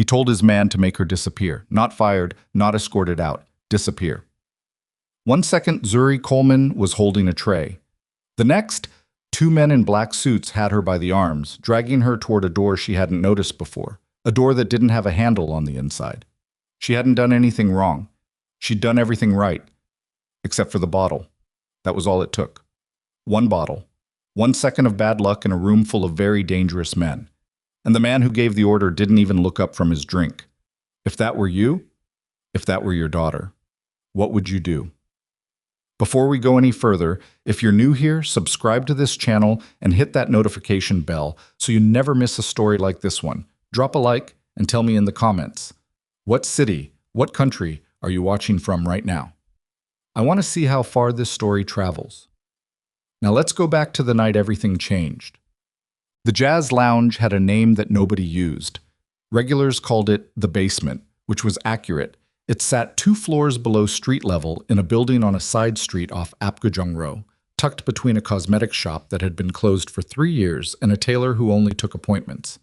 He told his man to make her disappear. Not fired, not escorted out. Disappear. 1 second, Zuri Coleman was holding a tray. The next, 2 men in black suits had her by the arms, dragging her toward a door she hadn't noticed before, a door that didn't have a handle on the inside. She hadn't done anything wrong. She'd done everything right, except for the bottle. That was all it took. One bottle. 1 second of bad luck in a room full of very dangerous men. And the man who gave the order didn't even look up from his drink. If that were you, if that were your daughter, what would you do? Before we go any further, if you're new here, subscribe to this channel and hit that notification bell so you never miss a story like this one. Drop a like and tell me in the comments. What city, what country are you watching from right now? I want to see how far this story travels. Now let's go back to the night everything changed. The Jazz Lounge had a name that nobody used. Regulars called it the basement, which was accurate. It sat 2 floors below street level in a building on a side street off Apgujeong Road, tucked between a cosmetic shop that had been closed for 3 years and a tailor who only took appointments.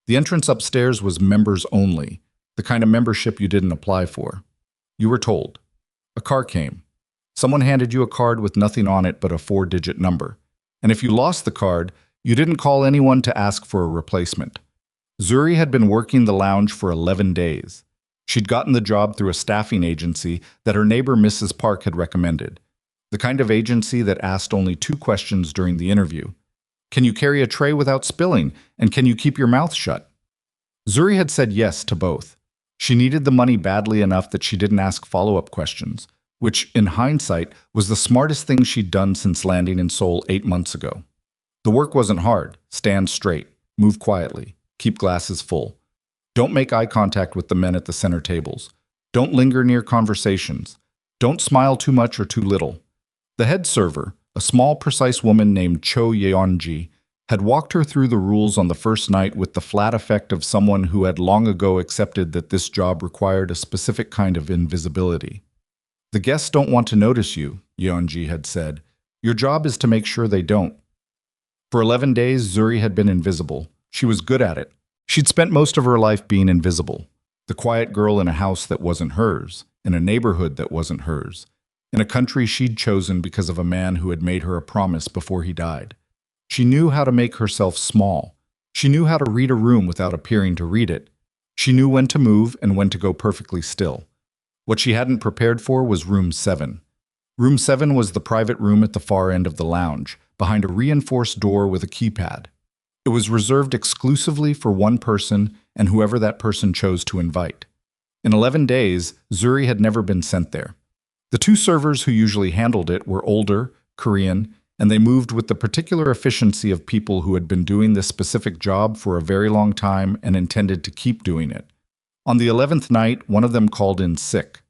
The entrance upstairs was members only, the kind of membership you didn't apply for. You were told. A car came. Someone handed you a card with nothing on it but a 4-digit number. And if you lost the card, you didn't call anyone to ask for a replacement. Zuri had been working the lounge for 11 days. She'd gotten the job through a staffing agency that her neighbor Mrs. Park had recommended. The kind of agency that asked only 2 questions during the interview. Can you carry a tray without spilling? And can you keep your mouth shut? Zuri had said yes to both. She needed the money badly enough that she didn't ask follow-up questions, which, in hindsight, was the smartest thing she'd done since landing in Seoul 8 months ago. The work wasn't hard. Stand straight. Move quietly. Keep glasses full. Don't make eye contact with the men at the center tables. Don't linger near conversations. Don't smile too much or too little. The head server, a small, precise woman named Cho Yeonji, had walked her through the rules on the first night with the flat effect of someone who had long ago accepted that this job required a specific kind of invisibility. The guests don't want to notice you, Yeonji had said. Your job is to make sure they don't. For 11 days, Zuri had been invisible. She was good at it. She'd spent most of her life being invisible. The quiet girl in a house that wasn't hers, in a neighborhood that wasn't hers, in a country she'd chosen because of a man who had made her a promise before he died. She knew how to make herself small. She knew how to read a room without appearing to read it. She knew when to move and when to go perfectly still. What she hadn't prepared for was Room 7. Room 7 was the private room at the far end of the lounge, behind a reinforced door with a keypad. It was reserved exclusively for one person and whoever that person chose to invite. In 11 days, Zuri had never been sent there. The 2 servers who usually handled it were older, Korean, and they moved with the particular efficiency of people who had been doing this specific job for a very long time and intended to keep doing it. On the 11th night, one of them called in sick.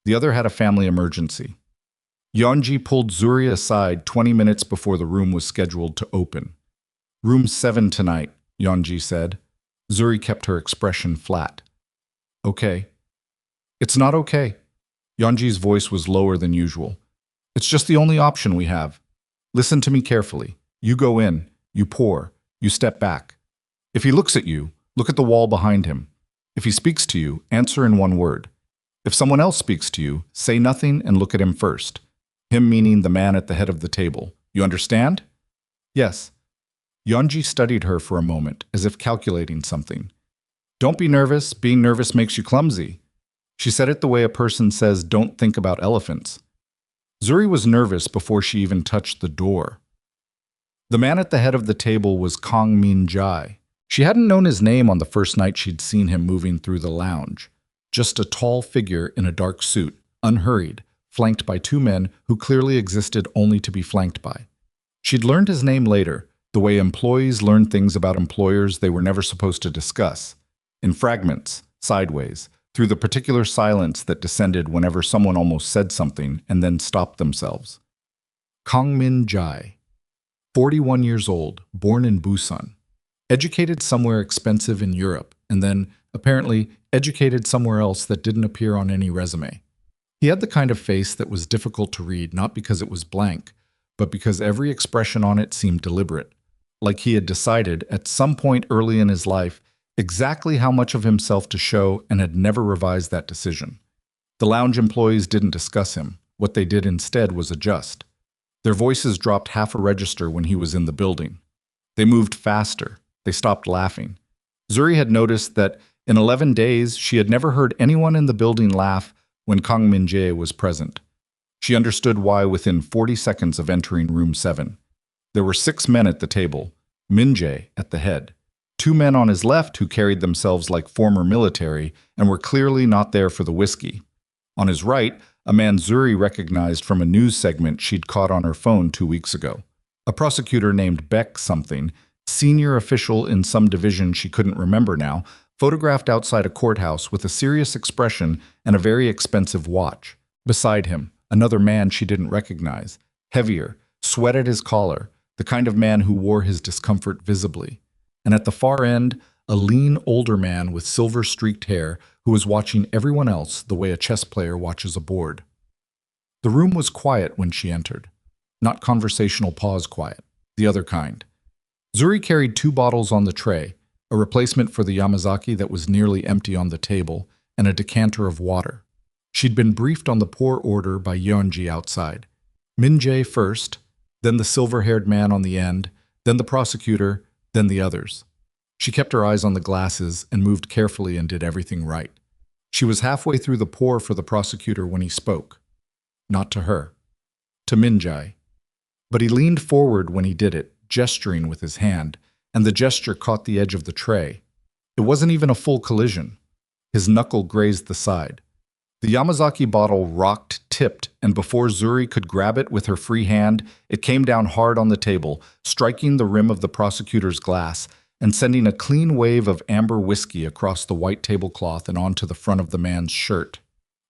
The other had a family emergency. Yeonji pulled Zuri aside 20 minutes before the room was scheduled to open. Room 7 tonight, Yeonji said. Zuri kept her expression flat. Okay. It's not okay. Yeonji's voice was lower than usual. It's just the only option we have. Listen to me carefully. You go in, you pour, you step back. If he looks at you, look at the wall behind him. If he speaks to you, answer in one word. If someone else speaks to you, say nothing and look at him first. Him meaning the man at the head of the table. You understand? Yes. Yeonji studied her for a moment, as if calculating something. Don't be nervous. Being nervous makes you clumsy. She said it the way a person says, don't think about elephants. Zuri was nervous before she even touched the door. The man at the head of the table was Kang Min-jae. She hadn't known his name on the first night she'd seen him moving through the lounge. Just a tall figure in a dark suit, unhurried, flanked by 2 men who clearly existed only to be flanked by. She'd learned his name later, the way employees learn things about employers they were never supposed to discuss, in fragments, sideways, through the particular silence that descended whenever someone almost said something and then stopped themselves. Kang Min-jae, 41 years old, born in Busan, educated somewhere expensive in Europe, and then, apparently, educated somewhere else that didn't appear on any resume. He had the kind of face that was difficult to read not because it was blank, but because every expression on it seemed deliberate, like he had decided at some point early in his life exactly how much of himself to show, and had never revised that decision. The lounge employees didn't discuss him. What they did instead was adjust. Their voices dropped half a register when he was in the building. They moved faster. They stopped laughing. Zuri had noticed that in 11 days, she had never heard anyone in the building laugh when Kang Min-jae was present. She understood why within 40 seconds of entering room 7. There were 6 men at the table, Min-jae at the head. 2 men on his left who carried themselves like former military and were clearly not there for the whiskey. On his right, a man Zuri recognized from a news segment she'd caught on her phone 2 weeks ago. A prosecutor named Beck something, senior official in some division she couldn't remember now, photographed outside a courthouse with a serious expression and a very expensive watch. Beside him, another man she didn't recognize, heavier, sweat at his collar, the kind of man who wore his discomfort visibly. And at the far end, a lean, older man with silver-streaked hair who was watching everyone else the way a chess player watches a board. The room was quiet when she entered. Not conversational pause quiet, the other kind. Zuri carried 2 bottles on the tray, a replacement for the Yamazaki that was nearly empty on the table, and a decanter of water. She'd been briefed on the poor order by Yeonji outside. Min-jae first, then the silver-haired man on the end, then the prosecutor, then the others. She kept her eyes on the glasses and moved carefully and did everything right. She was halfway through the pour for the prosecutor when he spoke. Not to her. To Min-jae. But he leaned forward when he did it, gesturing with his hand, and the gesture caught the edge of the tray. It wasn't even a full collision. His knuckle grazed the side. The Yamazaki bottle rocked, tipped, and before Zuri could grab it with her free hand, it came down hard on the table, striking the rim of the prosecutor's glass and sending a clean wave of amber whiskey across the white tablecloth and onto the front of the man's shirt.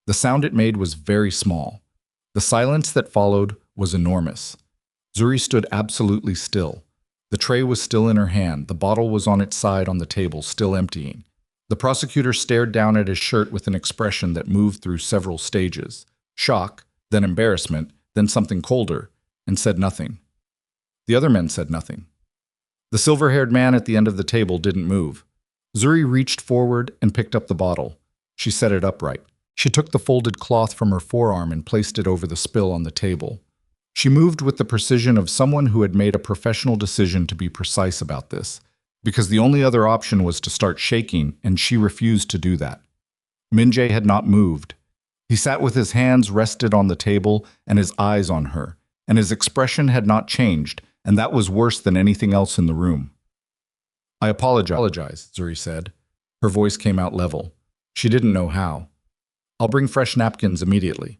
The sound it made was very small. The silence that followed was enormous. Zuri stood absolutely still. The tray was still in her hand. The bottle was on its side on the table, still emptying. The prosecutor stared down at his shirt with an expression that moved through several stages. Shock, then embarrassment, then something colder, and said nothing. The other men said nothing. The silver-haired man at the end of the table didn't move. Zuri reached forward and picked up the bottle. She set it upright. She took the folded cloth from her forearm and placed it over the spill on the table. She moved with the precision of someone who had made a professional decision to be precise about this, because the only other option was to start shaking, and she refused to do that. Min-jae had not moved. He sat with his hands rested on the table and his eyes on her, and his expression had not changed, and that was worse than anything else in the room. "I apologize," Zuri said. Her voice came out level. She didn't know how. "I'll bring fresh napkins immediately."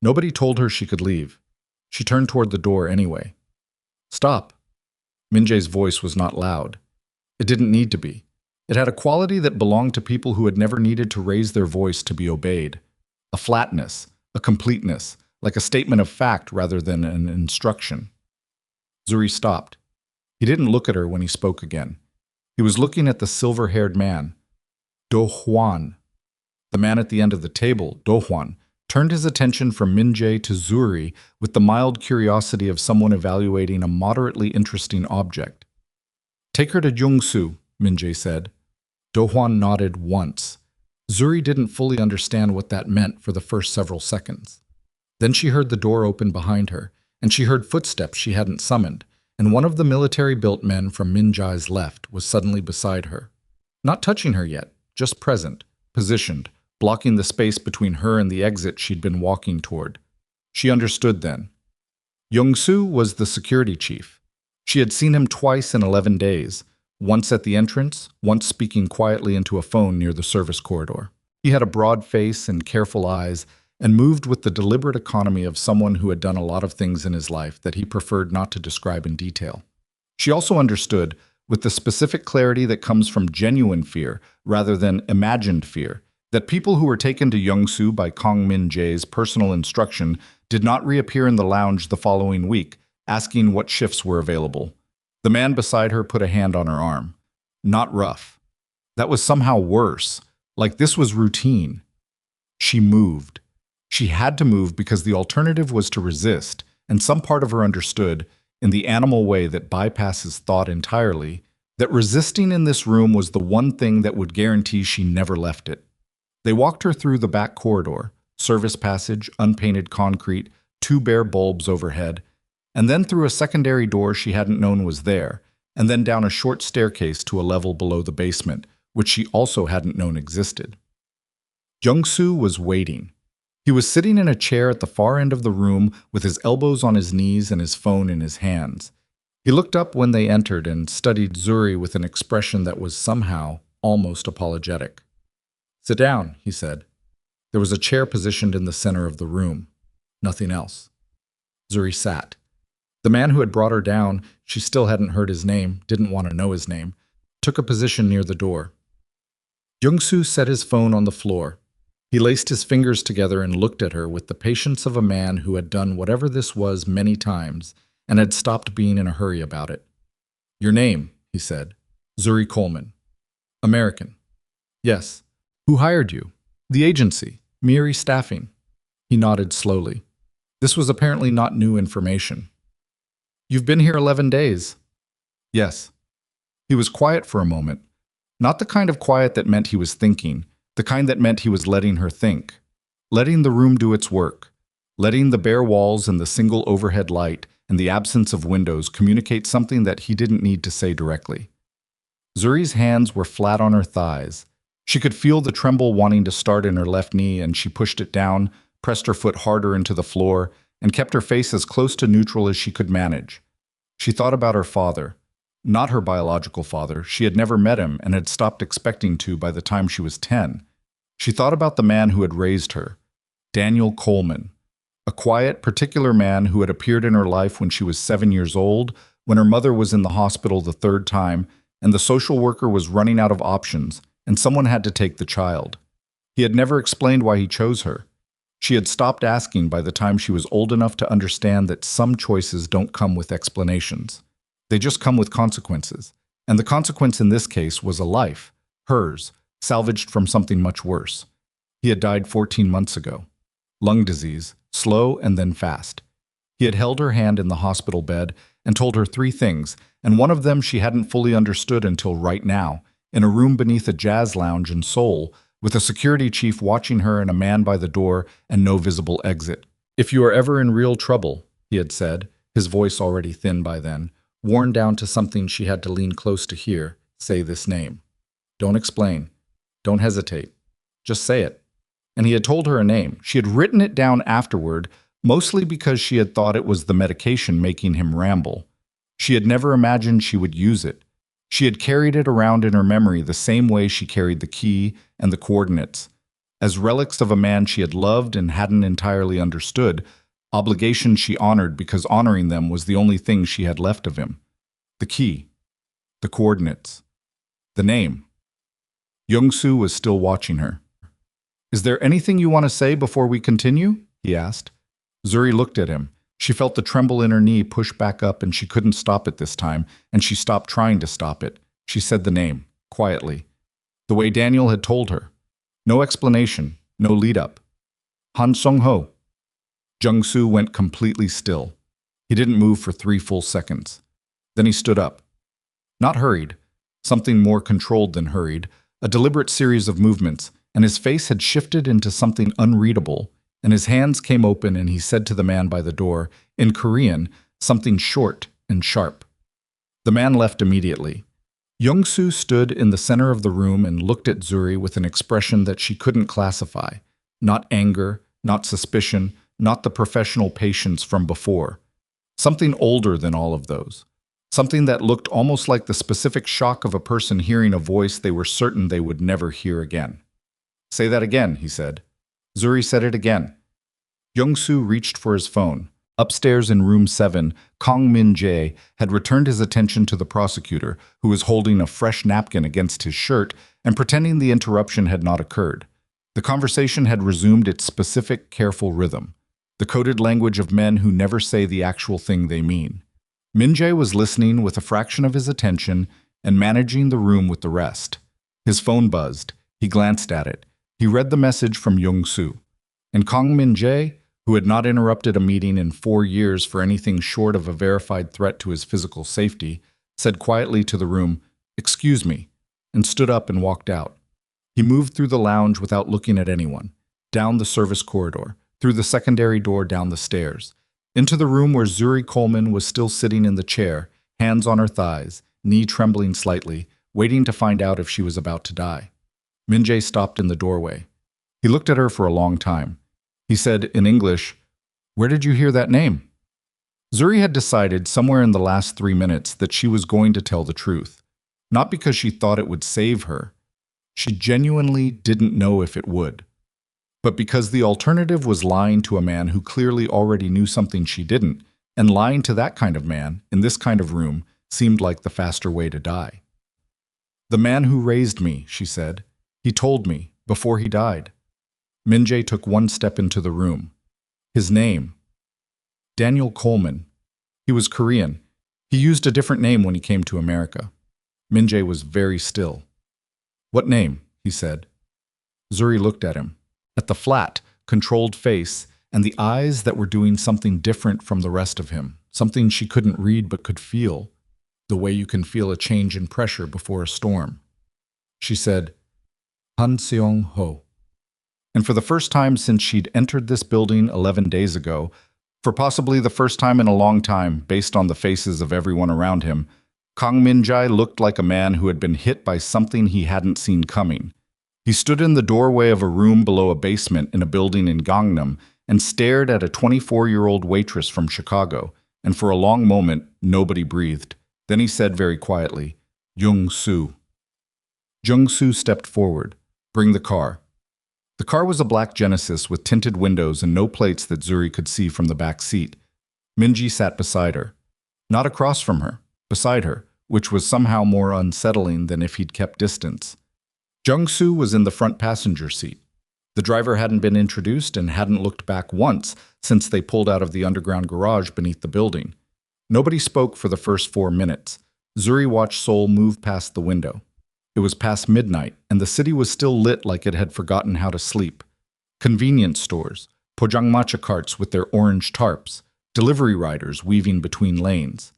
Nobody told her she could leave. She turned toward the door anyway. "Stop." Min-jae's voice was not loud. It didn't need to be. It had a quality that belonged to people who had never needed to raise their voice to be obeyed. A flatness, a completeness, like a statement of fact rather than an instruction. Zuri stopped. He didn't look at her when he spoke again. He was looking at the silver-haired man. Do-hwan. The man at the end of the table, Do-hwan, turned his attention from Min-jae to Zuri with the mild curiosity of someone evaluating a moderately interesting object. "Take her to Jung-soo," Min-jae said. Do-hwan nodded once. Zuri didn't fully understand what that meant for the first several seconds. Then she heard the door open behind her, and she heard footsteps she hadn't summoned, and one of the military-built men from Min-jae's left was suddenly beside her. Not touching her yet, just present, positioned, blocking the space between her and the exit she'd been walking toward. She understood then. Jung-soo was the security chief. She had seen him twice in 11 days, once at the entrance, once speaking quietly into a phone near the service corridor. He had a broad face and careful eyes, and moved with the deliberate economy of someone who had done a lot of things in his life that he preferred not to describe in detail. She also understood, with the specific clarity that comes from genuine fear rather than imagined fear, that people who were taken to Jung-soo by Kang Min-jae's personal instruction did not reappear in the lounge the following week, asking what shifts were available. The man beside her put a hand on her arm. Not rough. That was somehow worse, like this was routine. She moved. She had to move because the alternative was to resist, and some part of her understood, in the animal way that bypasses thought entirely, that resisting in this room was the one thing that would guarantee she never left it. They walked her through the back corridor, service passage, unpainted concrete, two bare bulbs overhead, and then through a secondary door she hadn't known was there, and then down a short staircase to a level below the basement, which she also hadn't known existed. Jung-soo was waiting. He was sitting in a chair at the far end of the room with his elbows on his knees and his phone in his hands. He looked up when they entered and studied Zuri with an expression that was somehow almost apologetic. "Sit down," he said. There was a chair positioned in the center of the room. Nothing else. Zuri sat. The man who had brought her down, she still hadn't heard his name, didn't want to know his name, took a position near the door. Jung-soo set his phone on the floor. He laced his fingers together and looked at her with the patience of a man who had done whatever this was many times and had stopped being in a hurry about it. "Your name," he said. "Zuri Coleman." "American." "Yes." "Who hired you?" "The agency, Miri Staffing." He nodded slowly. This was apparently not new information. "You've been here 11 days." "Yes." He was quiet for a moment. Not the kind of quiet that meant he was thinking, the kind that meant he was letting her think. Letting the room do its work. Letting the bare walls and the single overhead light and the absence of windows communicate something that he didn't need to say directly. Zuri's hands were flat on her thighs. She could feel the tremble wanting to start in her left knee, and she pushed it down, pressed her foot harder into the floor, and kept her face as close to neutral as she could manage. She thought about her father. Not her biological father. She had never met him and had stopped expecting to by the time she was 10. She thought about the man who had raised her, Daniel Coleman, a quiet, particular man who had appeared in her life when she was 7 years old, when her mother was in the hospital the third time, and the social worker was running out of options, and someone had to take the child. He had never explained why he chose her. She had stopped asking by the time she was old enough to understand that some choices don't come with explanations. They just come with consequences. And the consequence in this case was a life, hers, salvaged from something much worse. He had died 14 months ago. Lung disease, slow and then fast. He had held her hand in the hospital bed and told her 3 things, and one of them she hadn't fully understood until right now, in a room beneath a jazz lounge in Seoul, with a security chief watching her and a man by the door and no visible exit. "If you are ever in real trouble," he had said, his voice already thin by then, worn down to something she had to lean close to hear, "say this name. Don't explain. Don't hesitate. Just say it." And he had told her a name. She had written it down afterward, mostly because she had thought it was the medication making him ramble. She had never imagined she would use it. She had carried it around in her memory the same way she carried the key and the coordinates, as relics of a man she had loved and hadn't entirely understood, obligations she honored because honoring them was the only thing she had left of him. The key. The coordinates. The name. Jung-soo was still watching her. "Is there anything you want to say before we continue?" he asked. Zuri looked at him. She felt the tremble in her knee push back up, and she couldn't stop it this time, and she stopped trying to stop it. She said the name, quietly, the way Daniel had told her. No explanation, no lead-up. "Han Sung-ho." Jung-soo went completely still. He didn't move for 3 full seconds. Then he stood up. Not hurried, something more controlled than hurried, a deliberate series of movements, and his face had shifted into something unreadable, and his hands came open and he said to the man by the door, in Korean, something short and sharp. The man left immediately. Jung-soo stood in the center of the room and looked at Zuri with an expression that she couldn't classify. Not anger, not suspicion, not the professional patience from before. Something older than all of those. Something that looked almost like the specific shock of a person hearing a voice they were certain they would never hear again. "Say that again," he said. Zuri said it again. Jung-soo reached for his phone. Upstairs in room 7, Kang Min-jae had returned his attention to the prosecutor, who was holding a fresh napkin against his shirt and pretending the interruption had not occurred. The conversation had resumed its specific, careful rhythm, the coded language of men who never say the actual thing they mean. Min-jae was listening with a fraction of his attention and managing the room with the rest. His phone buzzed. He glanced at it. He read the message from Jung-soo. And Kang Min-jae, who had not interrupted a meeting in 4 years for anything short of a verified threat to his physical safety, said quietly to the room, "Excuse me," and stood up and walked out. He moved through the lounge without looking at anyone, down the service corridor, through the secondary door down the stairs, into the room where Zuri Coleman was still sitting in the chair, hands on her thighs, knee trembling slightly, waiting to find out if she was about to die. Min-jae stopped in the doorway. He looked at her for a long time. He said in English, "Where did you hear that name?" Zuri had decided somewhere in the last 3 minutes that she was going to tell the truth. Not because she thought it would save her. She genuinely didn't know if it would. But because the alternative was lying to a man who clearly already knew something she didn't, and lying to that kind of man, in this kind of room, seemed like the faster way to die. "The man who raised me," she said. "He told me, before he died." Min-jae took one step into the room. His name. Daniel Coleman. He was Korean. He used a different name when he came to America. Min-jae was very still. "What name?" he said. Zuri looked at him. At the flat, controlled face, and the eyes that were doing something different from the rest of him, something she couldn't read but could feel, the way you can feel a change in pressure before a storm. She said, "Han Seong-ho." And for the first time since she'd entered this building 11 days ago, for possibly the first time in a long time, based on the faces of everyone around him, Kang Min-jae looked like a man who had been hit by something he hadn't seen coming. He stood in the doorway of a room below a basement in a building in Gangnam and stared at a 24-year-old waitress from Chicago, and for a long moment, nobody breathed. Then he said very quietly, "Jung-soo." Jung-soo stepped forward. "Bring the car." The car was a black Genesis with tinted windows and no plates that Zuri could see from the back seat. Min-jae sat beside her. Not across from her, beside her, which was somehow more unsettling than if he'd kept distance. Jung-soo was in the front passenger seat. The driver hadn't been introduced and hadn't looked back once since they pulled out of the underground garage beneath the building. Nobody spoke for the first 4 minutes. Zuri watched Seoul move past the window. It was past midnight, and the city was still lit like it had forgotten how to sleep. Convenience stores, pojangmacha carts with their orange tarps, delivery riders weaving between lanes.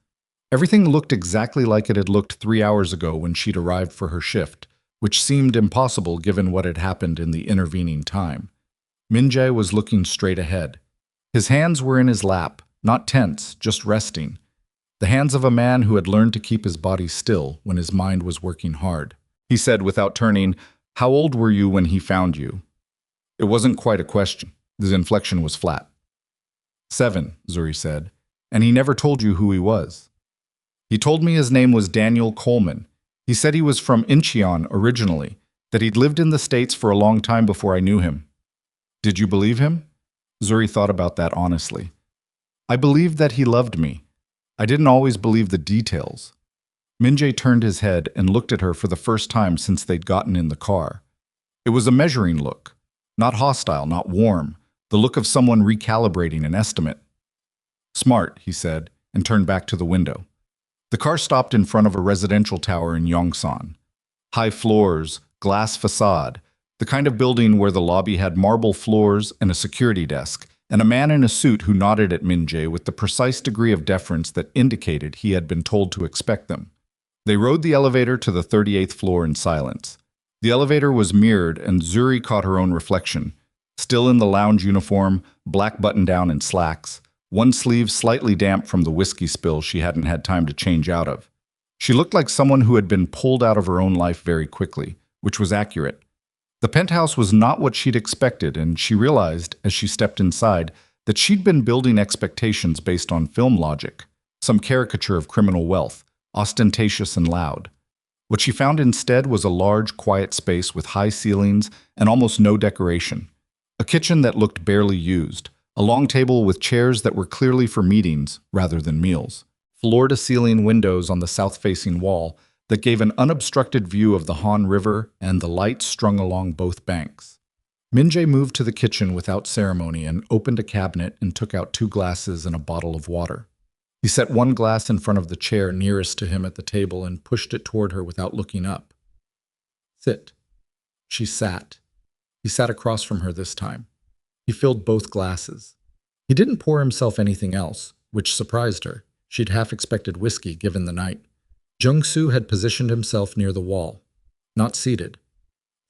Everything looked exactly like it had looked 3 hours ago when she'd arrived for her shift, which seemed impossible given what had happened in the intervening time. Min-jae was looking straight ahead. His hands were in his lap, not tense, just resting. The hands of a man who had learned to keep his body still when his mind was working hard. He said without turning, "How old were you when he found you?" It wasn't quite a question. His inflection was flat. 7, Zuri said, "And he never told you who he was." "He told me his name was Daniel Coleman. He said he was from Incheon originally, that he'd lived in the States for a long time before I knew him." "Did you believe him?" Zuri thought about that honestly. "I believed that he loved me. I didn't always believe the details." Min-jae turned his head and looked at her for the first time since they'd gotten in the car. It was a measuring look. Not hostile, not warm. The look of someone recalibrating an estimate. "Smart," he said, and turned back to the window. The car stopped in front of a residential tower in Yongsan. High floors, glass facade, the kind of building where the lobby had marble floors and a security desk, and a man in a suit who nodded at Min-jae with the precise degree of deference that indicated he had been told to expect them. They rode the elevator to the 38th floor in silence. The elevator was mirrored, and Zuri caught her own reflection. Still in the lounge uniform, black button-down and slacks, one sleeve slightly damp from the whiskey spill she hadn't had time to change out of. She looked like someone who had been pulled out of her own life very quickly, which was accurate. The penthouse was not what she'd expected, and she realized, as she stepped inside, that she'd been building expectations based on film logic, some caricature of criminal wealth, ostentatious and loud. What she found instead was a large, quiet space with high ceilings and almost no decoration. A kitchen that looked barely used. A long table with chairs that were clearly for meetings rather than meals. Floor-to-ceiling windows on the south-facing wall that gave an unobstructed view of the Han River and the lights strung along both banks. Min-jae moved to the kitchen without ceremony and opened a cabinet and took out 2 glasses and a bottle of water. He set one glass in front of the chair nearest to him at the table and pushed it toward her without looking up. "Sit." She sat. He sat across from her this time. He filled both glasses. He didn't pour himself anything else, which surprised her. She'd half expected whiskey given the night. Jung-soo had positioned himself near the wall, not seated,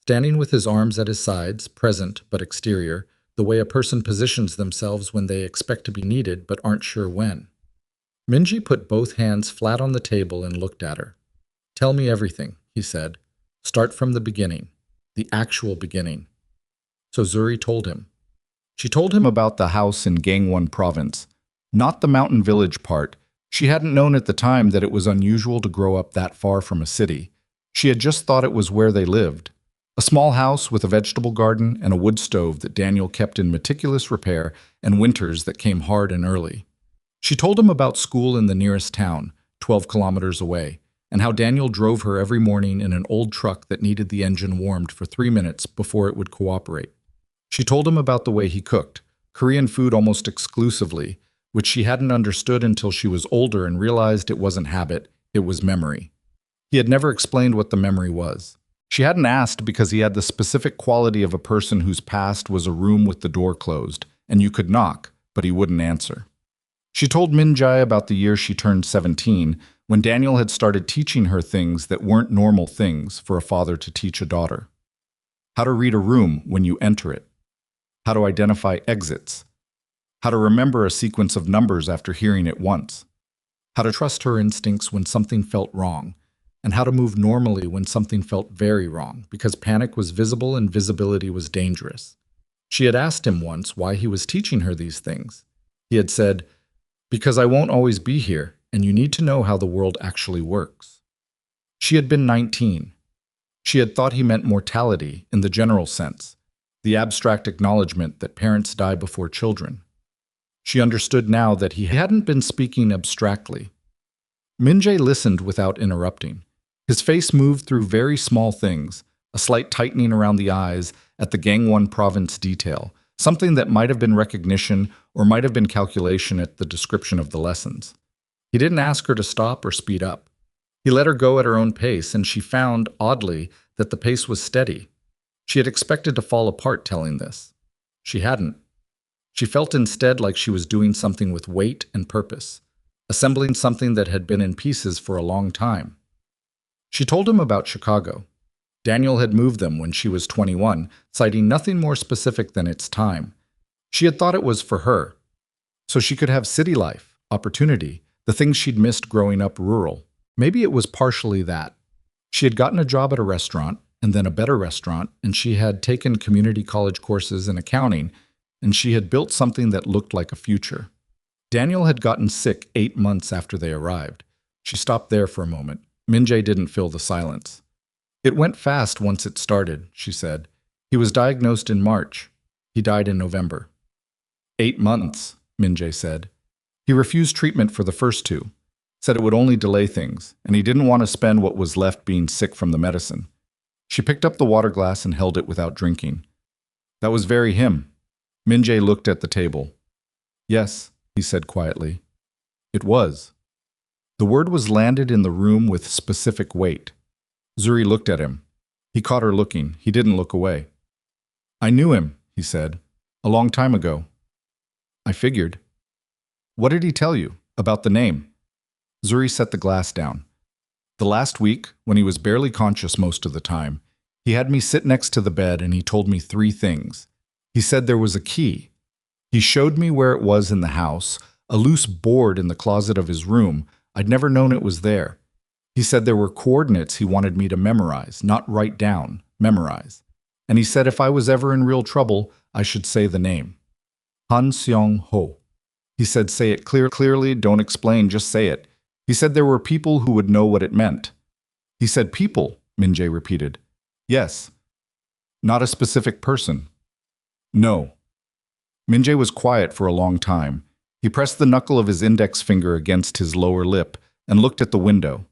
standing with his arms at his sides, present but exterior, the way a person positions themselves when they expect to be needed but aren't sure when. Min-jae put both hands flat on the table and looked at her. "Tell me everything," he said. "Start from the beginning, the actual beginning." So Zuri told him. She told him about the house in Gangwon province, not the mountain village part. She hadn't known at the time that it was unusual to grow up that far from a city. She had just thought it was where they lived. A small house with a vegetable garden and a wood stove that Daniel kept in meticulous repair, and winters that came hard and early. She told him about school in the nearest town, 12 kilometers away, and how Daniel drove her every morning in an old truck that needed the engine warmed for 3 minutes before it would cooperate. She told him about the way he cooked, Korean food almost exclusively, which she hadn't understood until she was older and realized it wasn't habit, it was memory. He had never explained what the memory was. She hadn't asked because he had the specific quality of a person whose past was a room with the door closed, and you could knock, but he wouldn't answer. She told Min-jae about the year she turned 17, when Daniel had started teaching her things that weren't normal things for a father to teach a daughter. How to read a room when you enter it. How to identify exits. How to remember a sequence of numbers after hearing it once. How to trust her instincts when something felt wrong, and how to move normally when something felt very wrong, because panic was visible and visibility was dangerous. She had asked him once why he was teaching her these things. He had said, "Because I won't always be here, and you need to know how the world actually works." She had been 19. She had thought he meant mortality in the general sense, the abstract acknowledgement that parents die before children. She understood now that he hadn't been speaking abstractly. Min-jae listened without interrupting. His face moved through very small things, a slight tightening around the eyes at the Gangwon province detail, something that might have been recognition or might have been calculation at the description of the lessons. He didn't ask her to stop or speed up. He let her go at her own pace, and she found, oddly, that the pace was steady. She had expected to fall apart telling this. She hadn't. She felt instead like she was doing something with weight and purpose, assembling something that had been in pieces for a long time. She told him about Chicago. Daniel had moved them when she was 21, citing nothing more specific than its time. She had thought it was for her, so she could have city life, opportunity, the things she'd missed growing up rural. Maybe it was partially that. She had gotten a job at a restaurant, and then a better restaurant, and she had taken community college courses in accounting, and she had built something that looked like a future. Daniel had gotten sick 8 months after they arrived. She stopped there for a moment. Min-jae didn't fill the silence. "It went fast once it started," she said. "He was diagnosed in March. He died in November." 8 months, Min-jae said. He refused treatment for the first 2, said it would only delay things, and he didn't want to spend what was left being sick from the medicine. She picked up the water glass and held it without drinking. "That was very him." Min-jae looked at the table. "Yes," he said quietly. "It was." The word was landed in the room with specific weight. Zuri looked at him. He caught her looking. He didn't look away. "I knew him," he said, "a long time ago." "I figured." "What did he tell you? About the name?" Zuri set the glass down. "The last week, when he was barely conscious most of the time, he had me sit next to the bed and he told me 3 things. He said there was a key. He showed me where it was in the house, a loose board in the closet of his room. I'd never known it was there. He said there were coordinates he wanted me to memorize, not write down, memorize. And he said if I was ever in real trouble, I should say the name. Han Seong-ho. He said say it clearly, don't explain, just say it. He said there were people who would know what it meant." "He said people," Min-jae repeated. "Yes." "Not a specific person?" "No." Min-jae was quiet for a long time. He pressed the knuckle of his index finger against his lower lip and looked at the window,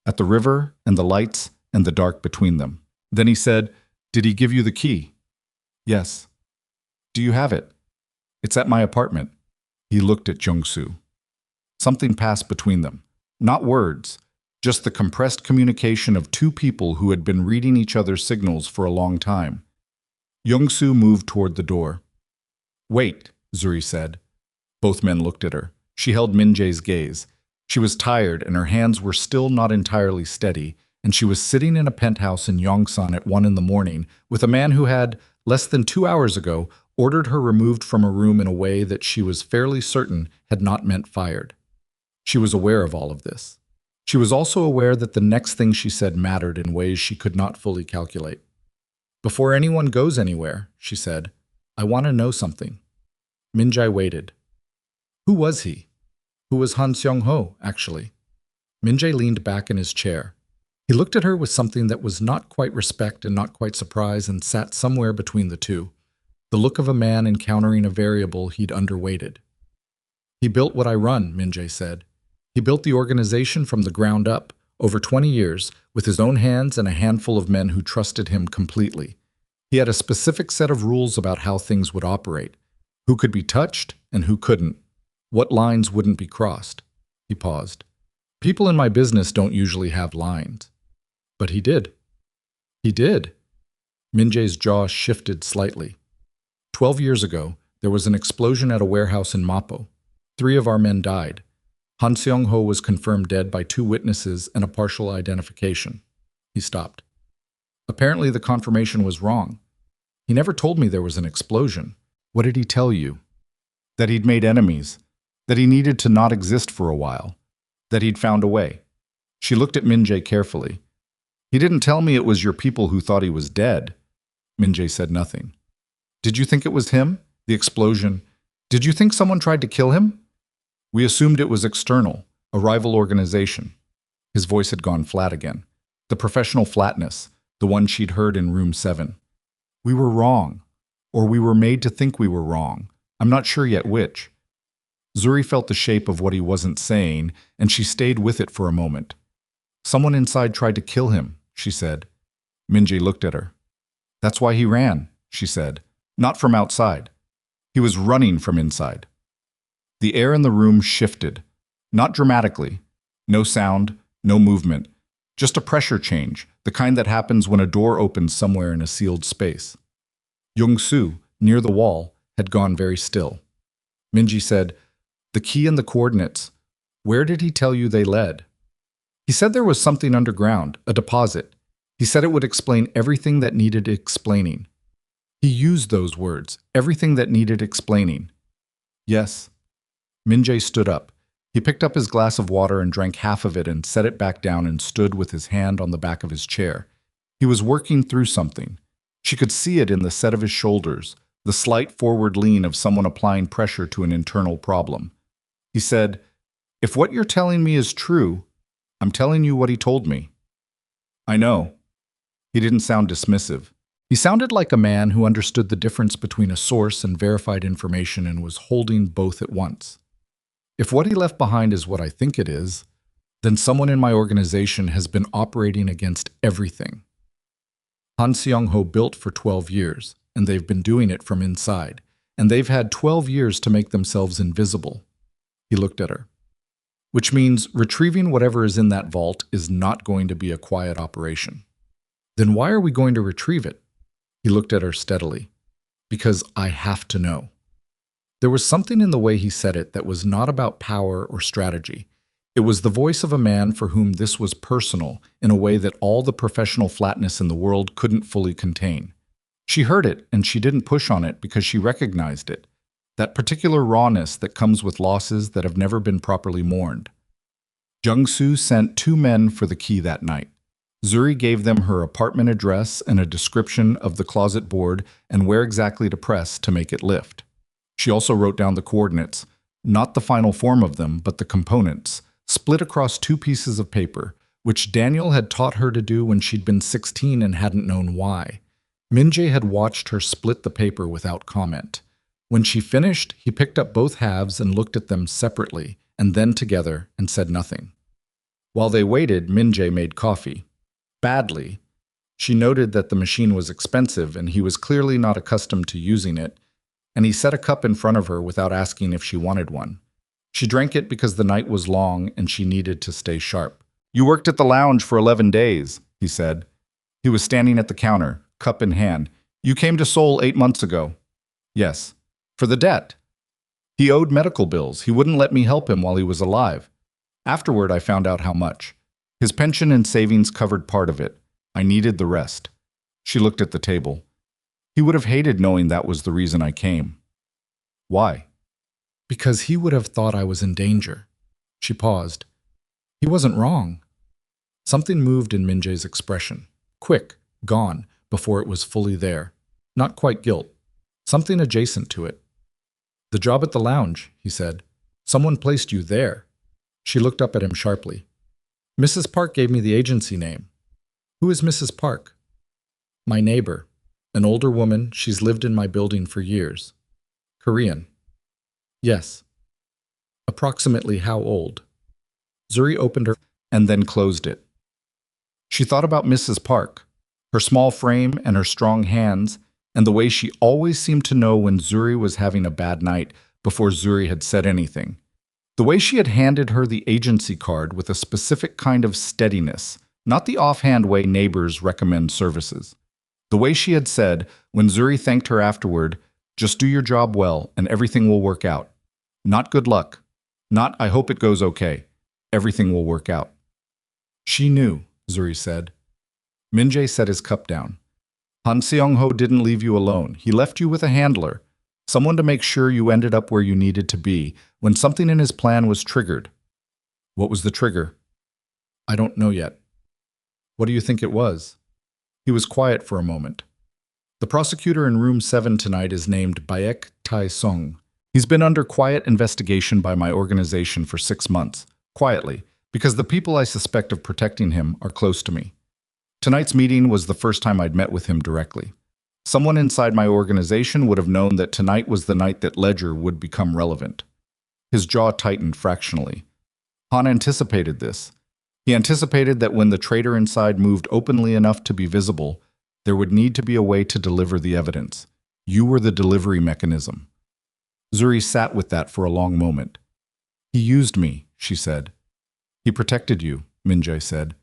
at the river and the lights and the dark between them. Then he said, "Did he give you the key?" "Yes." "Do you have it?" "It's at my apartment." He looked at Jung-soo. Something passed between them. Not words, just the compressed communication of 2 people who had been reading each other's signals for a long time. Jung-soo moved toward the door. "Wait," Zuri said. Both men looked at her. She held Min-jae's gaze. She was tired and her hands were still not entirely steady, and she was sitting in a penthouse in Yongsan at 1 in the morning with a man who had, less than 2 hours ago, ordered her removed from a room in a way that she was fairly certain had not meant fired. She was aware of all of this. She was also aware that the next thing she said mattered in ways she could not fully calculate. "Before anyone goes anywhere," she said, "I want to know something." Min-jae waited. Who was he? Who was Han Seong-ho, actually? Min-jae leaned back in his chair. He looked at her with something that was not quite respect and not quite surprise and sat somewhere between the two. The look of a man encountering a variable he'd underweighted. "He built what I run," Min-jae said. "He built the organization from the ground up, over 20 years, with his own hands and a handful of men who trusted him completely. He had a specific set of rules about how things would operate, who could be touched and who couldn't, what lines wouldn't be crossed." He paused. "People in my business don't usually have lines." "But he did." "He did." Min-jae's jaw shifted slightly. 12 years ago, there was an explosion at a warehouse in Mapo. 3 of our men died. Han Seong-ho was confirmed dead by 2 witnesses and a partial identification. He stopped. "Apparently the confirmation was wrong. He never told me there was an explosion." "What did he tell you?" "That he'd made enemies. That he needed to not exist for a while. That he'd found a way." She looked at Min-jae carefully. "He didn't tell me it was your people who thought he was dead." Min-jae said nothing. "Did you think it was him? The explosion? Did you think someone tried to kill him?" "We assumed it was external, a rival organization." His voice had gone flat again. The professional flatness, the one she'd heard in room 7. "We were wrong. Or we were made to think we were wrong. I'm not sure yet which." Zuri felt the shape of what he wasn't saying, and she stayed with it for a moment. "Someone inside tried to kill him," she said. Min-jae looked at her. "That's why he ran," she said. "Not from outside. He was running from inside." The air in the room shifted. Not dramatically. No sound, no movement. Just a pressure change, the kind that happens when a door opens somewhere in a sealed space. Young-soo, near the wall, had gone very still. Min-jae said, "The key and the coordinates. Where did he tell you they led?" "He said there was something underground, a deposit. He said it would explain everything that needed explaining." He used those words, everything that needed explaining. "Yes." Min-jae stood up. He picked up his glass of water and drank half of it and set it back down and stood with his hand on the back of his chair. He was working through something. She could see it in the set of his shoulders, the slight forward lean of someone applying pressure to an internal problem. He said, "If what you're telling me is true, I'm telling you what he told me." "I know." He didn't sound dismissive. He sounded like a man who understood the difference between a source and verified information and was holding both at once. "If what he left behind is what I think it is, then someone in my organization has been operating against everything. Han Seong-ho built for 12 years, and they've been doing it from inside, and they've had 12 years to make themselves invisible." He looked at her. "Which means retrieving whatever is in that vault is not going to be a quiet operation." "Then why are we going to retrieve it?" He looked at her steadily. "Because I have to know." There was something in the way he said it that was not about power or strategy. It was the voice of a man for whom this was personal in a way that all the professional flatness in the world couldn't fully contain. She heard it, and she didn't push on it because she recognized it, that particular rawness that comes with losses that have never been properly mourned. Jung-soo sent 2 men for the key that night. Zuri gave them her apartment address and a description of the closet board and where exactly to press to make it lift. She also wrote down the coordinates, not the final form of them, but the components, split across 2 pieces of paper, which Daniel had taught her to do when she'd been 16 and hadn't known why. Min-jae had watched her split the paper without comment. When she finished, he picked up both halves and looked at them separately, and then together, and said nothing. While they waited, Min-jae made coffee. Badly. She noted that the machine was expensive and he was clearly not accustomed to using it, and he set a cup in front of her without asking if she wanted one. She drank it because the night was long and she needed to stay sharp. "You worked at the lounge for 11 days, he said. He was standing at the counter, cup in hand. "You came to Seoul 8 months ago." "Yes." "For the debt." "He owed medical bills. He wouldn't let me help him while he was alive." Afterward, I found out how much. His pension and savings covered part of it. I needed the rest. She looked at the table. He would have hated knowing that was the reason I came. Why? Because he would have thought I was in danger. She paused. He wasn't wrong. Something moved in Min-jae's expression. Quick, gone, before it was fully there. Not quite guilt. Something adjacent to it. The job at the lounge, he said. Someone placed you there. She looked up at him sharply. Mrs. Park gave me the agency name. Who is Mrs. Park? My neighbor. An older woman, she's lived in my building for years. Korean. Yes. Approximately how old? Zuri opened her and then closed it. She thought about Mrs. Park, her small frame and her strong hands, and the way she always seemed to know when Zuri was having a bad night before Zuri had said anything. The way she had handed her the agency card with a specific kind of steadiness, not the offhand way neighbors recommend services. The way she had said, when Zuri thanked her afterward, just do your job well and everything will work out. Not good luck. Not I hope it goes okay. Everything will work out. She knew, Zuri said. Min-jae set his cup down. Han Seong-ho didn't leave you alone. He left you with a handler, someone to make sure you ended up where you needed to be when something in his plan was triggered. What was the trigger? I don't know yet. What do you think it was? He was quiet for a moment. The prosecutor in room 7 tonight is named Baek Tae-sung. He's been under quiet investigation by my organization for 6 months, quietly, because the people I suspect of protecting him are close to me. Tonight's meeting was the first time I'd met with him directly. Someone inside my organization would have known that tonight was the night that Ledger would become relevant. His jaw tightened fractionally. Han anticipated this. He anticipated that when the traitor inside moved openly enough to be visible, there would need to be a way to deliver the evidence. You were the delivery mechanism. Zuri sat with that for a long moment. He used me, she said. He protected you, Min-jae said.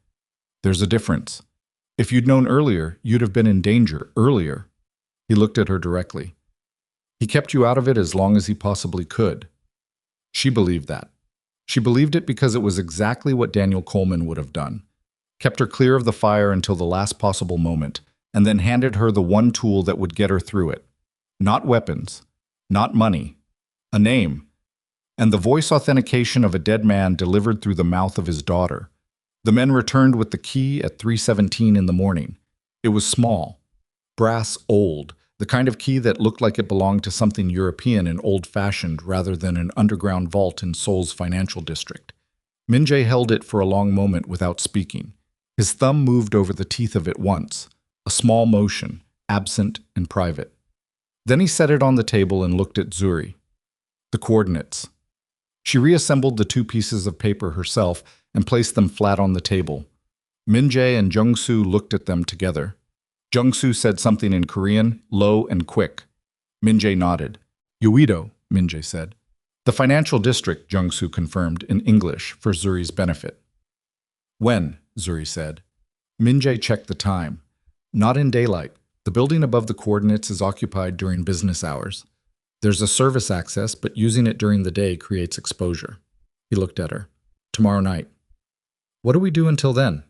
There's a difference. If you'd known earlier, you'd have been in danger earlier. He looked at her directly. He kept you out of it as long as he possibly could. She believed that. She believed it because it was exactly what Daniel Coleman would have done. Kept her clear of the fire until the last possible moment, and then handed her the one tool that would get her through it. Not weapons, not money, a name, and the voice authentication of a dead man delivered through the mouth of his daughter. The men returned with the key at 3:17 in the morning. It was small, brass old, the kind of key that looked like it belonged to something European and old-fashioned rather than an underground vault in Seoul's financial district. Min-jae held it for a long moment without speaking. His thumb moved over the teeth of it once, a small motion, absent and private. Then he set it on the table and looked at Zuri. The coordinates. She reassembled the 2 pieces of paper herself and placed them flat on the table. Min-jae and Jung-soo looked at them together. Jung-soo said something in Korean, low and quick. Min-jae nodded. Uido, Min-jae said. The financial district, Jung-soo confirmed in English for Zuri's benefit. When, Zuri said. Min-jae checked the time. Not in daylight. The building above the coordinates is occupied during business hours. There's a service access, but using it during the day creates exposure. He looked at her. Tomorrow night. What do we do until then?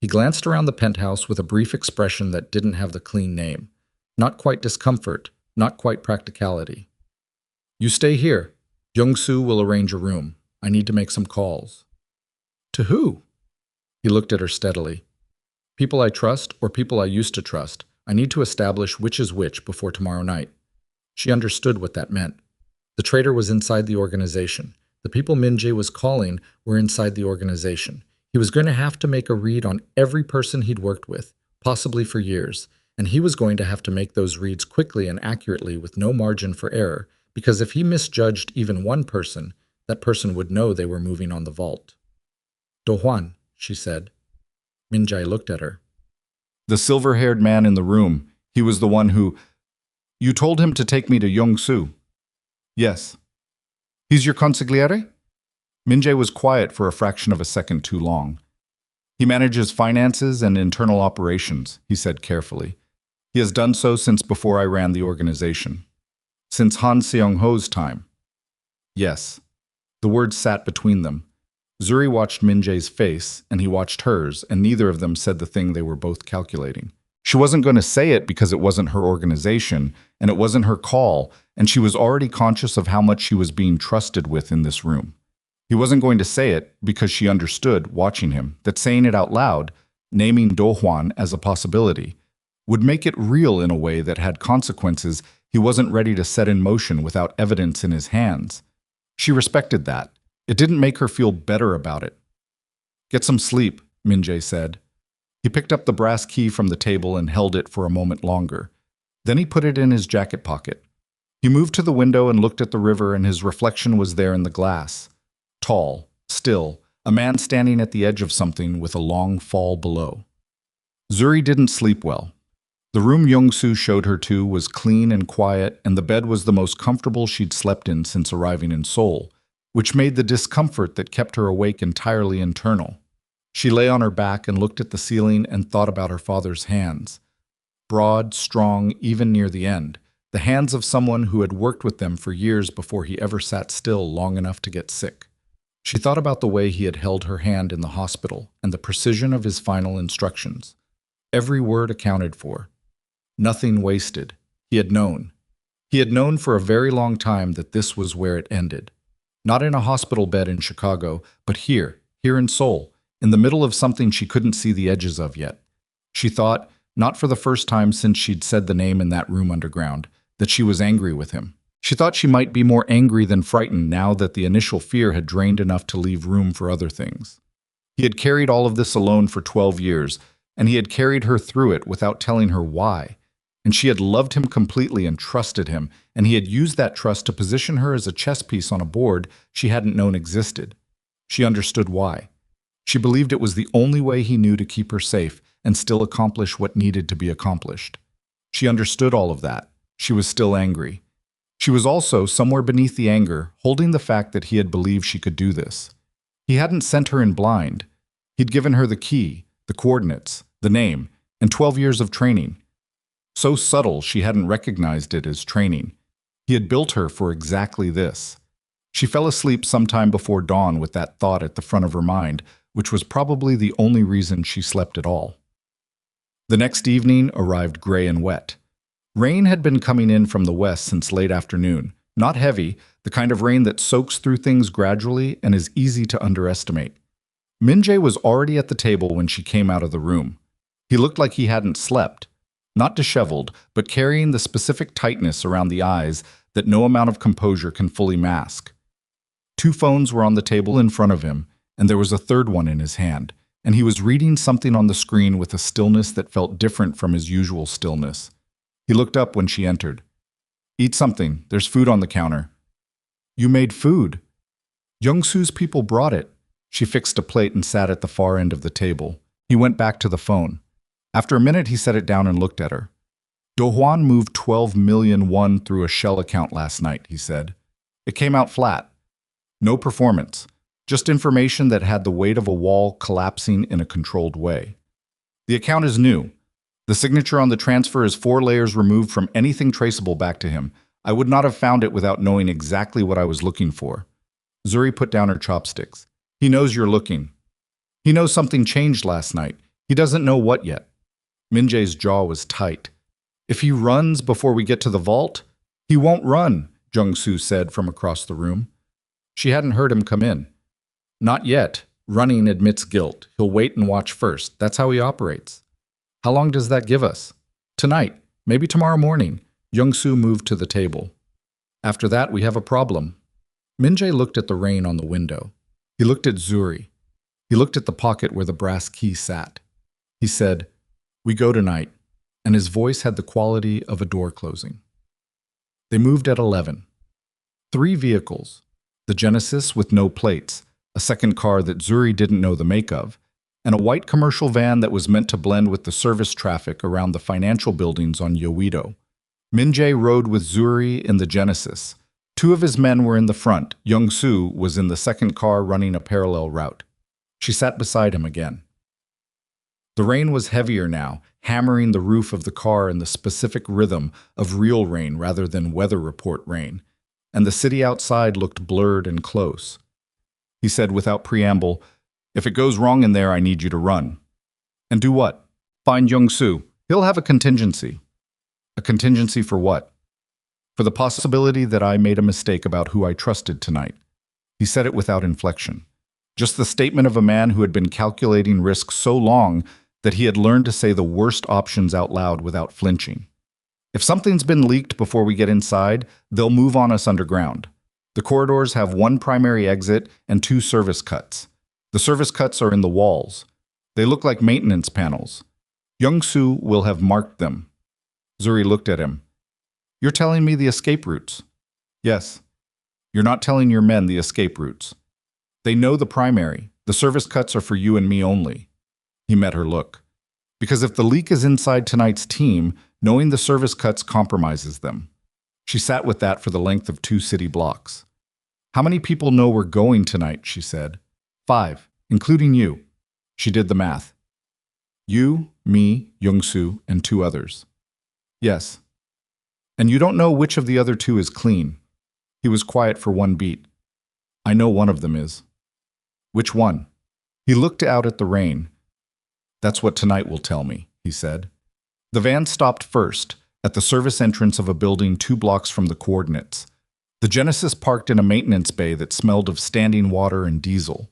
He glanced around the penthouse with a brief expression that didn't have the clean name. Not quite discomfort, not quite practicality. You stay here. Jung-soo will arrange a room. I need to make some calls. To who? He looked at her steadily. People I trust or people I used to trust. I need to establish which is which before tomorrow night. She understood what that meant. The traitor was inside the organization. The people Min-jae was calling were inside the organization. He was going to have to make a read on every person he'd worked with, possibly for years, and he was going to have to make those reads quickly and accurately with no margin for error, because if he misjudged even one person, that person would know they were moving on the vault. Do-hwan, she said. Min-jae looked at her. The silver-haired man in the room. He was the one who... You told him to take me to Jung-soo. Yes. He's your consigliere? Min-jae was quiet for a fraction of a second too long. He manages finances and internal operations, he said carefully. He has done so since before I ran the organization. Since Han Seong-ho's time. Yes. The words sat between them. Zuri watched Min-jae's face, and he watched hers, and neither of them said the thing they were both calculating. She wasn't going to say it because it wasn't her organization, and it wasn't her call, and she was already conscious of how much she was being trusted with in this room. He wasn't going to say it because she understood, watching him, that saying it out loud, naming Do-hwan as a possibility, would make it real in a way that had consequences he wasn't ready to set in motion without evidence in his hands. She respected that. It didn't make her feel better about it. "Get some sleep," Min-jae said. He picked up the brass key from the table and held it for a moment longer. Then he put it in his jacket pocket. He moved to the window and looked at the river, and his reflection was there in the glass. Tall, still, a man standing at the edge of something with a long fall below. Zuri didn't sleep well. The room Young-soo showed her to was clean and quiet, and the bed was the most comfortable she'd slept in since arriving in Seoul, which made the discomfort that kept her awake entirely internal. She lay on her back and looked at the ceiling and thought about her father's hands. Broad, strong, even near the end, the hands of someone who had worked with them for years before he ever sat still long enough to get sick. She thought about the way he had held her hand in the hospital and the precision of his final instructions. Every word accounted for. Nothing wasted. He had known. He had known for a very long time that this was where it ended. Not in a hospital bed in Chicago, but here in Seoul, in the middle of something she couldn't see the edges of yet. She thought, not for the first time since she'd said the name in that room underground, that she was angry with him. She thought she might be more angry than frightened now that the initial fear had drained enough to leave room for other things. He had carried all of this alone for 12 years, and he had carried her through it without telling her why. And she had loved him completely and trusted him, and he had used that trust to position her as a chess piece on a board she hadn't known existed. She understood why. She believed it was the only way he knew to keep her safe and still accomplish what needed to be accomplished. She understood all of that. She was still angry. She was also, somewhere beneath the anger, holding the fact that he had believed she could do this. He hadn't sent her in blind. He'd given her the key, the coordinates, the name, and 12 years of training. So subtle she hadn't recognized it as training. He had built her for exactly this. She fell asleep sometime before dawn with that thought at the front of her mind, which was probably the only reason she slept at all. The next evening arrived gray and wet. Rain had been coming in from the west since late afternoon. Not heavy, the kind of rain that soaks through things gradually and is easy to underestimate. Min-jae was already at the table when she came out of the room. He looked like he hadn't slept. Not disheveled, but carrying the specific tightness around the eyes that no amount of composure can fully mask. 2 phones were on the table in front of him, and there was a third one in his hand, and he was reading something on the screen with a stillness that felt different from his usual stillness. He looked up when she entered. "Eat something. There's food on the counter." "You made food." "Young-soo's people brought it." She fixed a plate and sat at the far end of the table. He went back to the phone. After a minute, he set it down and looked at her. "Do-hwan moved 12 million won through a shell account last night," he said. "It came out flat. No performance. Just information that had the weight of a wall collapsing in a controlled way. The account is new. The signature on the transfer is 4 layers removed from anything traceable back to him. I would not have found it without knowing exactly what I was looking for." Zuri put down her chopsticks. "He knows you're looking. He knows something changed last night. He doesn't know what yet." Min-jae's jaw was tight. "If he runs before we get to the vault?" "He won't run," Jung-soo said from across the room. She hadn't heard him come in. "Not yet. Running admits guilt. He'll wait and watch first. That's how he operates." "How long does that give us?" "Tonight. Maybe tomorrow morning." Jung-soo moved to the table. "After that, we have a problem." Min-jae looked at the rain on the window. He looked at Zuri. He looked at the pocket where the brass key sat. He said, "We go tonight," and his voice had the quality of a door closing. They moved at 11. 3 vehicles. The Genesis with no plates, a second car that Zuri didn't know the make of, and a white commercial van that was meant to blend with the service traffic around the financial buildings on Yoido. Min-jae rode with Zuri in the Genesis. 2 of his men were in the front. Young-soo was in the second car running a parallel route. She sat beside him again. The rain was heavier now, hammering the roof of the car in the specific rhythm of real rain rather than weather report rain, and the city outside looked blurred and close. He said without preamble, "If it goes wrong in there, I need you to run." "And do what?" "Find Young-soo. He'll have a contingency." "A contingency for what?" "For the possibility that I made a mistake about who I trusted tonight." He said it without inflection. Just the statement of a man who had been calculating risk so long that he had learned to say the worst options out loud without flinching. "If something's been leaked before we get inside, they'll move on us underground. The corridors have one primary exit and two service cuts. The service cuts are in the walls. They look like maintenance panels. Young-soo will have marked them." Zuri looked at him. "You're telling me the escape routes?" "Yes." "You're not telling your men the escape routes." "They know the primary. The service cuts are for you and me only." He met her look. "Because if the leak is inside tonight's team, knowing the service cuts compromises them." She sat with that for the length of 2 city blocks. "How many people know we're going tonight?" she said. 5, including you." She did the math. "You, me, Young-soo, and 2 others." "Yes." "And you don't know which of the other 2 is clean." He was quiet for 1 beat. "I know one of them is." "Which one?" He looked out at the rain. "That's what tonight will tell me," he said. The van stopped first, at the service entrance of a building 2 blocks from the coordinates. The Genesis parked in a maintenance bay that smelled of standing water and diesel.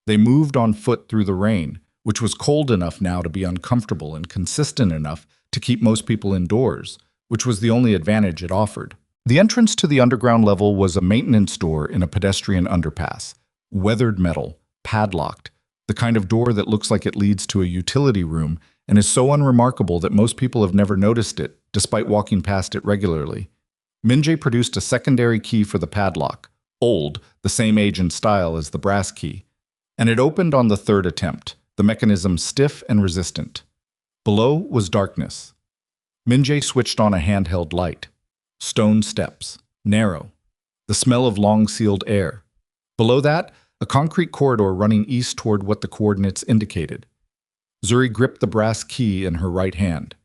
They moved on foot through the rain, which was cold enough now to be uncomfortable and consistent enough to keep most people indoors, which was the only advantage it offered. The entrance to the underground level was a maintenance door in a pedestrian underpass, weathered metal, padlocked, the kind of door that looks like it leads to a utility room and is so unremarkable that most people have never noticed it, despite walking past it regularly. Min-jae produced a secondary key for the padlock, old, the same age and style as the brass key, and it opened on the 3rd attempt, the mechanism stiff and resistant. Below was darkness. Min-jae switched on a handheld light. Stone steps, narrow. The smell of long-sealed air. Below that, a concrete corridor running east toward what the coordinates indicated. Zuri gripped the brass key in her right hand.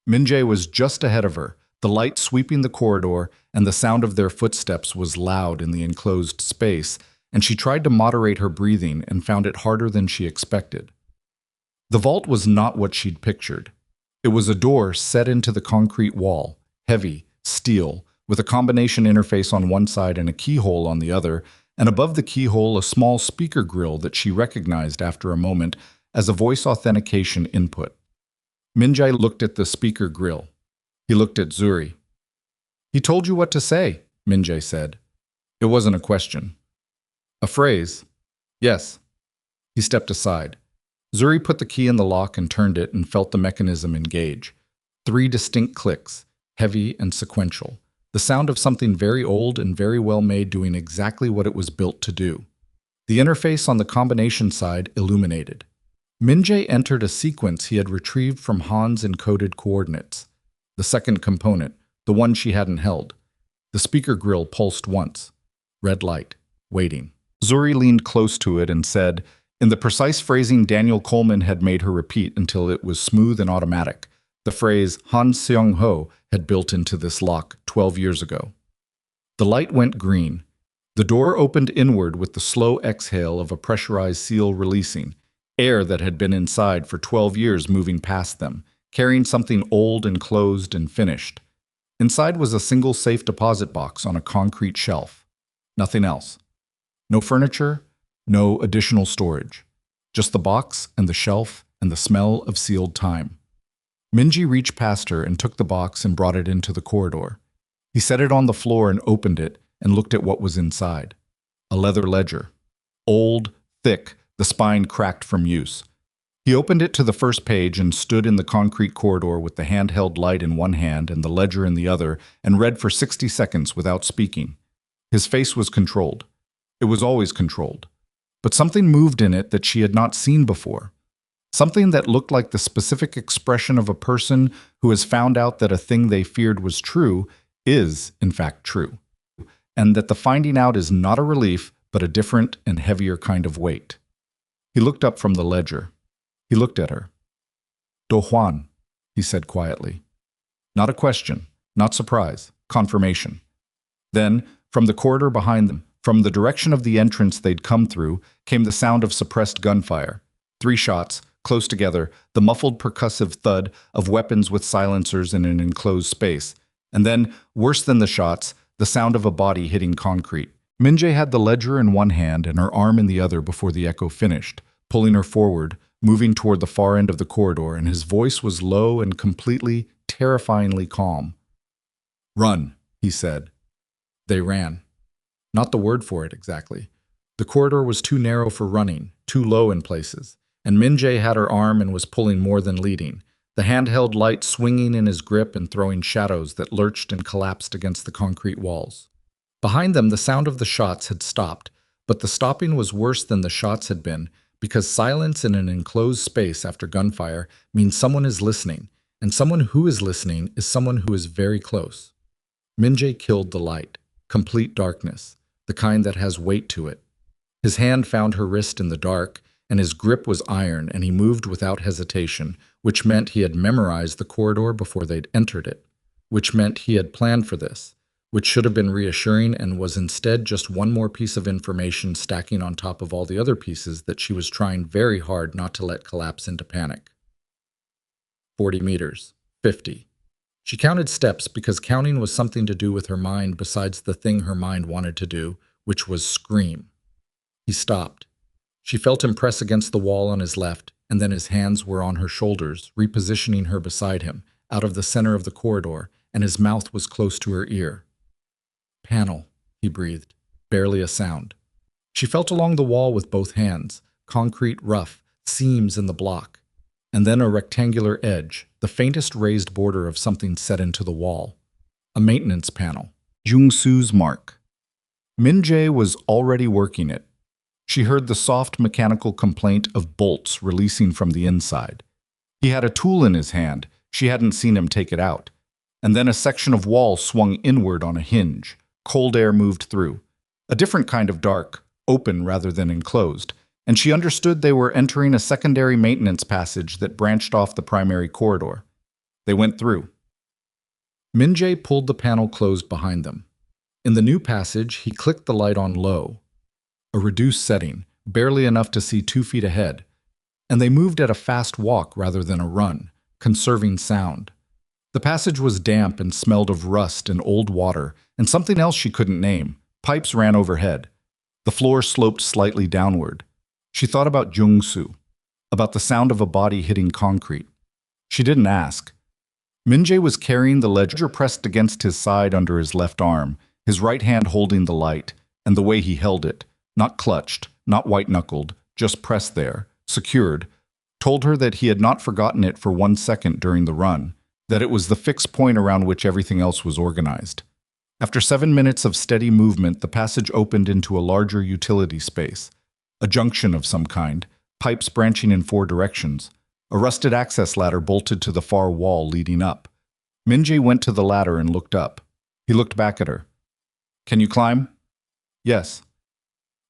Min-jae was just ahead of her, the light sweeping the corridor, and the sound of their footsteps was loud in the enclosed space, and she tried to moderate her breathing and found it harder than she expected. The vault was not what she'd pictured. It was a door set into the concrete wall, heavy, steel, with a combination interface on one side and a keyhole on the other, and above the keyhole a small speaker grill that she recognized after a moment as a voice authentication input. Min-jae looked at the speaker grill. He looked at Zuri. "He told you what to say," Min-jae said. It wasn't a question. "A phrase?" "Yes." He stepped aside. Zuri put the key in the lock and turned it and felt the mechanism engage. 3 distinct clicks, heavy and sequential. The sound of something very old and very well made doing exactly what it was built to do. The interface on the combination side illuminated. Min-jae entered a sequence he had retrieved from Han's encoded coordinates. The second component, the one she hadn't held. The speaker grill pulsed once. Red light. Waiting. Zuri leaned close to it and said, in the precise phrasing Daniel Coleman had made her repeat until it was smooth and automatic, the phrase Han Seong-ho had built into this lock 12 years ago. The light went green. The door opened inward with the slow exhale of a pressurized seal releasing, air that had been inside for 12 years moving past them, carrying something old and closed and finished. Inside was a single safe deposit box on a concrete shelf. Nothing else. No furniture, no additional storage. Just the box and the shelf and the smell of sealed time. Min-jae reached past her and took the box and brought it into the corridor. He set it on the floor and opened it and looked at what was inside. A leather ledger. Old, thick, the spine cracked from use. He opened it to the first page and stood in the concrete corridor with the handheld light in one hand and the ledger in the other and read for 60 seconds without speaking. His face was controlled. It was always controlled. But something moved in it that she had not seen before. Something that looked like the specific expression of a person who has found out that a thing they feared was true is, in fact, true. And that the finding out is not a relief, but a different and heavier kind of weight. He looked up from the ledger. He looked at her. "Do Hwan," he said quietly. Not a question, not surprise, confirmation. Then, from the corridor behind them, From the direction of the entrance they'd come through came the sound of suppressed gunfire. 3 shots, close together, the muffled percussive thud of weapons with silencers in an enclosed space. And then, worse than the shots, the sound of a body hitting concrete. Min-jae had the ledger in one hand and her arm in the other before the echo finished, pulling her forward, moving toward the far end of the corridor, and his voice was low and completely, terrifyingly calm. "Run," he said. They ran. Not the word for it, exactly. The corridor was too narrow for running, too low in places, and Min-jae had her arm and was pulling more than leading, the handheld light swinging in his grip and throwing shadows that lurched and collapsed against the concrete walls. Behind them, the sound of the shots had stopped, but the stopping was worse than the shots had been, because silence in an enclosed space after gunfire means someone is listening, and someone who is listening is someone who is very close. Min-jae killed the light, complete darkness, the kind that has weight to it. His hand found her wrist in the dark, and his grip was iron, and he moved without hesitation, which meant he had memorized the corridor before they'd entered it, which meant he had planned for this, which should have been reassuring and was instead just one more piece of information stacking on top of all the other pieces that she was trying very hard not to let collapse into panic. 40 meters. 50. She counted steps because counting was something to do with her mind besides the thing her mind wanted to do, which was scream. He stopped. She felt him press against the wall on his left, and then his hands were on her shoulders, repositioning her beside him, out of the center of the corridor, and his mouth was close to her ear. "Panel," he breathed, barely a sound. She felt along the wall with both hands, concrete rough, seams in the block, and then a rectangular edge, the faintest raised border of something set into the wall. A maintenance panel. Jung-soo's mark. Min-jae was already working it. She heard the soft mechanical complaint of bolts releasing from the inside. He had a tool in his hand. She hadn't seen him take it out. And then a section of wall swung inward on a hinge. Cold air moved through. A different kind of dark, open rather than enclosed, and she understood they were entering a secondary maintenance passage that branched off the primary corridor. They went through. Min-jae pulled the panel closed behind them. In the new passage, he clicked the light on low, a reduced setting, barely enough to see 2 feet ahead, and they moved at a fast walk rather than a run, conserving sound. The passage was damp and smelled of rust and old water, and something else she couldn't name. Pipes ran overhead. The floor sloped slightly downward. She thought about Jung-soo, about the sound of a body hitting concrete. She didn't ask. Min-jae was carrying the ledger pressed against his side under his left arm, his right hand holding the light, and the way he held it, not clutched, not white-knuckled, just pressed there, secured, told her that he had not forgotten it for 1 second during the run, that it was the fixed point around which everything else was organized. After 7 minutes of steady movement, the passage opened into a larger utility space, a junction of some kind, pipes branching in 4 directions, a rusted access ladder bolted to the far wall leading up. Min-jae went to the ladder and looked up. He looked back at her. "Can you climb?" "Yes."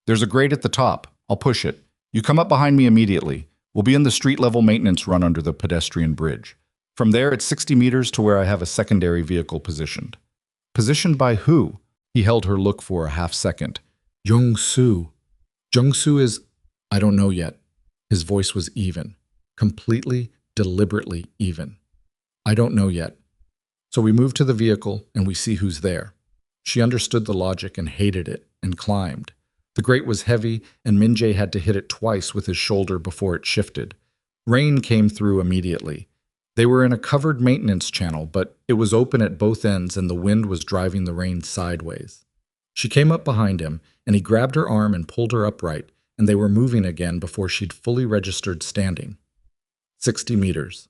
"There's a grate at the top. I'll push it. You come up behind me immediately. We'll be in the street-level maintenance run under the pedestrian bridge. From there, it's 60 meters to where I have a secondary vehicle positioned." "Positioned by who?" He held her look for a half-second. "Jung-soo. Jung-soo is... I don't know yet." His voice was even. Completely, deliberately even. "I don't know yet. So we move to the vehicle, and we see who's there." She understood the logic and hated it, and climbed. The grate was heavy, and Min-jae had to hit it twice with his shoulder before it shifted. Rain came through immediately. They were in a covered maintenance channel, but it was open at both ends and the wind was driving the rain sideways. She came up behind him, and he grabbed her arm and pulled her upright, and they were moving again before she'd fully registered standing. 60 meters.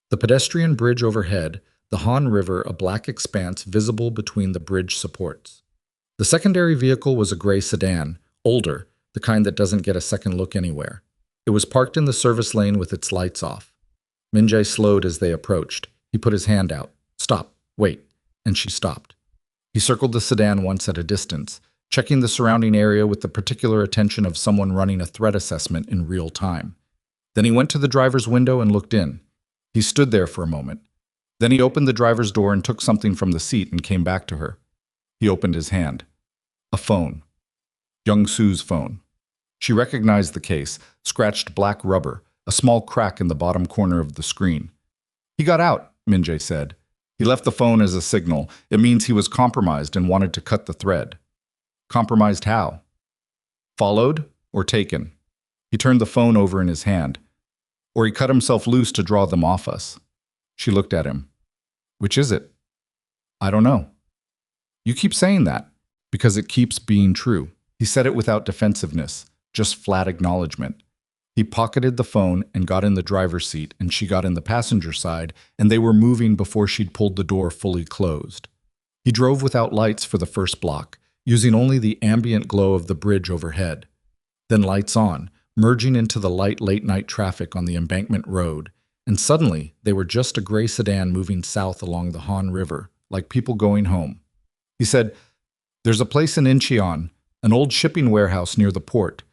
The pedestrian bridge overhead, the Han River, a black expanse visible between the bridge supports. The secondary vehicle was a gray sedan, older, the kind that doesn't get a second look anywhere. It was parked in the service lane with its lights off. Min-jae slowed as they approached. He put his hand out. "Stop. Wait." And she stopped. He circled the sedan once at a distance, checking the surrounding area with the particular attention of someone running a threat assessment in real time. Then he went to the driver's window and looked in. He stood there for a moment. Then he opened the driver's door and took something from the seat and came back to her. He opened his hand. A phone. Young Su's phone. She recognized the case, scratched black rubber, a small crack in the bottom corner of the screen. He got out, Min-jae said. He left the phone as a signal. It means he was compromised and wanted to cut the thread. Compromised how? Followed or taken? He turned the phone over in his hand. Or he cut himself loose to draw them off us. She looked at him. Which is it? I don't know. You keep saying that, because it keeps being true. He said it without defensiveness, just flat acknowledgement. He pocketed the phone and got in the driver's seat, and she got in the passenger side, and they were moving before she'd pulled the door fully closed. He drove without lights for the first block, using only the ambient glow of the bridge overhead. Then lights on, merging into the light late-night traffic on the embankment road, and suddenly they were just a gray sedan moving south along the Han River, like people going home. He said, "There's a place in Incheon, an old shipping warehouse near the port.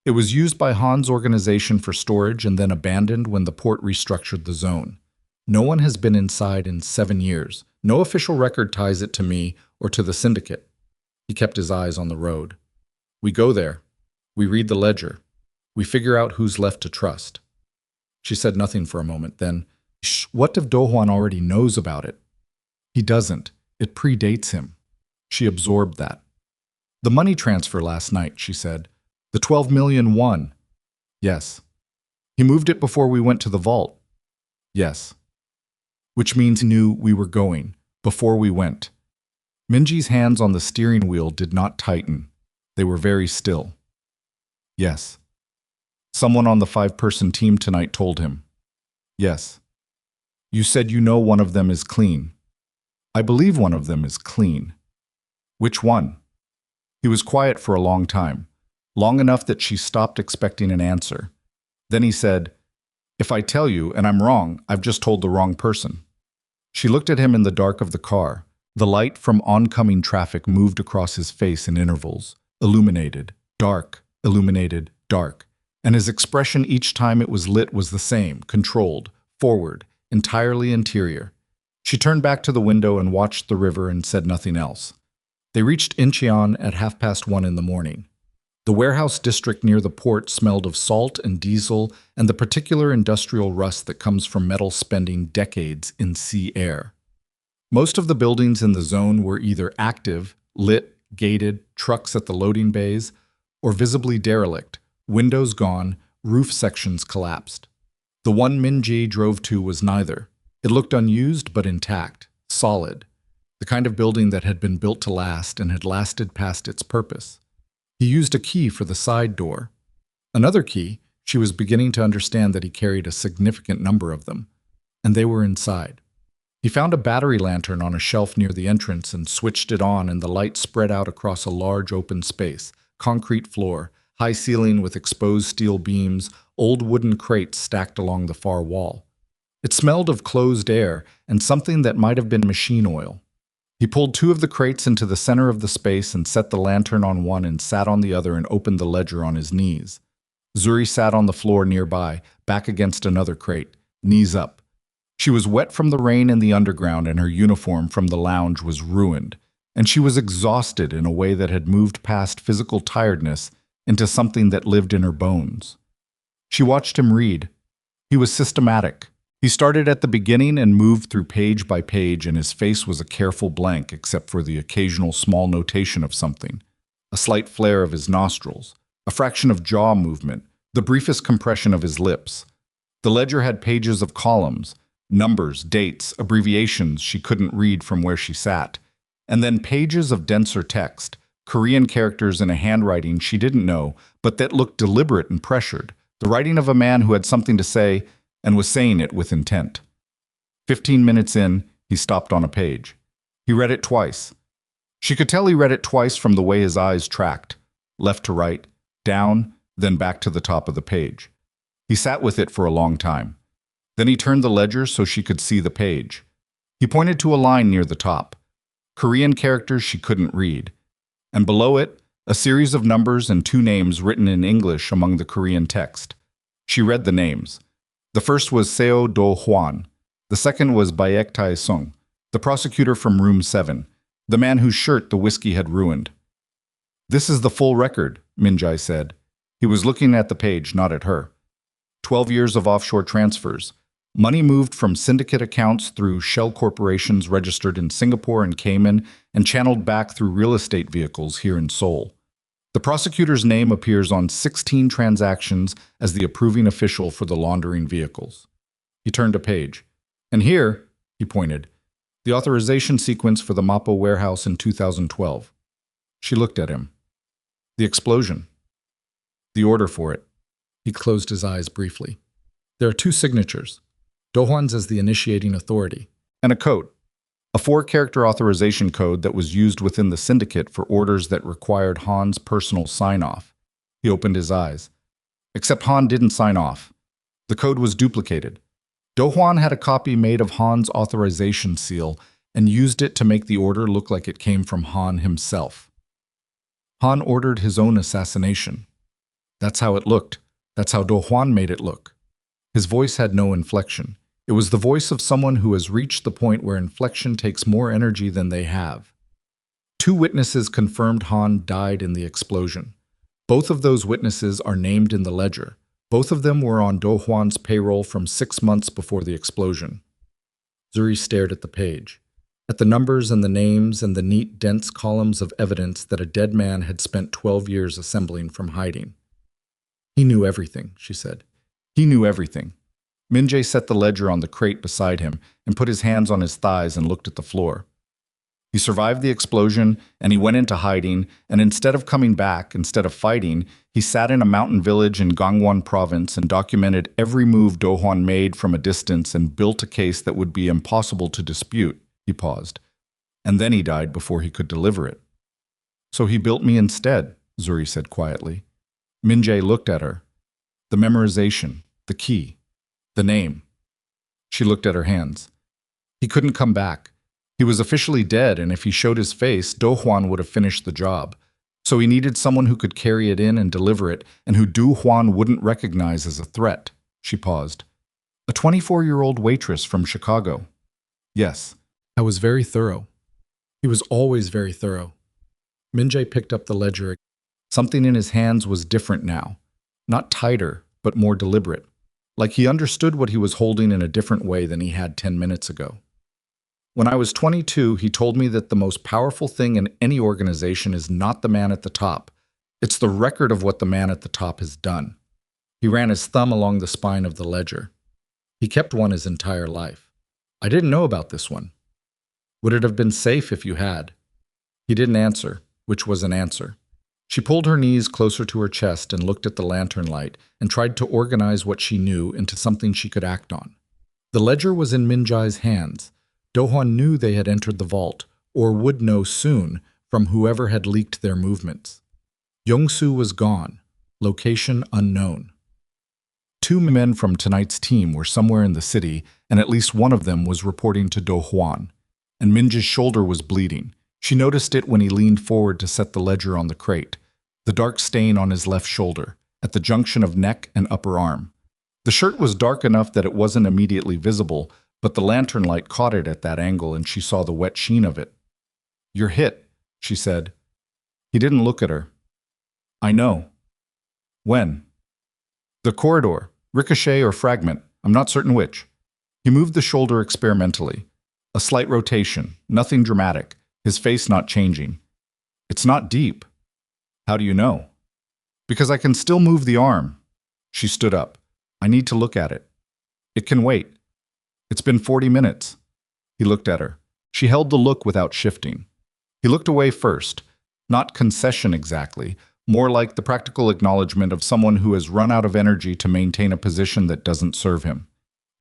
It was used by Han's organization for storage and then abandoned when the port restructured the zone. No one has been inside in 7 years. No official record ties it to me or to the syndicate." He kept his eyes on the road. "We go there. We read the ledger. We figure out who's left to trust." She said nothing for a moment, then, "Shh, what if Do-hwan already knows about it?" "He doesn't. It predates him." She absorbed that. "The money transfer last night," she said. "The 12 million won." "Yes." "He moved it before we went to the vault." "Yes." "Which means he knew we were going, before we went." Min-jae's hands on the steering wheel did not tighten. They were very still. "Yes." "Someone on the 5-person team tonight told him." "Yes." "You said you know one of them is clean." "I believe one of them is clean." "Which one?" He was quiet for a long time, long enough that she stopped expecting an answer. Then he said, "If I tell you and I'm wrong, I've just told the wrong person." She looked at him in the dark of the car. The light from oncoming traffic moved across his face in intervals, illuminated, dark, illuminated, dark. And his expression each time it was lit was the same, controlled, forward, entirely interior. She turned back to the window and watched the river and said nothing else. They reached Incheon at 1:30 in the morning. The warehouse district near the port smelled of salt and diesel and the particular industrial rust that comes from metal spending decades in sea air. Most of the buildings in the zone were either active, lit, gated, trucks at the loading bays, or visibly derelict, windows gone, roof sections collapsed. The one Min-jae drove to was neither. It looked unused but intact, solid, the kind of building that had been built to last and had lasted past its purpose. He used a key for the side door. Another key, she was beginning to understand that he carried a significant number of them, and they were inside. He found a battery lantern on a shelf near the entrance and switched it on, and the light spread out across a large open space, concrete floor, high ceiling with exposed steel beams, old wooden crates stacked along the far wall. It smelled of closed air and something that might have been machine oil. He pulled 2 of the crates into the center of the space and set the lantern on one and sat on the other and opened the ledger on his knees. Zuri sat on the floor nearby, back against another crate, knees up. She was wet from the rain in the underground, and her uniform from the lounge was ruined, and she was exhausted in a way that had moved past physical tiredness into something that lived in her bones. She watched him read. He was systematic. He started at the beginning and moved through page by page, and his face was a careful blank except for the occasional small notation of something, a slight flare of his nostrils, a fraction of jaw movement, the briefest compression of his lips. The ledger had pages of columns, numbers, dates, abbreviations she couldn't read from where she sat, and then pages of denser text, Korean characters in a handwriting she didn't know, but that looked deliberate and pressured, the writing of a man who had something to say and was saying it with intent. 15 minutes in, he stopped on a page. He read it twice. She could tell he read it twice from the way his eyes tracked, left to right, down, then back to the top of the page. He sat with it for a long time. Then he turned the ledger so she could see the page. He pointed to a line near the top, Korean characters she couldn't read, and below it, a series of numbers and 2 names written in English among the Korean text. She read the names. The first was Seo Do-hwan. The second was Baek Tae-sung, the prosecutor from room 7, the man whose shirt the whiskey had ruined. This is the full record, Min-jae said. He was looking at the page, not at her. 12 years of offshore transfers. Money moved from syndicate accounts through shell corporations registered in Singapore and Cayman and channeled back through real estate vehicles here in Seoul. The prosecutor's name appears on 16 transactions as the approving official for the laundering vehicles. He turned a page. And here, he pointed, the authorization sequence for the Mapo warehouse in 2012. She looked at him. The explosion. The order for it. He closed his eyes briefly. There are 2 signatures. Do-hwan's as the initiating authority. And a code. A 4-character authorization code that was used within the syndicate for orders that required Han's personal sign-off. He opened his eyes. Except Han didn't sign off. The code was duplicated. Do-hwan had a copy made of Han's authorization seal and used it to make the order look like it came from Han himself. Han ordered his own assassination. That's how it looked. That's how Do-hwan made it look. His voice had no inflection. It was the voice of someone who has reached the point where inflection takes more energy than they have. 2 witnesses confirmed Han died in the explosion. Both of those witnesses are named in the ledger. Both of them were on Do-hwan's payroll from 6 months before the explosion. Zuri stared at the page, at the numbers and the names and the neat, dense columns of evidence that a dead man had spent 12 years assembling from hiding. He knew everything, she said. He knew everything. Min-jae set the ledger on the crate beside him and put his hands on his thighs and looked at the floor. He survived the explosion, and he went into hiding, and instead of coming back, instead of fighting, he sat in a mountain village in Gangwon province and documented every move Do-hwan made from a distance and built a case that would be impossible to dispute. He paused. And then he died before he could deliver it. So he built me instead, Zuri said quietly. Min-jae looked at her. The memorization, the key, the name. She looked at her hands. He couldn't come back. He was officially dead, and if he showed his face, Do-hwan would have finished the job. So he needed someone who could carry it in and deliver it, and who Do-hwan wouldn't recognize as a threat. She paused. A 24-year-old waitress from Chicago. Yes, I was very thorough. He was always very thorough. Min-jae picked up the ledger. Something in his hands was different now. Not tighter, but more deliberate. Like he understood what he was holding in a different way than he had 10 minutes ago. When I was 22, he told me that the most powerful thing in any organization is not the man at the top. It's the record of what the man at the top has done. He ran his thumb along the spine of the ledger. He kept one his entire life. I didn't know about this one. Would it have been safe if you had? He didn't answer, which was an answer. She pulled her knees closer to her chest and looked at the lantern light and tried to organize what she knew into something she could act on. The ledger was in Min-jae's hands. Do-hwan knew they had entered the vault, or would know soon, from whoever had leaked their movements. Young-soo was gone, location unknown. 2 men from tonight's team were somewhere in the city, and at least one of them was reporting to Do-hwan. And Min-jae's shoulder was bleeding. She noticed it when he leaned forward to set the ledger on the crate. The dark stain on his left shoulder, at the junction of neck and upper arm. The shirt was dark enough that it wasn't immediately visible, but the lantern light caught it at that angle and she saw the wet sheen of it. You're hit, she said. He didn't look at her. I know. When? The corridor, ricochet or fragment, I'm not certain which. He moved the shoulder experimentally. A slight rotation, nothing dramatic, his face not changing. It's not deep. How do you know? Because I can still move the arm. She stood up. I need to look at it. It can wait. It's been 40 minutes. He looked at her. She held the look without shifting. He looked away first. Not concession exactly, more like the practical acknowledgement of someone who has run out of energy to maintain a position that doesn't serve him.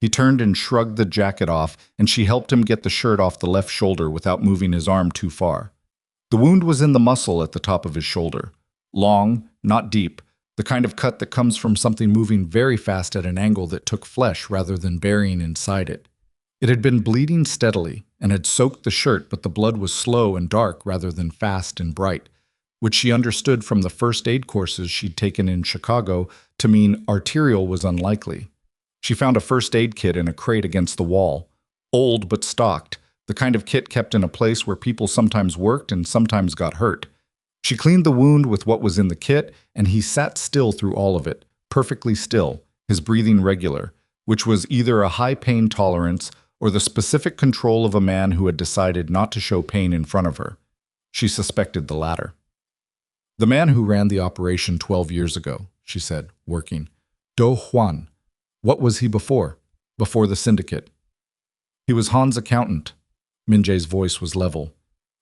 He turned and shrugged the jacket off, and she helped him get the shirt off the left shoulder without moving his arm too far. The wound was in the muscle at the top of his shoulder. Long, not deep, the kind of cut that comes from something moving very fast at an angle that took flesh rather than burying inside it. It had been bleeding steadily and had soaked the shirt, but the blood was slow and dark rather than fast and bright, which she understood from the first aid courses she'd taken in Chicago to mean arterial was unlikely. She found a first aid kit in a crate against the wall, old but stocked, the kind of kit kept in a place where people sometimes worked and sometimes got hurt. She cleaned the wound with what was in the kit, and he sat still through all of it, perfectly still, his breathing regular, which was either a high pain tolerance or the specific control of a man who had decided not to show pain in front of her. She suspected the latter. "The man who ran the operation 12 years ago," she said, working. "Do Hwan. What was he before? Before the syndicate?" "He was Han's accountant." Min-jae's voice was level.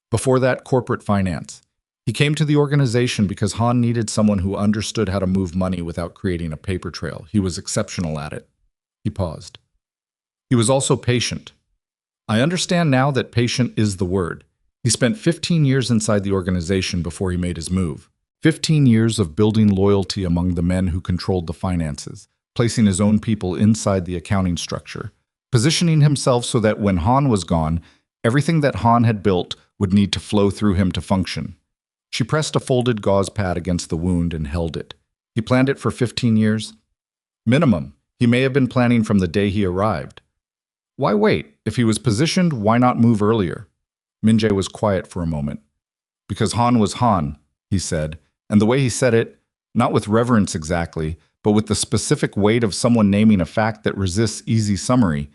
"Before that, corporate finance. He came to the organization because Han needed someone who understood how to move money without creating a paper trail. He was exceptional at it." He paused. "He was also patient. I understand now that patient is the word. He spent 15 years inside the organization before he made his move. 15 years of building loyalty among the men who controlled the finances, placing his own people inside the accounting structure, positioning himself so that when Han was gone, everything that Han had built would need to flow through him to function." She pressed a folded gauze pad against the wound and held it. "He planned it for 15 years? Minimum. He may have been planning from the day he arrived." "Why wait? If he was positioned, why not move earlier?" Min-jae was quiet for a moment. "Because Han was Han," he said, and the way he said it, not with reverence exactly, but with the specific weight of someone naming a fact that resists easy summary,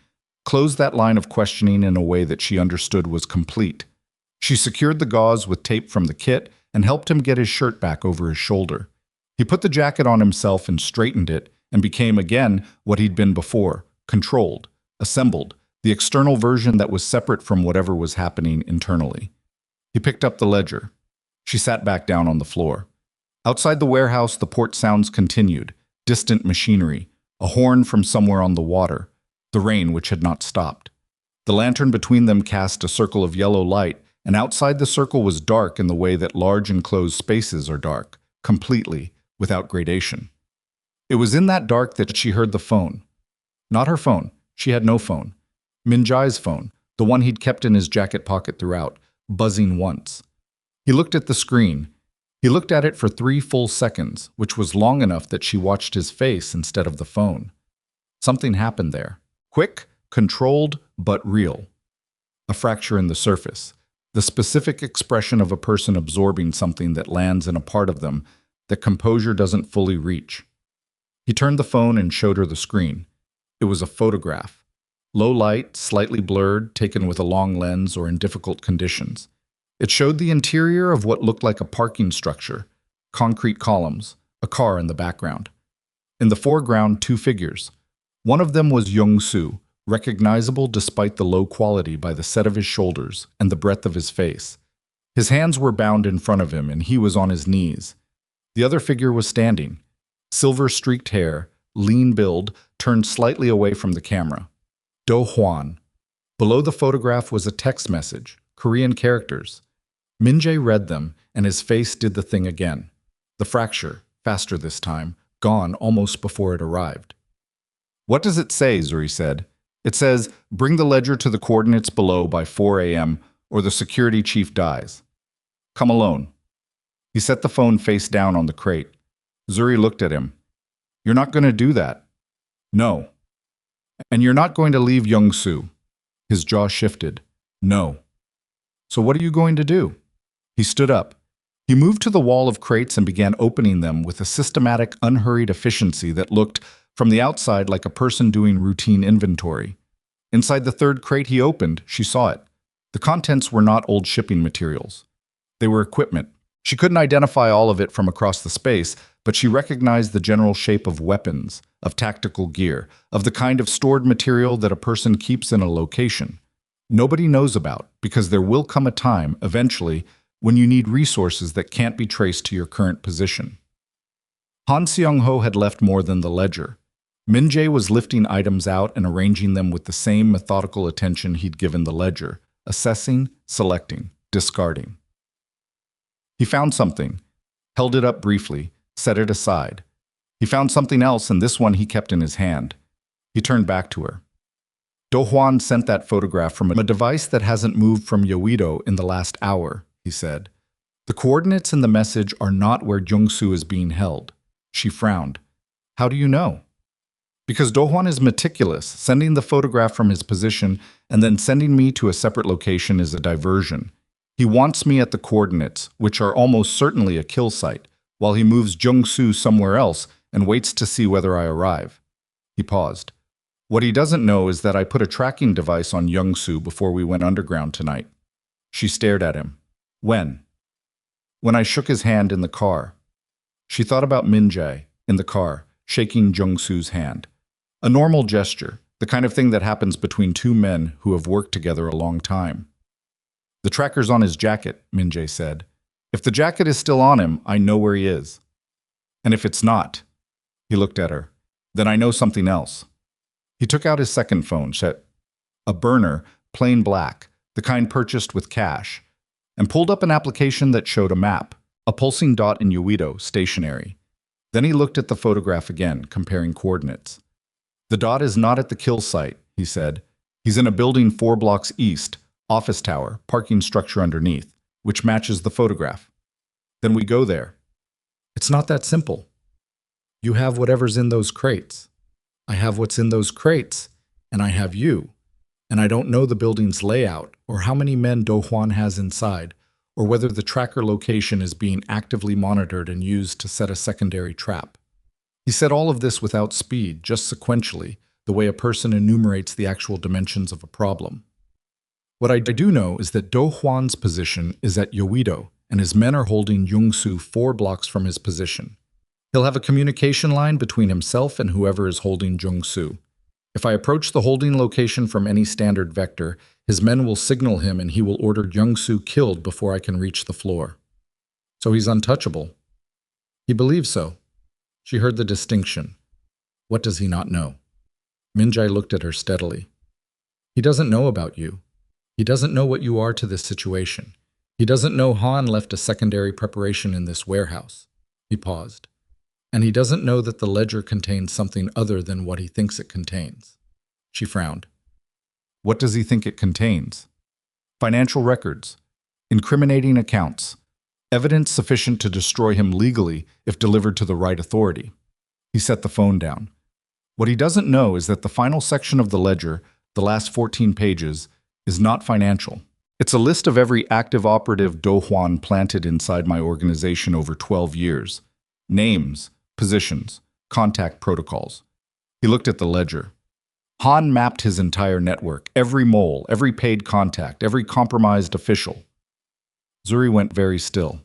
closed that line of questioning in a way that she understood was complete. She secured the gauze with tape from the kit and helped him get his shirt back over his shoulder. He put the jacket on himself and straightened it, and became again what he'd been before, controlled, assembled, the external version that was separate from whatever was happening internally. He picked up the ledger. She sat back down on the floor. Outside the warehouse, the port sounds continued, distant machinery, a horn from somewhere on the water, the rain which had not stopped. The lantern between them cast a circle of yellow light, and outside the circle was dark in the way that large enclosed spaces are dark, completely, without gradation. It was in that dark that she heard the phone. Not her phone. She had no phone. Min-jae's phone, the one he'd kept in his jacket pocket throughout, buzzing once. He looked at the screen. He looked at it for 3 full seconds, which was long enough that she watched his face instead of the phone. Something happened there. Quick, controlled, but real. A fracture in the surface. The specific expression of a person absorbing something that lands in a part of them that composure doesn't fully reach. He turned the phone and showed her the screen. It was a photograph. Low light, slightly blurred, taken with a long lens or in difficult conditions. It showed the interior of what looked like a parking structure, concrete columns, a car in the background. In the foreground, 2 figures. One of them was Young-soo, recognizable despite the low quality by the set of his shoulders and the breadth of his face. His hands were bound in front of him and he was on his knees. The other figure was standing. Silver-streaked hair, lean build, turned slightly away from the camera. Do Hwan. Below the photograph was a text message, Korean characters. Min-jae read them, and his face did the thing again. The fracture, faster this time, gone almost before it arrived. "What does it say?" Zuri said. "It says, bring the ledger to the coordinates below by 4 a.m. or the security chief dies. Come alone." He set the phone face down on the crate. Zuri looked at him. "You're not going to do that." "No." "And you're not going to leave Young-soo." His jaw shifted. "No." "So what are you going to do?" He stood up. He moved to the wall of crates and began opening them with a systematic, unhurried efficiency that looked, from the outside, like a person doing routine inventory. Inside the 3rd crate he opened, she saw it. The contents were not old shipping materials. They were equipment. She couldn't identify all of it from across the space, but she recognized the general shape of weapons, of tactical gear, of the kind of stored material that a person keeps in a location. Nobody knows about, because there will come a time, eventually, when you need resources that can't be traced to your current position. Han Seong-ho had left more than the ledger. Min-jae was lifting items out and arranging them with the same methodical attention he'd given the ledger, assessing, selecting, discarding. He found something, held it up briefly, set it aside. He found something else, and this one he kept in his hand. He turned back to her. "Do Hwan sent that photograph from a device that hasn't moved from Yoido in the last hour," he said. "The coordinates in the message are not where Jung-soo is being held." She frowned. "How do you know?" "Because Do Hwan is meticulous. Sending the photograph from his position and then sending me to a separate location is a diversion. He wants me at the coordinates, which are almost certainly a kill site, while he moves Jung-soo somewhere else and waits to see whether I arrive. He paused. What he doesn't know is that I put a tracking device on Jung-soo before we went underground tonight. She stared at him. When? When I shook his hand in the car. She thought about Min-jae, in the car, shaking Jung-soo's hand. A normal gesture, the kind of thing that happens between two men who have worked together a long time. The tracker's on his jacket, Min-jae said. If the jacket is still on him, I know where he is. And if it's not, he looked at her, then I know something else. He took out his second phone, a burner, plain black, the kind purchased with cash, and pulled up an application that showed a map, a pulsing dot in Uedo, stationary. Then he looked at the photograph again, comparing coordinates. The dot is not at the kill site, he said. He's in a building 4 blocks east, office tower, parking structure underneath, which matches the photograph. Then we go there. It's not that simple. You have whatever's in those crates. I have what's in those crates, and I have you. And I don't know the building's layout, or how many men Do Hwan has inside, or whether the tracker location is being actively monitored and used to set a secondary trap. He said all of this without speed, just sequentially, the way a person enumerates the actual dimensions of a problem. What I do know is that Do Hwan's position is at Uedo, and his men are holding Jung-soo 4 blocks from his position. He'll have a communication line between himself and whoever is holding Jung-soo. If I approach the holding location from any standard vector, his men will signal him and he will order Jung-soo killed before I can reach the floor. So he's untouchable. He believes so. She heard the distinction. What does he not know? Min-jae looked at her steadily. He doesn't know about you. He doesn't know what you are to this situation. He doesn't know Han left a secondary preparation in this warehouse. He paused. And he doesn't know that the ledger contains something other than what he thinks it contains. She frowned. What does he think it contains? Financial records, incriminating accounts, evidence sufficient to destroy him legally if delivered to the right authority. He set the phone down. What he doesn't know is that the final section of the ledger, the last 14 pages, is not financial. It's a list of every active operative Do Hwan planted inside my organization over 12 years. Names, positions, contact protocols. He looked at the ledger. Han mapped his entire network, every mole, every paid contact, every compromised official. Zuri went very still.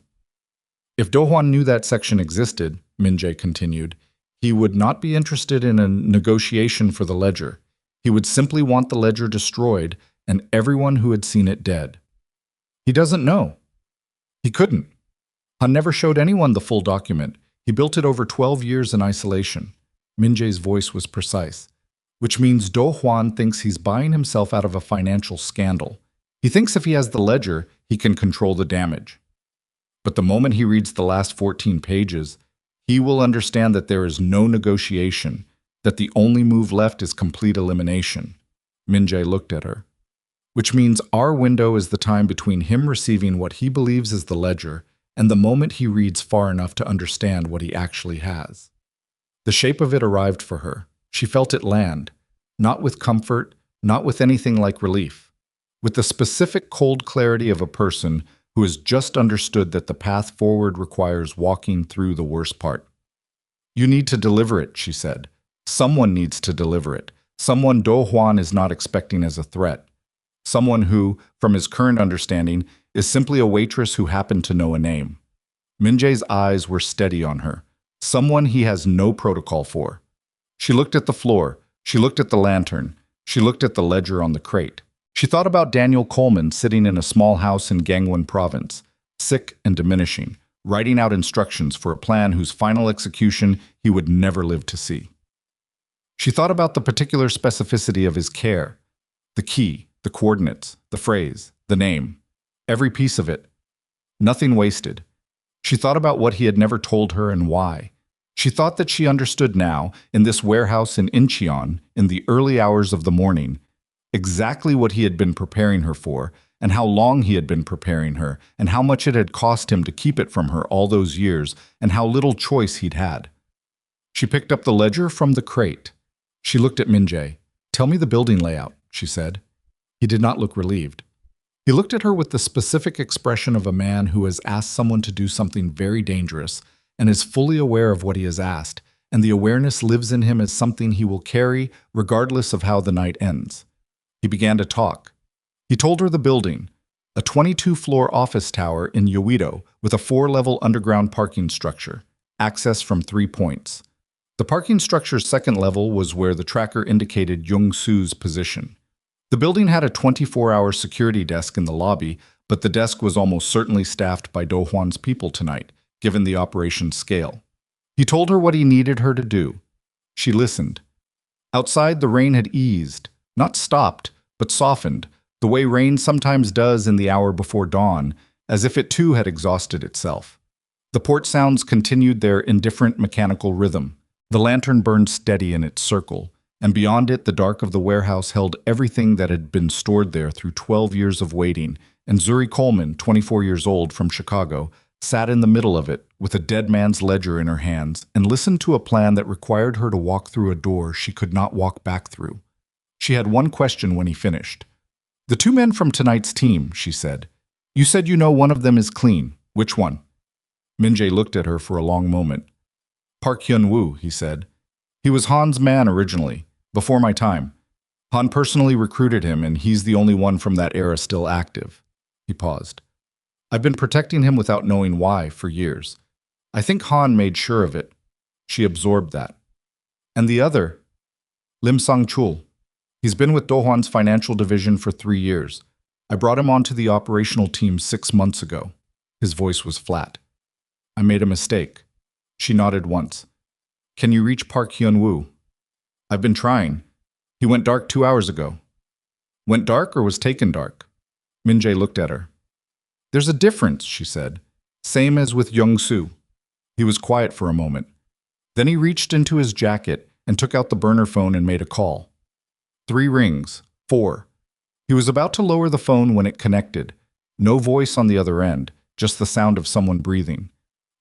If Do Hwan knew that section existed, Min-jae continued, he would not be interested in a negotiation for the ledger. He would simply want the ledger destroyed and everyone who had seen it dead. He doesn't know. He couldn't. Han never showed anyone the full document. He built it over 12 years in isolation. Min-jae's voice was precise, which means Do Hwan thinks he's buying himself out of a financial scandal. He thinks if he has the ledger, he can control the damage. But the moment he reads the last 14 pages, he will understand that there is no negotiation, that the only move left is complete elimination. Min-jae looked at her. Which means our window is the time between him receiving what he believes is the ledger and the moment he reads far enough to understand what he actually has. The shape of it arrived for her. She felt it land, not with comfort, not with anything like relief, with the specific cold clarity of a person who has just understood that the path forward requires walking through the worst part. You need to deliver it, she said. Someone needs to deliver it. Someone Do Hwan is not expecting as a threat. Someone who, from his current understanding, is simply a waitress who happened to know a name. Min-jae's eyes were steady on her. Someone he has no protocol for. She looked at the floor. She looked at the lantern. She looked at the ledger on the crate. She thought about Daniel Coleman sitting in a small house in Gangwon province, sick and diminishing, writing out instructions for a plan whose final execution he would never live to see. She thought about the particular specificity of his care, the key, the coordinates, the phrase, the name, every piece of it. Nothing wasted. She thought about what he had never told her and why. She thought that she understood now, in this warehouse in Incheon, in the early hours of the morning, exactly what he had been preparing her for, and how long he had been preparing her, and how much it had cost him to keep it from her all those years, and how little choice he'd had. She picked up the ledger from the crate. She looked at Min-jae. "Tell me the building layout," she said. He did not look relieved. He looked at her with the specific expression of a man who has asked someone to do something very dangerous and is fully aware of what he has asked, and the awareness lives in him as something he will carry regardless of how the night ends. He began to talk. He told her the building, a 22-floor office tower in Yoido with a 4-level underground parking structure, access from 3 points. The parking structure's second level was where the tracker indicated Young-soo's position. The building had a 24-hour security desk in the lobby, but the desk was almost certainly staffed by Do Hwan's people tonight, given the operation's scale. He told her what he needed her to do. She listened. Outside, the rain had eased, not stopped, but softened, the way rain sometimes does in the hour before dawn, as if it too had exhausted itself. The port sounds continued their indifferent mechanical rhythm. The lantern burned steady in its circle, and beyond it the dark of the warehouse held everything that had been stored there through 12 years of waiting, and Zuri Coleman, 24 years old, from Chicago, sat in the middle of it with a dead man's ledger in her hands and listened to a plan that required her to walk through a door she could not walk back through. She had one question when he finished. "The 2 men from tonight's team," she said. "You said you know one of them is clean. Which one?" Min-jae looked at her for a long moment. "Park Hyun-woo," he said. "He was Han's man originally, before my time. Han personally recruited him, and he's the only one from that era still active." He paused. "I've been protecting him without knowing why for years. I think Han made sure of it. She absorbed that." "And the other?" "Lim Sang-chul. He's been with Do Hwan's financial division for 3 years. I brought him onto the operational team 6 months ago." His voice was flat. "I made a mistake." She nodded once. "Can you reach Park Hyun-woo?" "I've been trying. He went dark 2 hours ago." "Went dark or was taken dark?" Min-jae looked at her. "There's a difference," she said. "Same as with Young-soo." He was quiet for a moment. Then he reached into his jacket and took out the burner phone and made a call. 3 rings. 4. He was about to lower the phone when it connected. No voice on the other end, just the sound of someone breathing.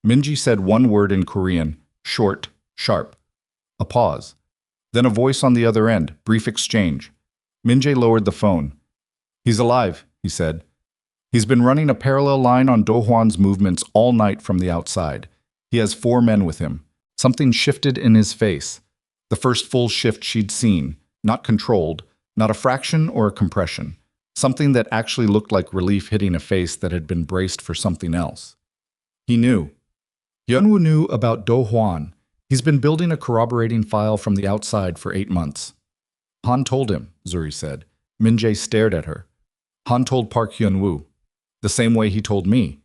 Min-jae said one word in Korean, short, sharp. A pause. Then a voice on the other end, brief exchange. Min-jae lowered the phone. "He's alive," he said. "He's been running a parallel line on Do Hwan's movements all night from the outside. He has 4 men with him." Something shifted in his face. The first full shift she'd seen, not controlled, not a fraction or a compression. Something that actually looked like relief hitting a face that had been braced for something else. He knew. Hyun-woo knew about Do Hwan. He's been building a corroborating file from the outside for 8 months. Han told him, Zuri said. Min-jae stared at her. Han told Park Hyun-woo. The same way he told me.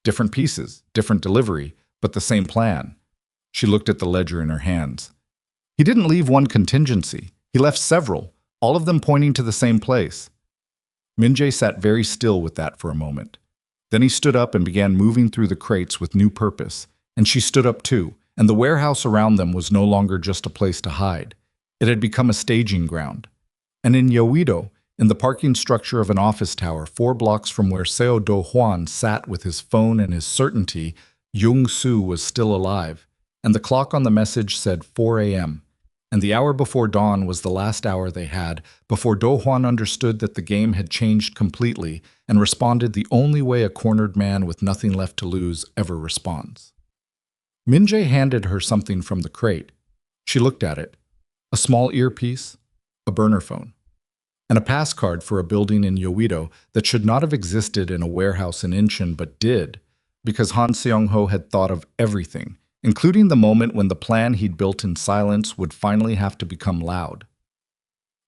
Different pieces, different delivery, but the same plan. She looked at the ledger in her hands. He didn't leave one contingency. He left several, all of them pointing to the same place. Min-jae sat very still with that for a moment. Then he stood up and began moving through the crates with new purpose, and she stood up too, and the warehouse around them was no longer just a place to hide. It had become a staging ground. And in Yoido, in the parking structure of an office tower 4 blocks from where Seo Do Hwan sat with his phone and his certainty, Young-soo was still alive, and the clock on the message said 4 a.m., and the hour before dawn was the last hour they had before Do Hwan understood that the game had changed completely and responded the only way a cornered man with nothing left to lose ever responds. Min-jae handed her something from the crate. She looked at it. A small earpiece, a burner phone, and a pass card for a building in Yoido that should not have existed in a warehouse in Incheon but did, because Han Seong-ho had thought of everything, including the moment when the plan he'd built in silence would finally have to become loud.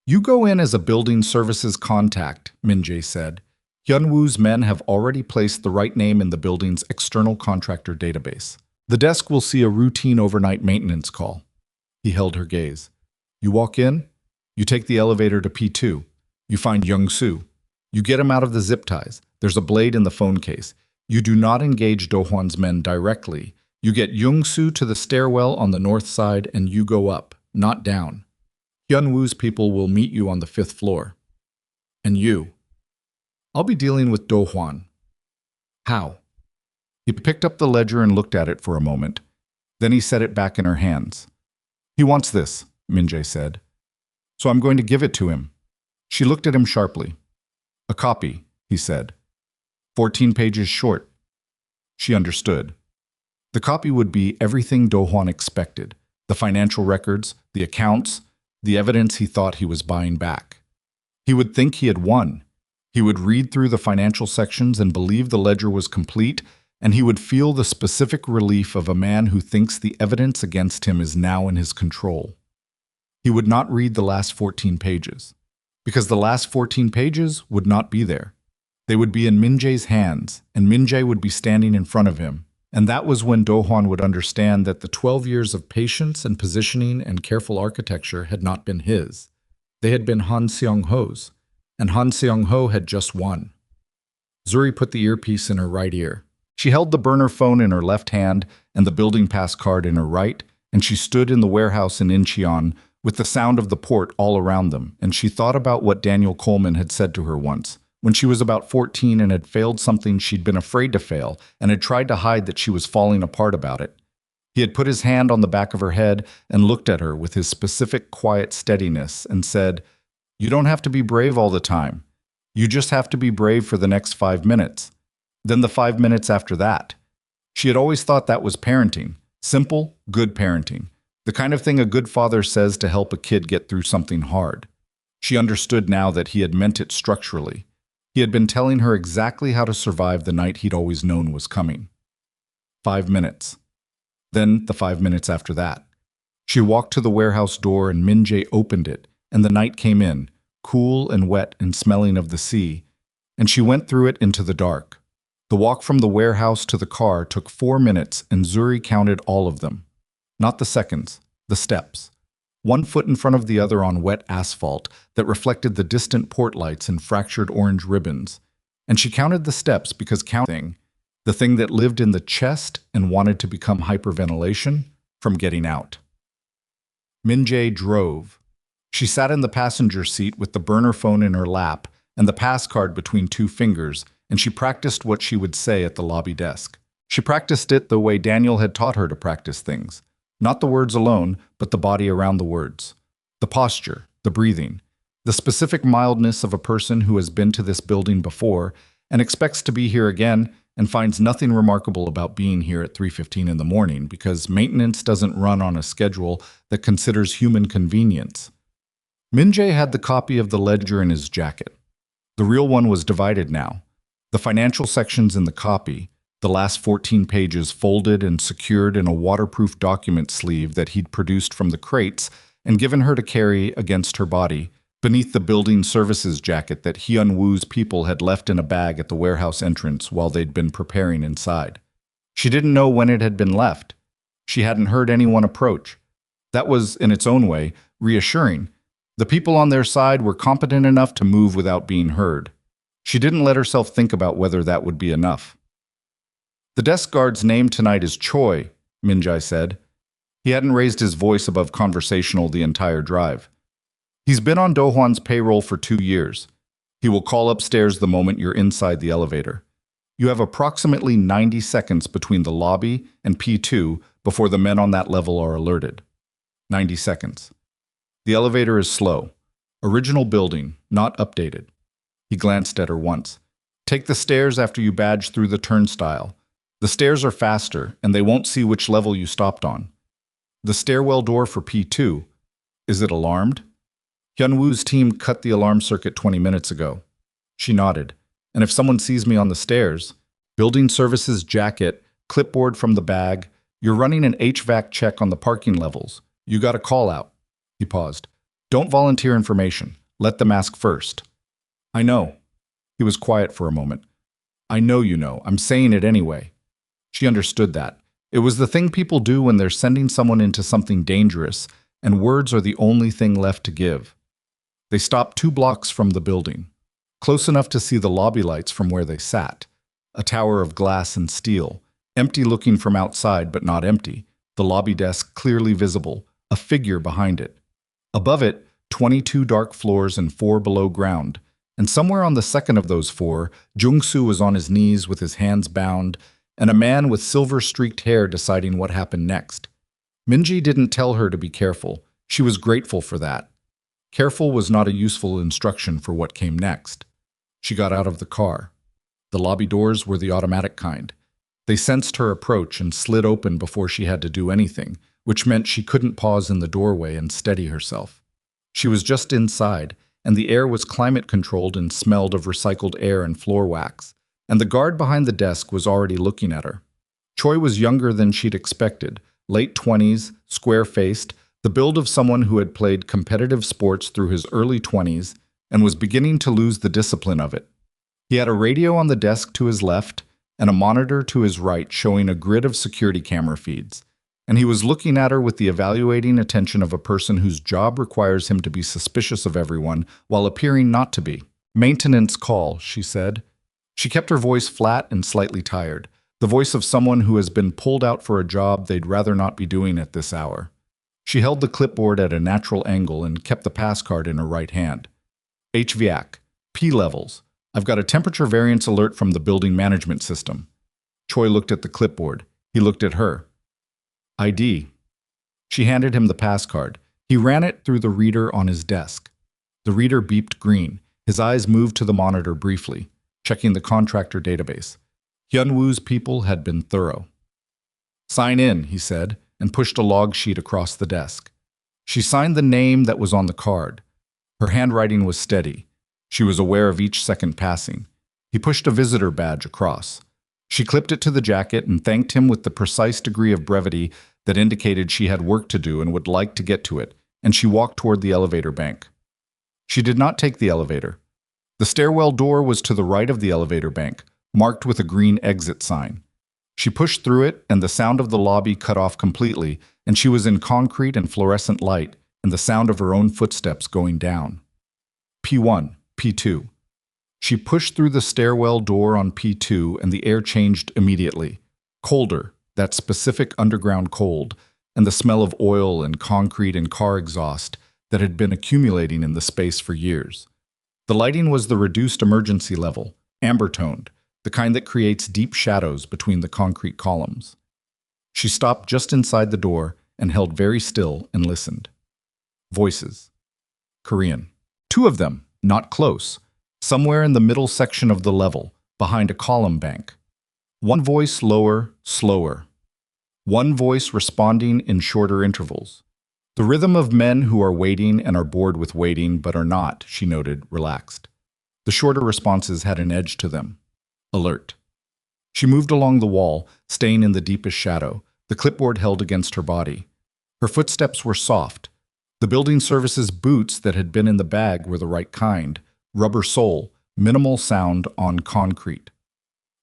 "You go in as a building services contact," Min-jae said. "Hyun-woo's men have already placed the right name in the building's external contractor database. The desk will see a routine overnight maintenance call." He held her gaze. "You walk in, you take the elevator to P2, you find Young-soo. You get him out of the zip ties. There's a blade in the phone case. You do not engage Do Hwan's men directly. You get Young-soo to the stairwell on the north side and you go up, not down. Hyun-woo's people will meet you on the 5th floor. And you. I'll be dealing with Do Hwan." "How?" He picked up the ledger and looked at it for a moment. Then he set it back in her hands. "He wants this," Min-jae said. "So I'm going to give it to him." She looked at him sharply. "A copy," he said. 14 pages short. She understood. The copy would be everything Do-hwan expected: the financial records, the accounts, the evidence he thought he was buying back. He would think he had won. He would read through the financial sections and believe the ledger was complete, and he would feel the specific relief of a man who thinks the evidence against him is now in his control. He would not read the last 14 pages, because the last 14 pages would not be there. They would be in Min-jae's hands, and Min-jae would be standing in front of him. And that was when Do-hwan would understand that the 12 years of patience and positioning and careful architecture had not been his. They had been Han Seong-ho's, and Han Seong-ho had just won. Zuri put the earpiece in her right ear. She held the burner phone in her left hand and the building pass card in her right, and she stood in the warehouse in Incheon with the sound of the port all around them, and she thought about what Daniel Coleman had said to her once, when she was about 14 and had failed something she'd been afraid to fail and had tried to hide that she was falling apart about it. He had put his hand on the back of her head and looked at her with his specific quiet steadiness and said, "You don't have to be brave all the time. You just have to be brave for the next 5 minutes. Then the 5 minutes after that." She had always thought that was parenting. Simple, good parenting. The kind of thing a good father says to help a kid get through something hard. She understood now that he had meant it structurally. He had been telling her exactly how to survive the night he'd always known was coming. 5 minutes. Then the 5 minutes after that. She walked to the warehouse door and Min-jae opened it, and the night came in, cool and wet and smelling of the sea, and she went through it into the dark. The walk from the warehouse to the car took 4 minutes, and Zuri counted all of them. Not the seconds, the steps. 1 foot in front of the other on wet asphalt that reflected the distant port lights and fractured orange ribbons. And she counted the steps because counting, the thing that lived in the chest and wanted to become hyperventilation, from getting out. Min-jae drove. She sat in the passenger seat with the burner phone in her lap and the pass card between 2 fingers, and she practiced what she would say at the lobby desk. She practiced it the way Daniel had taught her to practice things. Not the words alone, but the body around the words. The posture, the breathing, the specific mildness of a person who has been to this building before and expects to be here again and finds nothing remarkable about being here at 3:15 in the morning because maintenance doesn't run on a schedule that considers human convenience. Min-jae had the copy of the ledger in his jacket. The real one was divided now. The financial sections in the copy, the last 14 pages folded and secured in a waterproof document sleeve that he'd produced from the crates and given her to carry against her body, beneath the building services jacket that Hyun-woo's people had left in a bag at the warehouse entrance while they'd been preparing inside. She didn't know when it had been left. She hadn't heard anyone approach. That was, in its own way, reassuring. The people on their side were competent enough to move without being heard. She didn't let herself think about whether that would be enough. "The desk guard's name tonight is Choi," Min-jae said. He hadn't raised his voice above conversational the entire drive. "He's been on Do-hwan's payroll for 2 years. He will call upstairs the moment you're inside the elevator. You have approximately 90 seconds between the lobby and P2 before the men on that level are alerted. 90 seconds. The elevator is slow. Original building, not updated." He glanced at her once. "Take the stairs after you badge through the turnstile. The stairs are faster, and they won't see which level you stopped on. The stairwell door for P2. Is it alarmed?" Hyun-woo's team cut the alarm circuit 20 minutes ago. She nodded. "And if someone sees me on the stairs, building services jacket, clipboard from the bag, you're running an HVAC check on the parking levels. You got a call out." He paused. "Don't volunteer information. Let them ask first." "I know." He was quiet for a moment. "I know you know. I'm saying it anyway." She understood that. It was the thing people do when they're sending someone into something dangerous, and words are the only thing left to give. They stopped 2 blocks from the building, close enough to see the lobby lights from where they sat. A tower of glass and steel, empty looking from outside but not empty, the lobby desk clearly visible, a figure behind it. Above it, 22 dark floors and 4 below ground, and somewhere on the second of those 4, Jung-soo was on his knees with his hands bound, and a man with silver-streaked hair deciding what happened next. Min-jae didn't tell her to be careful. She was grateful for that. Careful was not a useful instruction for what came next. She got out of the car. The lobby doors were the automatic kind. They sensed her approach and slid open before she had to do anything, which meant she couldn't pause in the doorway and steady herself. She was just inside, and the air was climate-controlled and smelled of recycled air and floor wax, and the guard behind the desk was already looking at her. Choi was younger than she'd expected, late 20s, square-faced, the build of someone who had played competitive sports through his early 20s and was beginning to lose the discipline of it. He had a radio on the desk to his left and a monitor to his right showing a grid of security camera feeds, and he was looking at her with the evaluating attention of a person whose job requires him to be suspicious of everyone while appearing not to be. "Maintenance call," she said. She kept her voice flat and slightly tired, the voice of someone who has been pulled out for a job they'd rather not be doing at this hour. She held the clipboard at a natural angle and kept the pass card in her right hand. "HVAC, P levels. I've got a temperature variance alert from the building management system." Choi looked at the clipboard. He looked at her. "ID." She handed him the pass card. He ran it through the reader on his desk. The reader beeped green. His eyes moved to the monitor briefly, checking the contractor database. Hyunwoo's people had been thorough. "Sign in," he said, and pushed a log sheet across the desk. She signed the name that was on the card. Her handwriting was steady. She was aware of each second passing. He pushed a visitor badge across. She clipped it to the jacket and thanked him with the precise degree of brevity that indicated she had work to do and would like to get to it, and she walked toward the elevator bank. She did not take the elevator. The stairwell door was to the right of the elevator bank, marked with a green exit sign. She pushed through it, and the sound of the lobby cut off completely, and she was in concrete and fluorescent light, and the sound of her own footsteps going down. P1, P2. She pushed through the stairwell door on P2, and the air changed immediately. Colder, that specific underground cold, and the smell of oil and concrete and car exhaust that had been accumulating in the space for years. The lighting was the reduced emergency level, amber-toned, the kind that creates deep shadows between the concrete columns. She stopped just inside the door and held very still and listened. Voices. Korean. Two of them, not close, somewhere in the middle section of the level, behind a column bank. One voice lower, slower. One voice responding in shorter intervals. The rhythm of men who are waiting and are bored with waiting but are not, she noted, relaxed. The shorter responses had an edge to them. Alert. She moved along the wall, staying in the deepest shadow, the clipboard held against her body. Her footsteps were soft. The building services boots that had been in the bag were the right kind, rubber sole, minimal sound on concrete.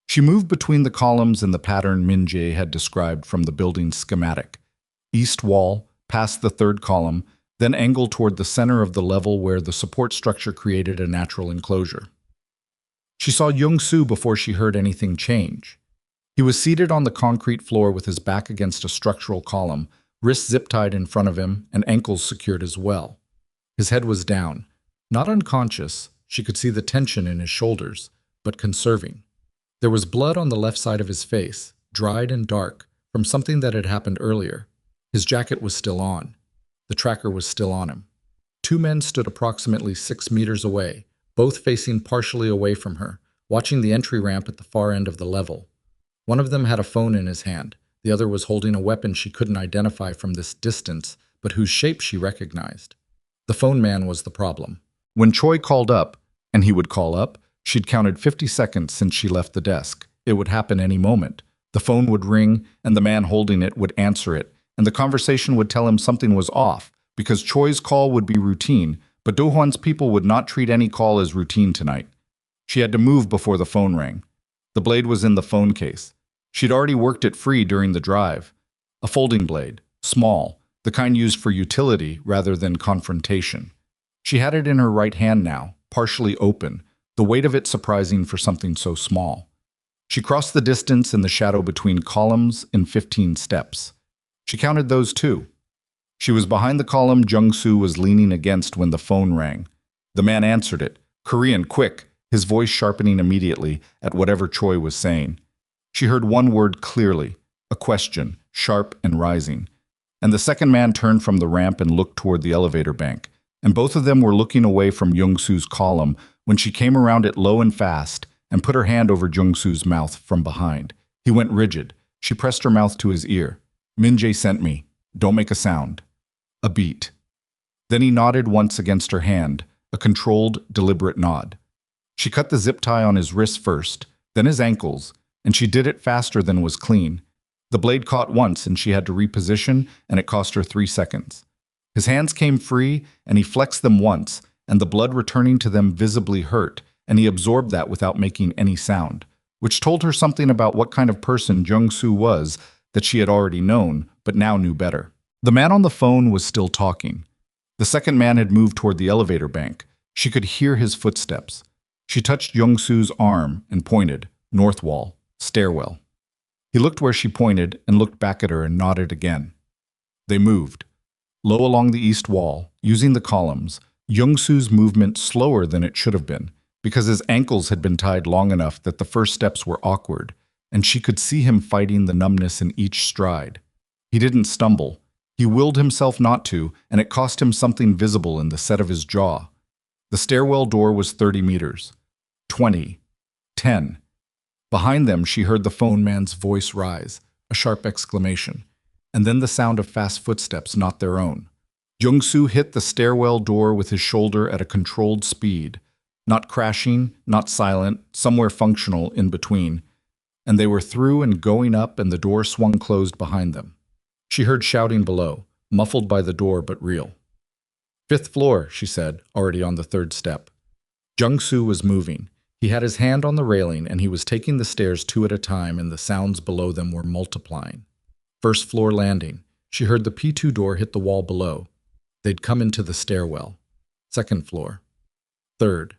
She moved between the columns in the pattern Min-jae had described from the building's schematic. East wall, past the third column, then angled toward the center of the level where the support structure created a natural enclosure. She saw Young-soo before she heard anything change. He was seated on the concrete floor with his back against a structural column, wrists zip-tied in front of him and ankles secured as well. His head was down. Not unconscious, she could see the tension in his shoulders, but conserving. There was blood on the left side of his face, dried and dark, from something that had happened earlier. His jacket was still on. The tracker was still on him. Two men stood approximately 6 meters away, both facing partially away from her, watching the entry ramp at the far end of the level. One of them had a phone in his hand. The other was holding a weapon she couldn't identify from this distance, but whose shape she recognized. The phone man was the problem. When Choi called up, and he would call up, she'd counted 50 seconds since she left the desk. It would happen any moment. The phone would ring, and the man holding it would answer it, and the conversation would tell him something was off, because Choi's call would be routine, but Do-hwan's people would not treat any call as routine tonight. She had to move before the phone rang. The blade was in the phone case. She'd already worked it free during the drive. A folding blade, small, the kind used for utility rather than confrontation. She had it in her right hand now, partially open, the weight of it surprising for something so small. She crossed the distance in the shadow between columns in 15 steps. She counted those too. She was behind the column Jung-soo was leaning against when the phone rang. The man answered it, Korean, quick, his voice sharpening immediately at whatever Choi was saying. She heard one word clearly, a question, sharp and rising. And the second man turned from the ramp and looked toward the elevator bank, and both of them were looking away from Jung-soo's column when she came around it low and fast and put her hand over Jung-soo's mouth from behind. He went rigid. She pressed her mouth to his ear. Min-jae sent me. Don't make a sound. A beat. Then he nodded once against her hand, a controlled, deliberate nod. She cut the zip tie on his wrists first, then his ankles, and she did it faster than was clean. The blade caught once and she had to reposition, and it cost her 3 seconds. His hands came free and he flexed them once, and the blood returning to them visibly hurt, and he absorbed that without making any sound, which told her something about what kind of person Jung-soo was that she had already known, but now knew better. The man on the phone was still talking. The second man had moved toward the elevator bank. She could hear his footsteps. She touched Jung-soo's arm and pointed, north wall, stairwell. He looked where she pointed and looked back at her and nodded again. They moved. Low along the east wall, using the columns, Jung-soo's movement slower than it should have been, because his ankles had been tied long enough that the first steps were awkward, and she could see him fighting the numbness in each stride. He didn't stumble. He willed himself not to, and it cost him something visible in the set of his jaw. The stairwell door was 30 meters. 20. 10. Behind them, she heard the phone man's voice rise, a sharp exclamation, and then the sound of fast footsteps, not their own. Jung-soo hit the stairwell door with his shoulder at a controlled speed, not crashing, not silent, somewhere functional in between, and they were through and going up, and the door swung closed behind them. She heard shouting below, muffled by the door but real. 5th floor, she said, already on the 3rd step. Jung-soo was moving. He had his hand on the railing, and he was taking the stairs 2 at a time, and the sounds below them were multiplying. 1st floor landing. She heard the P2 door hit the wall below. They'd come into the stairwell. 2nd floor. 3rd.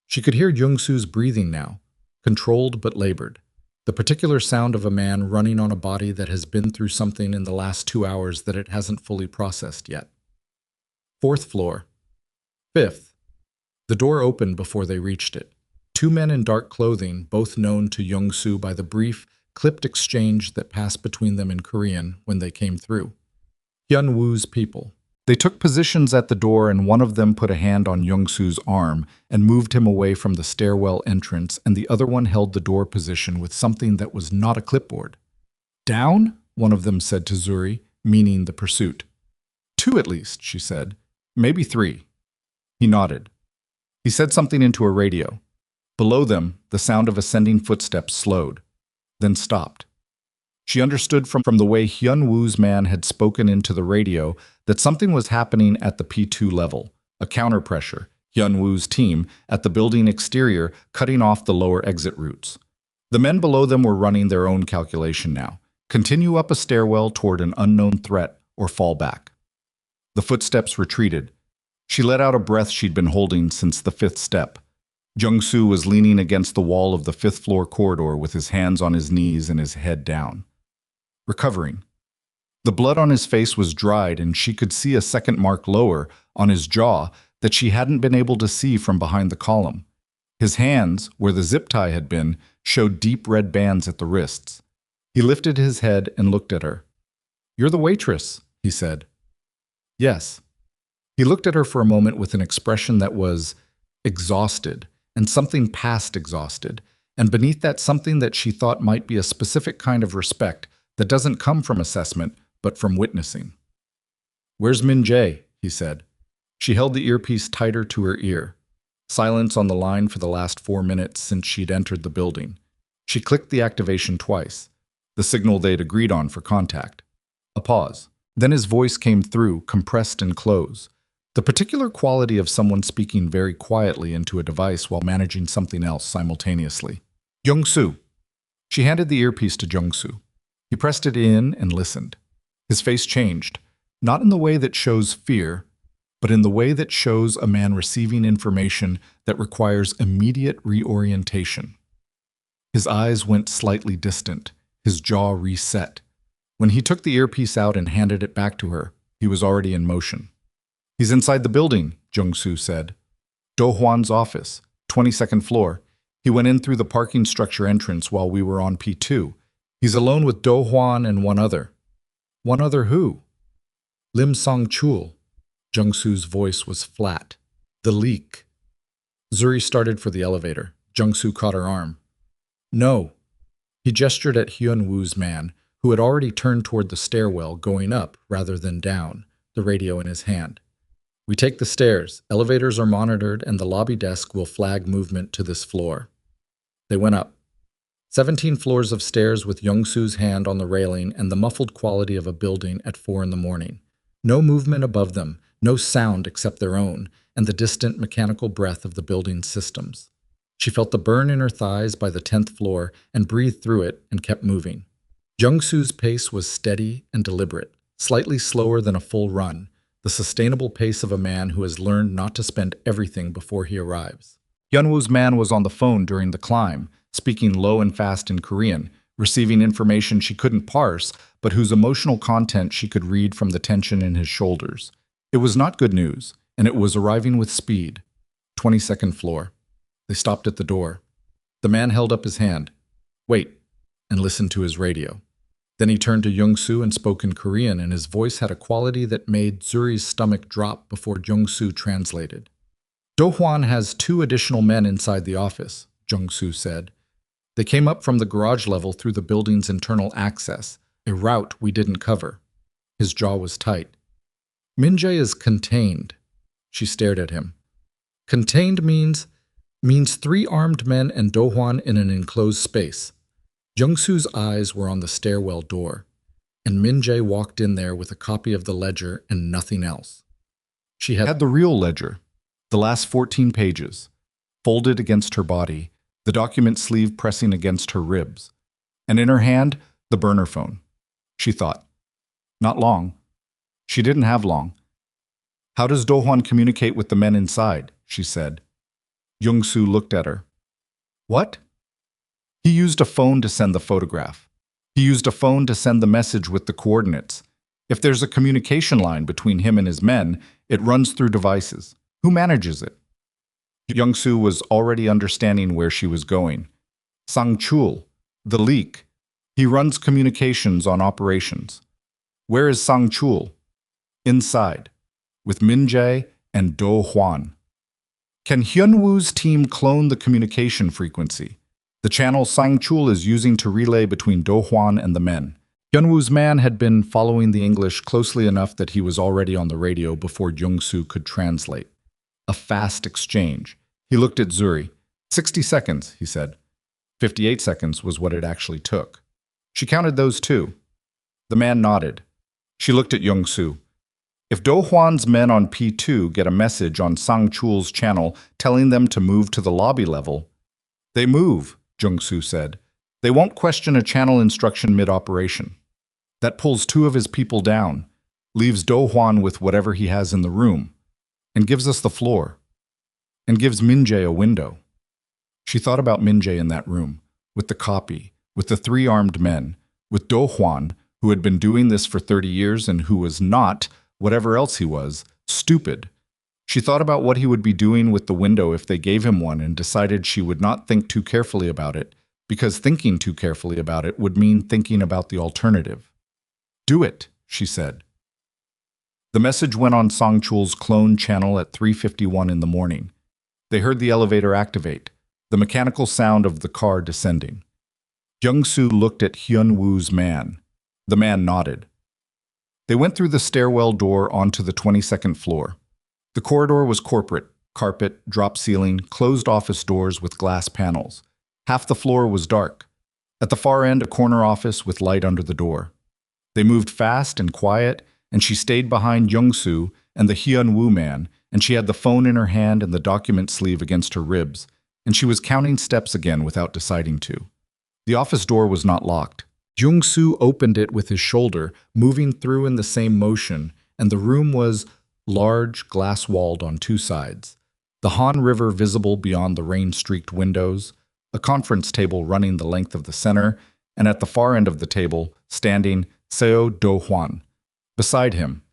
She could hear Jung-soo's breathing now, controlled but labored. The particular sound of a man running on a body that has been through something in the last 2 hours that it hasn't fully processed yet. 4th floor. 5th. The door opened before they reached it. 2 men in dark clothing, both known to Jung-soo by the brief, clipped exchange that passed between them in Korean when they came through. Hyun-woo's people. They took positions at the door, and one of them put a hand on Jung-soo's arm and moved him away from the stairwell entrance, and the other one held the door position with something that was not a clipboard. Down? One of them said to Zuri, meaning the pursuit. 2 at least, she said. Maybe 3. He nodded. He said something into a radio. Below them, the sound of ascending footsteps slowed, then stopped. She understood from the way Hyun-woo's man had spoken into the radio that something was happening at the P2 level, a counterpressure, Hyun-woo's team, at the building exterior, cutting off the lower exit routes. The men below them were running their own calculation now. Continue up a stairwell toward an unknown threat or fall back. The footsteps retreated. She let out a breath she'd been holding since the 5th step. Jung-soo was leaning against the wall of the 5th floor corridor with his hands on his knees and his head down. Recovering. The blood on his face was dried, and she could see a second mark lower, on his jaw, that she hadn't been able to see from behind the column. His hands, where the zip tie had been, showed deep red bands at the wrists. He lifted his head and looked at her. "You're the waitress," he said. "Yes." He looked at her for a moment with an expression that was exhausted, and something past exhausted, and beneath that something that she thought might be a specific kind of respect that doesn't come from assessment, but from witnessing. "Where's Min-jae?" he said. She held the earpiece tighter to her ear. Silence on the line for the last 4 minutes since she'd entered the building. She clicked the activation twice, the signal they'd agreed on for contact. A pause. Then his voice came through, compressed and close. The particular quality of someone speaking very quietly into a device while managing something else simultaneously. "Jung-soo." She handed the earpiece to Jung-soo. He pressed it in and listened. His face changed, not in the way that shows fear, but in the way that shows a man receiving information that requires immediate reorientation. His eyes went slightly distant, his jaw reset. When he took the earpiece out and handed it back to her, he was already in motion. "He's inside the building," Jung-soo said. "Do Hwan's office, 22nd floor. He went in through the parking structure entrance while we were on P2. He's alone with Do Hwan and one other." "One other who?" "Lim Song-chul." Jung-soo's voice was flat. "The leak." Zuri started for the elevator. Jung-soo caught her arm. No. He gestured at Hyun-woo's man, who had already turned toward the stairwell, going up rather than down, the radio in his hand. We take the stairs. Elevators are monitored, and the lobby desk will flag movement to this floor. They went up. 17 floors of stairs with Jung-soo's hand on the railing and the muffled quality of a building at 4 a.m. No movement above them, no sound except their own, and the distant mechanical breath of the building's systems. She felt the burn in her thighs by the 10th floor and breathed through it and kept moving. Jung-soo's pace was steady and deliberate, slightly slower than a full run, the sustainable pace of a man who has learned not to spend everything before he arrives. Hyun-woo's man was on the phone during the climb, speaking low and fast in Korean, receiving information she couldn't parse, but whose emotional content she could read from the tension in his shoulders. It was not good news, and it was arriving with speed. 22nd floor. They stopped at the door. The man held up his hand. Wait, and listened to his radio. Then he turned to Jung-soo and spoke in Korean, and his voice had a quality that made Zuri's stomach drop before Jung-soo translated. Do-hwan has 2 additional men inside the office, Jung-soo said. They came up from the garage level through the building's internal access, a route we didn't cover. His jaw was tight. Min-jae is contained. She stared at him. Contained means 3 armed men and Do-hwan in an enclosed space. Jung-soo's eyes were on the stairwell door, and Min-jae walked in there with a copy of the ledger and nothing else. She had the real ledger, the last 14 pages, folded against her body, the document sleeve pressing against her ribs, and in her hand, the burner phone. She thought. Not long. She didn't have long. How does Do-hwan communicate with the men inside? She said. Jung-soo looked at her. What? He used a phone to send the photograph. He used a phone to send the message with the coordinates. If there's a communication line between him and his men, it runs through devices. Who manages it? Jung-soo was already understanding where she was going. Sang-chul, the leak. He runs communications on operations. Where is Sang-chul? Inside, with Min-jae and Do-hwan. Can Hyun-woo's team clone the communication frequency? The channel Sang-chul is using to relay between Do-hwan and the men. Hyun-woo's man had been following the English closely enough that he was already on the radio before Jung-soo could translate. A fast exchange. He looked at Zuri. 60 seconds, he said. 58 seconds was what it actually took. She counted those too. The man nodded. She looked at Jung-soo. If Do-hwan's men on P2 get a message on Sang-chul's channel telling them to move to the lobby level, they move, Jung-soo said. They won't question a channel instruction mid-operation. That pulls 2 of his people down, leaves Do-hwan with whatever he has in the room, and gives us the floor, and gives Min-jae a window. She thought about Min-jae in that room, with the copy, with the 3 armed men, with Do-hwan, who had been doing this for 30 years and who was not, whatever else he was, stupid. She thought about what he would be doing with the window if they gave him one and decided she would not think too carefully about it, because thinking too carefully about it would mean thinking about the alternative. Do it, she said. The message went on Sang-chul's clone channel at 3:51 in the morning. They heard the elevator activate, the mechanical sound of the car descending. Jung-soo looked at Hyun-woo's man. The man nodded. They went through the stairwell door onto the 22nd floor. The corridor was corporate, carpet, drop ceiling, closed office doors with glass panels. Half the floor was dark. At the far end, a corner office with light under the door. They moved fast and quiet, and she stayed behind Jung-soo and the Hyun-woo man, and she had the phone in her hand and the document sleeve against her ribs, and she was counting steps again without deciding to. The office door was not locked. Jung-soo opened it with his shoulder, moving through in the same motion, and the room was large, glass-walled on 2 sides. The Han River visible beyond the rain-streaked windows, a conference table running the length of the center, and at the far end of the table, standing Seo Do-hwan. Beside him,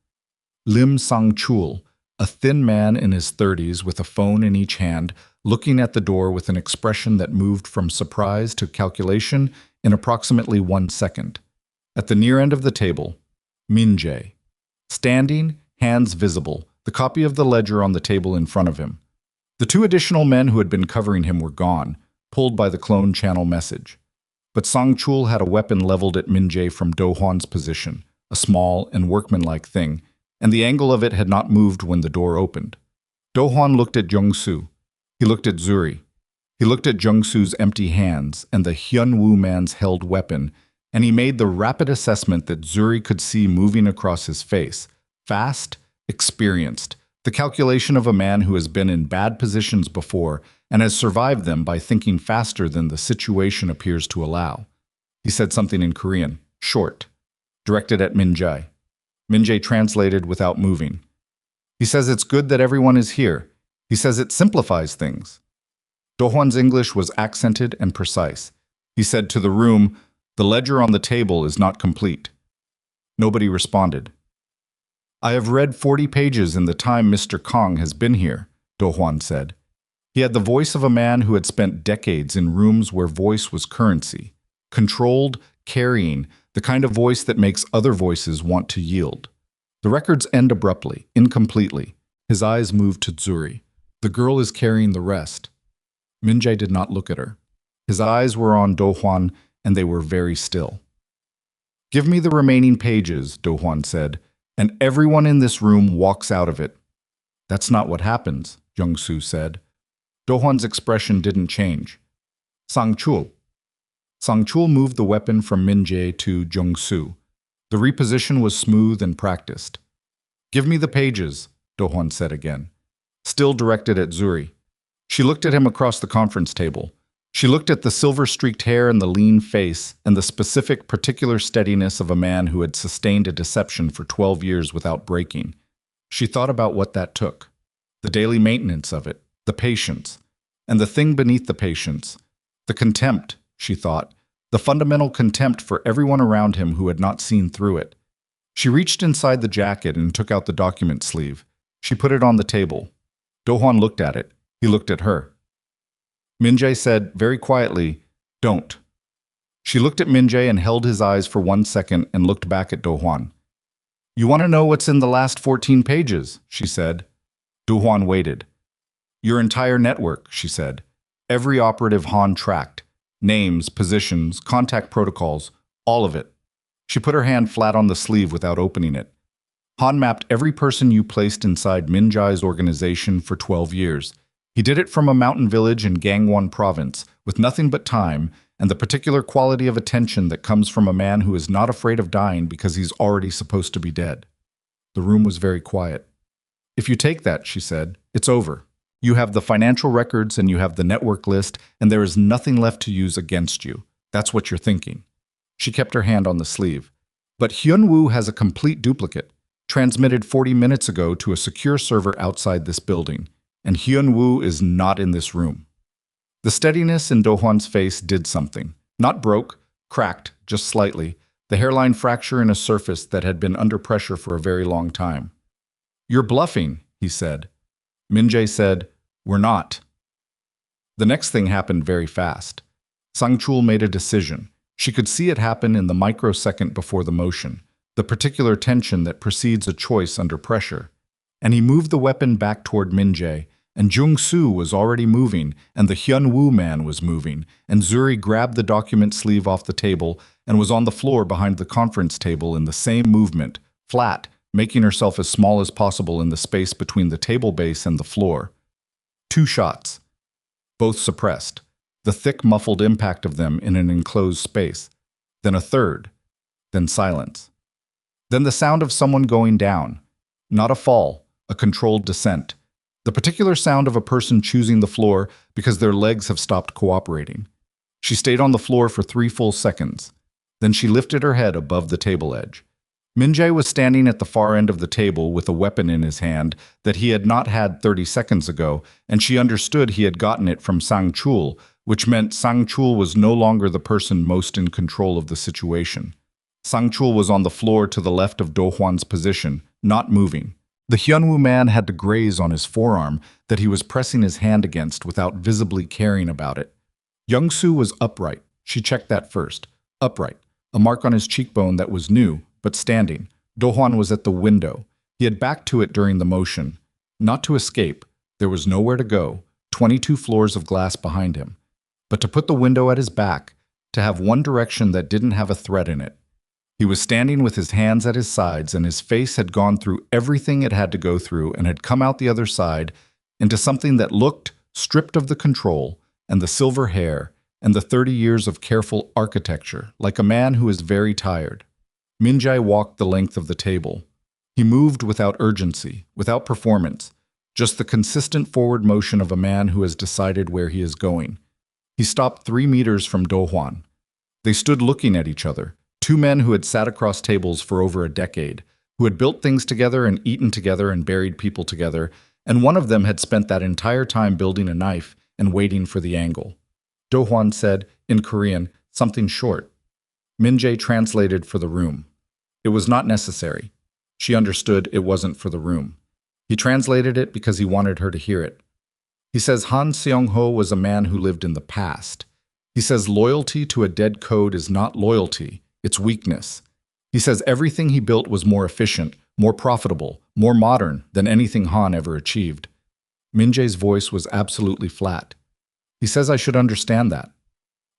Lim Sang-chul, a thin man in his 30s with a phone in each hand, looking at the door with an expression that moved from surprise to calculation in approximately 1 second. At the near end of the table, Min-jae. Standing, hands visible, the copy of the ledger on the table in front of him. The two additional men who had been covering him were gone, pulled by the clone channel message. But Sang-chul had a weapon leveled at Min-jae from Do-hwan's position, a small and workmanlike thing, and the angle of it had not moved when the door opened. Do-hwan looked at Jung-soo. He looked at Zuri. He looked at Jung-soo's empty hands and the Hyun-woo man's held weapon, and he made the rapid assessment that Zuri could see moving across his face. Fast, experienced, the calculation of a man who has been in bad positions before and has survived them by thinking faster than the situation appears to allow. He said something in Korean, short, directed at Min-jae. Min-jae translated without moving. He says it's good that everyone is here. He says it simplifies things. Do-hwan's English was accented and precise. He said to the room, "The ledger on the table is not complete." Nobody responded. "I have read 40 pages in the time Mr. Kang has been here," Do-hwan said. He had the voice of a man who had spent decades in rooms where voice was currency. Controlled, carrying, the kind of voice that makes other voices want to yield. The records end abruptly, incompletely. His eyes moved to Zuri. The girl is carrying the rest. Min-jae did not look at her. His eyes were on Do-hwan, and they were very still. "Give me the remaining pages," Do-hwan said, "and everyone in this room walks out of it." "That's not what happens," Jung-soo said. Do-hwan's expression didn't change. "Sang-chul." Sang-chul moved the weapon from Min-jae to Jung-soo. The reposition was smooth and practiced. "Give me the pages," Do-hwan said again, still directed at Zuri. She looked at him across the conference table. She looked at the silver-streaked hair and the lean face and the specific, particular steadiness of a man who had sustained a deception for 12 years without breaking. She thought about what that took. The daily maintenance of it, the patience, and the thing beneath the patience. The contempt, she thought, the fundamental contempt for everyone around him who had not seen through it. She reached inside the jacket and took out the document sleeve. She put it on the table. Do-hwan looked at it. He looked at her. Min-jae said, very quietly, "Don't." She looked at Min-jae and held his eyes for 1 second and looked back at Do-hwan. "You want to know what's in the last 14 pages?" she said. Do-hwan waited. "Your entire network," she said. "Every operative Han tracked. Names, positions, contact protocols, all of it." She put her hand flat on the sleeve without opening it. Han mapped every person you placed inside Min-jae's organization for 12 years. He did it from a mountain village in Gangwon province, with nothing but time and the particular quality of attention that comes from a man who is not afraid of dying because he's already supposed to be dead. The room was very quiet. "If you take that," she said, "it's over. You have the financial records and you have the network list, and there is nothing left to use against you. That's what you're thinking." She kept her hand on the sleeve. "But Hyun-woo has a complete duplicate, transmitted 40 minutes ago to a secure server outside this building, and Hyun-woo is not in this room." The steadiness in Do-hwan's face did something. Not broke, cracked, just slightly, the hairline fracture in a surface that had been under pressure for a very long time. "You're bluffing," he said. Min-jae said, "We're not." The next thing happened very fast. Sang-chul made a decision. She could see it happen in the microsecond before the motion, the particular tension that precedes a choice under pressure. And he moved the weapon back toward Min-jae, and Jung-soo was already moving, and the Hyun-woo man was moving, and Zuri grabbed the document sleeve off the table and was on the floor behind the conference table in the same movement, flat, making herself as small as possible in the space between the table base and the floor. 2 shots. Both suppressed, the thick, muffled impact of them in an enclosed space. Then a third. Then silence. Then the sound of someone going down. Not a fall, a controlled descent. The particular sound of a person choosing the floor because their legs have stopped cooperating. She stayed on the floor for 3 full seconds. Then she lifted her head above the table edge. Min-jae was standing at the far end of the table with a weapon in his hand that he had not had 30 seconds ago, and she understood he had gotten it from Sang-chul, which meant Sang-chul was no longer the person most in control of the situation. Sang-chul was on the floor to the left of Do-hwan's position, not moving. The Hyun-woo man had to graze on his forearm that he was pressing his hand against without visibly caring about it. Jung-soo was upright. She checked that first. Upright. A mark on his cheekbone that was new, but standing. Do-hwan was at the window. He had backed to it during the motion. Not to escape. There was nowhere to go. 22 floors of glass behind him. But to put the window at his back, to have one direction that didn't have a threat in it. He was standing with his hands at his sides, and his face had gone through everything it had to go through and had come out the other side into something that looked stripped of the control and the silver hair and the 30 years of careful architecture, like a man who is very tired. Min-jae walked the length of the table. He moved without urgency, without performance, just the consistent forward motion of a man who has decided where he is going. He stopped 3 meters from Do-hwan. They stood looking at each other, two men who had sat across tables for over a decade, who had built things together and eaten together and buried people together, and one of them had spent that entire time building a knife and waiting for the angle. Do-hwan said, in Korean, something short. Min-jae translated for the room. It was not necessary. She understood it wasn't for the room. He translated it because he wanted her to hear it. He says Han Seong-ho was a man who lived in the past. He says loyalty to a dead code is not loyalty, it's weakness. He says everything he built was more efficient, more profitable, more modern than anything Han ever achieved. Min-jae's voice was absolutely flat. He says I should understand that.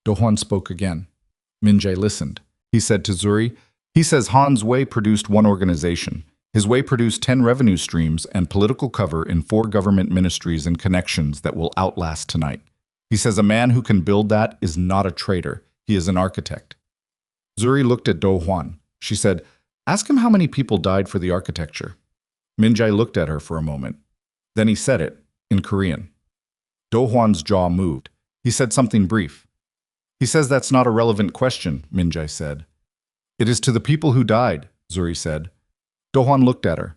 Do-hwan spoke again. Min-jae listened. He said to Zuri, he says Han's way produced one organization. His way produced 10 revenue streams and political cover in 4 government ministries and connections that will outlast tonight. He says a man who can build that is not a traitor. He is an architect. Zuri looked at Do-hwan. She said, ask him how many people died for the architecture. Min-jae looked at her for a moment. Then he said it, in Korean. Do-hwan's jaw moved. He said something brief. He says that's not a relevant question, Min-jae said. It is to the people who died, Zuri said. Do-hwan looked at her.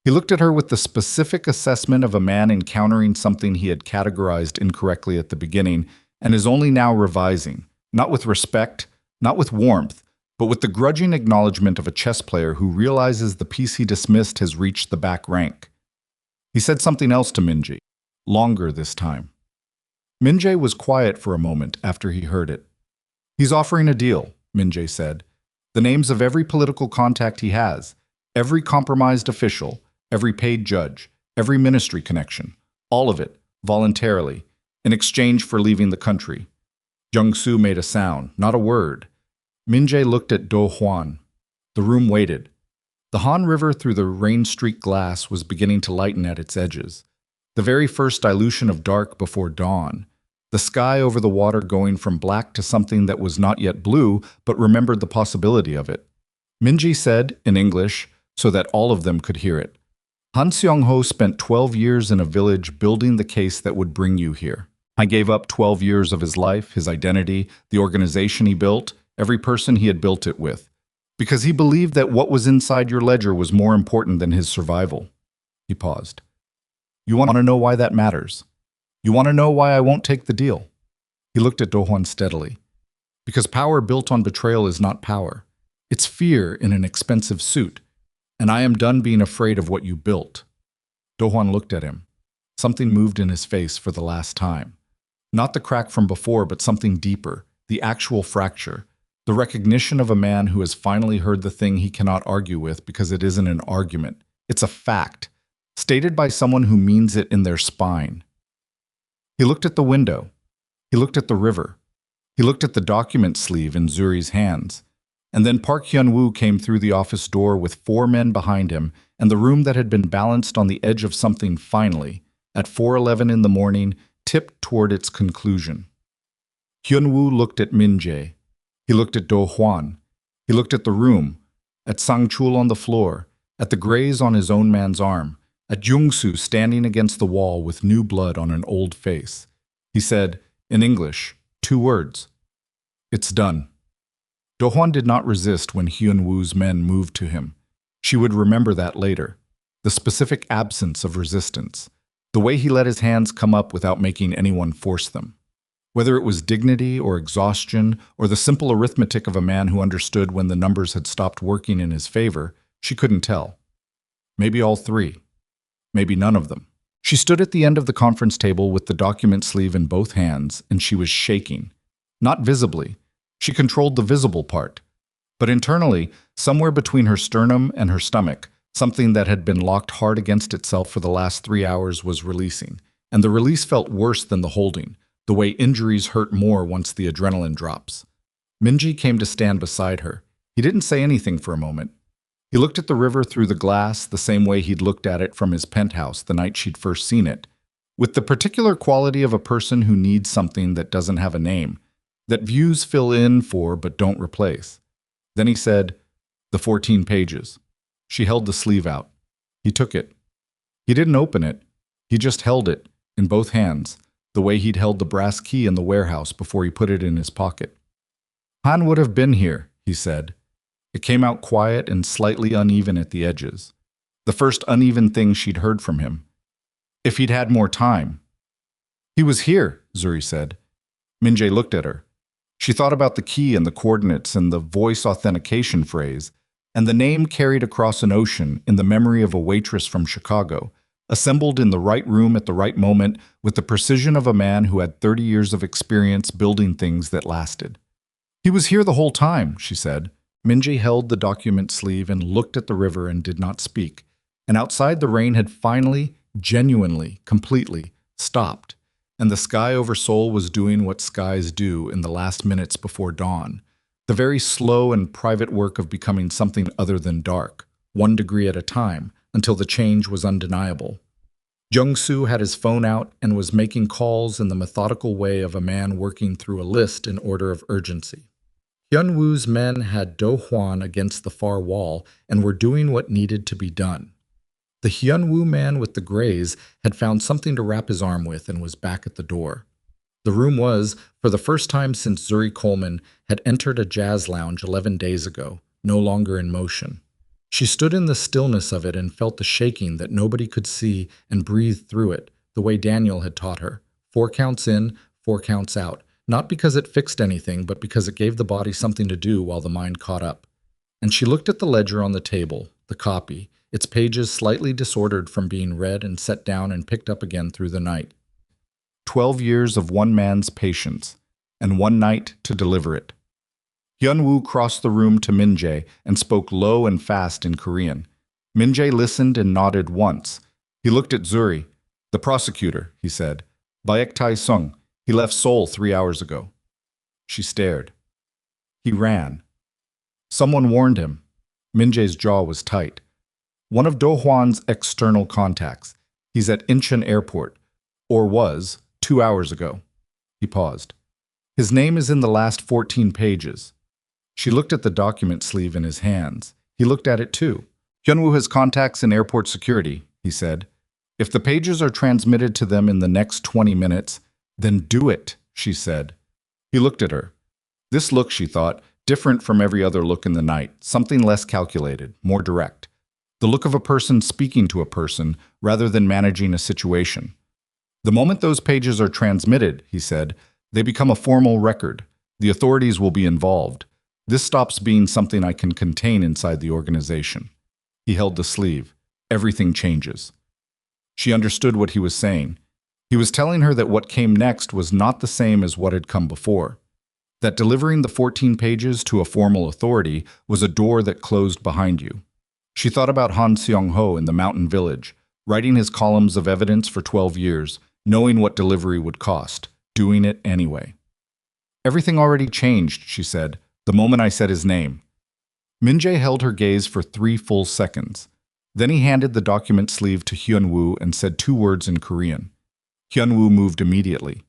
He looked at her with the specific assessment of a man encountering something he had categorized incorrectly at the beginning and is only now revising, not with respect, not with warmth, but with the grudging acknowledgement of a chess player who realizes the piece he dismissed has reached the back rank. He said something else to Min-jae, longer this time. Min-jae was quiet for a moment after he heard it. He's offering a deal, Min-jae said. The names of every political contact he has, every compromised official, every paid judge, every ministry connection, all of it, voluntarily, in exchange for leaving the country. Jung-soo made a sound, not a word. Min-jae looked at Do-hwan. The room waited. The Han River through the rain-streaked glass was beginning to lighten at its edges. The very first dilution of dark before dawn. The sky over the water going from black to something that was not yet blue, but remembered the possibility of it. Min-jae said, in English, so that all of them could hear it. Han Seong-ho spent 12 years in a village building the case that would bring you here. I gave up 12 years of his life, his identity, the organization he built, every person he had built it with, because he believed that what was inside your ledger was more important than his survival. He paused. You want to know why that matters? You want to know why I won't take the deal? He looked at Do-hwan steadily. Because power built on betrayal is not power. It's fear in an expensive suit. And I am done being afraid of what you built. Do-hwan looked at him. Something moved in his face for the last time. Not the crack from before, but something deeper, the actual fracture, the recognition of a man who has finally heard the thing he cannot argue with because it isn't an argument. It's a fact, stated by someone who means it in their spine. He looked at the window. He looked at the river. He looked at the document sleeve in Zuri's hands. And then Park Hyun-woo came through the office door with 4 men behind him, and the room that had been balanced on the edge of something finally, at 4:11 in the morning, tipped toward its conclusion. Hyun-woo looked at Min-jae. He looked at Do-hwan. He looked at the room, at Sang-chul on the floor, at the graze on his own man's arm, at Jung-soo standing against the wall with new blood on an old face. He said, in English, 2 words. It's done. Do-hwan did not resist when Hyun-woo's men moved to him. She would remember that later. The specific absence of resistance. The way he let his hands come up without making anyone force them. Whether it was dignity or exhaustion or the simple arithmetic of a man who understood when the numbers had stopped working in his favor, she couldn't tell. Maybe all 3. Maybe none of them. She stood at the end of the conference table with the document sleeve in both hands, and she was shaking. Not visibly. She controlled the visible part. But internally, somewhere between her sternum and her stomach, something that had been locked hard against itself for the last 3 hours was releasing. and the release felt worse than the holding, the way injuries hurt more once the adrenaline drops. Min-jae came to stand beside her. He didn't say anything for a moment. He looked at the river through the glass the same way he'd looked at it from his penthouse the night she'd first seen it, with the particular quality of a person who needs something that doesn't have a name, that views fill in for but don't replace. Then he said, "The 14 pages." She held the sleeve out. He took it. He didn't open it. He just held it, in both hands, the way he'd held the brass key in the warehouse before he put it in his pocket. "Han would have been here," he said. It came out quiet and slightly uneven at the edges. The first uneven thing she'd heard from him. If he'd had more time. "He was here," Zuri said. Min-jae looked at her. She thought about the key and the coordinates and the voice authentication phrase, and the name carried across an ocean in the memory of a waitress from Chicago, assembled in the right room at the right moment with the precision of a man who had 30 years of experience building things that lasted. "He was here the whole time," she said. Min-jae held the document sleeve and looked at the river and did not speak, and outside the rain had finally, genuinely, completely stopped, and the sky over Seoul was doing what skies do in the last minutes before dawn, the very slow and private work of becoming something other than dark, 1 degree at a time, until the change was undeniable. Jung-soo had his phone out and was making calls in the methodical way of a man working through a list in order of urgency. Hyun-woo's men had Do-hwan against the far wall and were doing what needed to be done. The Hyun-woo man with the grays had found something to wrap his arm with and was back at the door. The room was, for the first time since Zuri Coleman had entered a jazz lounge 11 days ago, no longer in motion. She stood in the stillness of it and felt the shaking that nobody could see and breathed through it, the way Daniel had taught her. 4 counts in, 4 counts out. Not because it fixed anything, but because it gave the body something to do while the mind caught up. And she looked at the ledger on the table, the copy, its pages slightly disordered from being read and set down and picked up again through the night. 12 years of one man's patience, and 1 night to deliver it. Hyun-woo crossed the room to Min-jae and spoke low and fast in Korean. Min-jae listened and nodded once. He looked at Zuri. "The prosecutor," he said. "Baek Tae-sung. He left Seoul 3 hours ago." She stared. He ran. Someone warned him. Min-jae's jaw was tight. "One of Do-hwan's external contacts. He's at Incheon Airport. Or was, 2 hours ago." He paused. "His name is in the last 14 pages. She looked at the document sleeve in his hands. He looked at it too. "Hyun-woo has contacts in airport security," he said. "If the pages are transmitted to them in the next 20 minutes, then do it," she said. He looked at her. This look, she thought, different from every other look in the night, something less calculated, more direct. The look of a person speaking to a person rather than managing a situation. "The moment those pages are transmitted," he said, "they become a formal record. The authorities will be involved. This stops being something I can contain inside the organization." He held the sleeve. "Everything changes." She understood what he was saying. He was telling her that what came next was not the same as what had come before. That delivering the 14 pages to a formal authority was a door that closed behind you. She thought about Han Seong-ho in the mountain village, writing his columns of evidence for 12 years, knowing what delivery would cost, doing it anyway. "Everything already changed," she said, "the moment I said his name." Min-jae held her gaze for 3 full seconds. Then he handed the document sleeve to Hyun-woo and said 2 words in Korean. Hyun-woo moved immediately.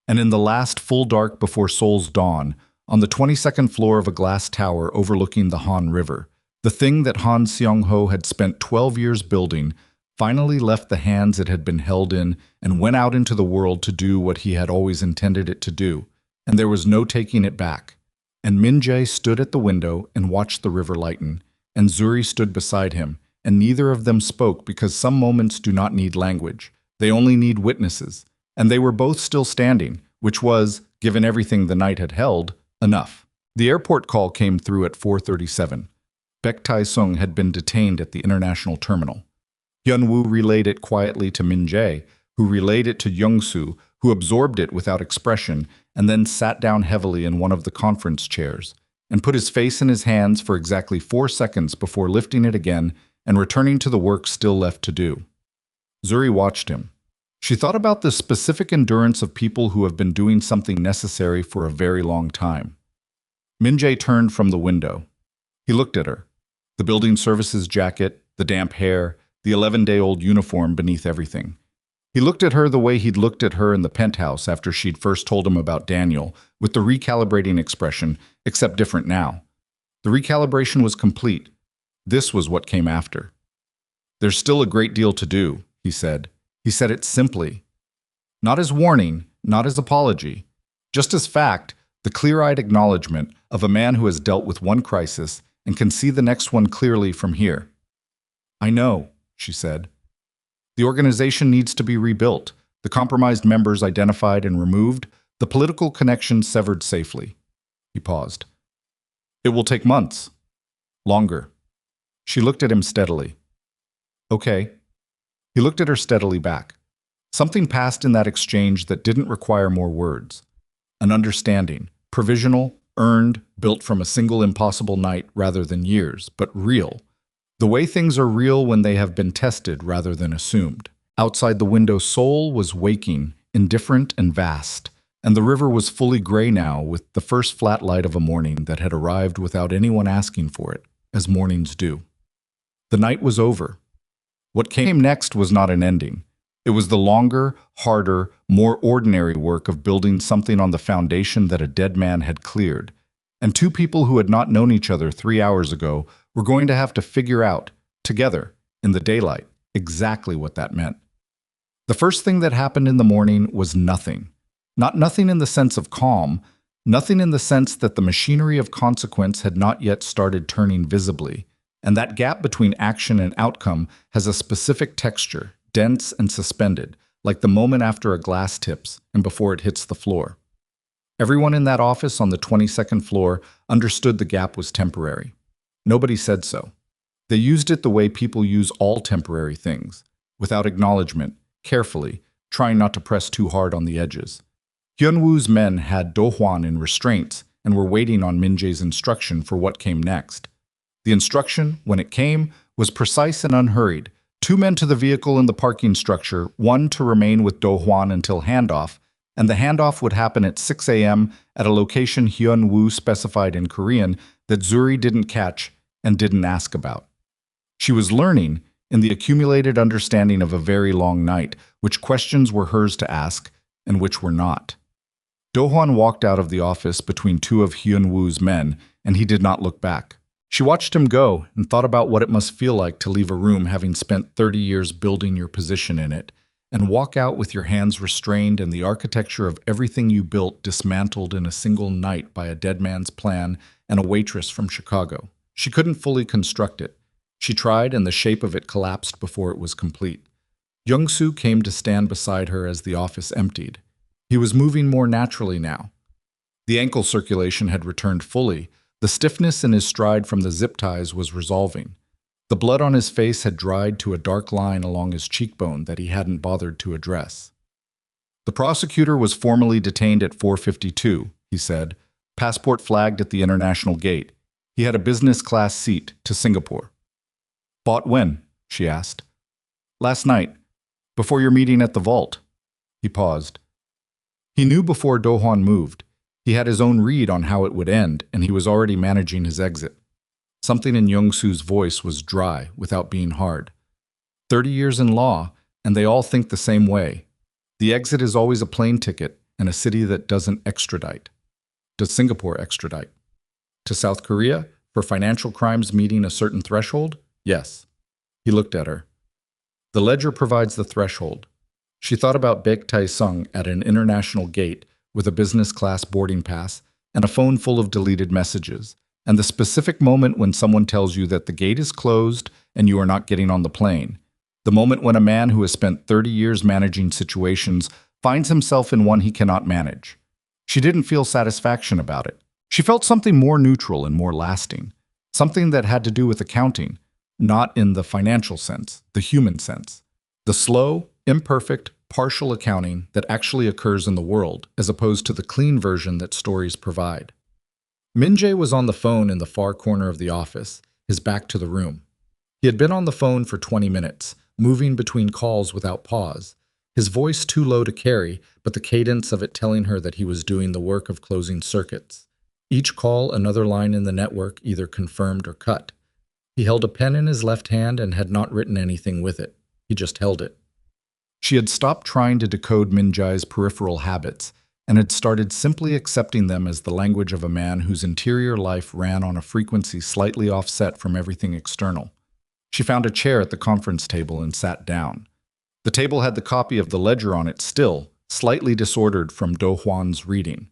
And in the last full dark before Seoul's dawn, on the 22nd floor of a glass tower overlooking the Han River, the thing that Han Seong-ho had spent 12 years building finally left the hands it had been held in and went out into the world to do what he had always intended it to do, and there was no taking it back. And Min-jae stood at the window and watched the river lighten, and Zuri stood beside him, and neither of them spoke because some moments do not need language. They only need witnesses, and they were both still standing, which was, given everything the night had held, enough. The airport call came through at 4:37. Baek Tae-sung had been detained at the international terminal. Hyun-woo relayed it quietly to Min-jae, who relayed it to Jung-soo, who absorbed it without expression, and then sat down heavily in one of the conference chairs, and put his face in his hands for exactly 4 seconds before lifting it again and returning to the work still left to do. Zuri watched him. She thought about the specific endurance of people who have been doing something necessary for a very long time. Min-jae turned from the window. He looked at her. The building services jacket, the damp hair, the 11-day-old uniform beneath everything. He looked at her the way he'd looked at her in the penthouse after she'd first told him about Daniel, with the recalibrating expression, except different now. The recalibration was complete. This was what came after. "There's still a great deal to do," he said. He said it simply. Not as warning, not as apology. Just as fact, the clear-eyed acknowledgement of a man who has dealt with one crisis and can see the next one clearly from here. "I know," she said. "The organization needs to be rebuilt, the compromised members identified and removed, the political connections severed safely." He paused. "It will take months. Longer." She looked at him steadily. "Okay." He looked at her steadily back. Something passed in that exchange that didn't require more words. An understanding, provisional, earned, built from a single impossible night rather than years, but real. The way things are real when they have been tested rather than assumed. Outside the window, Seoul was waking, indifferent and vast, and the river was fully gray now with the first flat light of a morning that had arrived without anyone asking for it, as mornings do. The night was over. What came next was not an ending. It was the longer, harder, more ordinary work of building something on the foundation that a dead man had cleared. And two people who had not known each other 3 hours ago were going to have to figure out, together, in the daylight, exactly what that meant. The first thing that happened in the morning was nothing. Not nothing in the sense of calm, nothing in the sense that the machinery of consequence had not yet started turning visibly. And that gap between action and outcome has a specific texture, dense and suspended, like the moment after a glass tips and before it hits the floor. Everyone in that office on the 22nd floor understood the gap was temporary. Nobody said so. They used it the way people use all temporary things, without acknowledgement, carefully, trying not to press too hard on the edges. Hyun-woo's men had Do-hwan in restraints and were waiting on Min-jae's instruction for what came next. The instruction, when it came, was precise and unhurried. 2 men to the vehicle in the parking structure, 1 to remain with Do-hwan until handoff, and the handoff would happen at 6 a.m. at a location Hyun-woo specified in Korean that Zuri didn't catch and didn't ask about. She was learning, in the accumulated understanding of a very long night, which questions were hers to ask and which were not. Do-hwan walked out of the office between 2 of Hyun-woo's men, and he did not look back. She watched him go and thought about what it must feel like to leave a room having spent 30 years building your position in it, and walk out with your hands restrained and the architecture of everything you built dismantled in a single night by a dead man's plan and a waitress from Chicago. She couldn't fully construct it. She tried, and the shape of it collapsed before it was complete. Young-soo came to stand beside her as the office emptied. He was moving more naturally now. The ankle circulation had returned fully. The stiffness in his stride from the zip ties was resolving. The blood on his face had dried to a dark line along his cheekbone that he hadn't bothered to address. "The prosecutor was formally detained at 4:52, he said, passport flagged at the international gate. He had a business-class seat to Singapore. "Bought when?" she asked. "Last night, before your meeting at the vault." He paused. He knew before Do-hwan moved. He had his own read on how it would end, and he was already managing his exit. Something in Young-soo's voice was dry, without being hard. 30 years in law, and they all think the same way. The exit is always a plane ticket and a city that doesn't extradite. Does Singapore extradite? To South Korea, for financial crimes meeting a certain threshold? Yes. He looked at her. The ledger provides the threshold. She thought about Baek Tae-sung at an international gate with a business-class boarding pass and a phone full of deleted messages, and the specific moment when someone tells you that the gate is closed and you are not getting on the plane. The moment when a man who has spent 30 years managing situations finds himself in one he cannot manage. She didn't feel satisfaction about it. She felt something more neutral and more lasting, something that had to do with accounting, not in the financial sense, the human sense. The slow, imperfect, partial accounting that actually occurs in the world, as opposed to the clean version that stories provide. Min-jae was on the phone in the far corner of the office, his back to the room. He had been on the phone for 20 minutes, moving between calls without pause, his voice too low to carry, but the cadence of it telling her that he was doing the work of closing circuits. Each call, another line in the network, either confirmed or cut. He held a pen in his left hand and had not written anything with it. He just held it. She had stopped trying to decode Min-jae's peripheral habits and had started simply accepting them as the language of a man whose interior life ran on a frequency slightly offset from everything external. She found a chair at the conference table and sat down. The table had the copy of the ledger on it still, slightly disordered from Do Hwan's reading.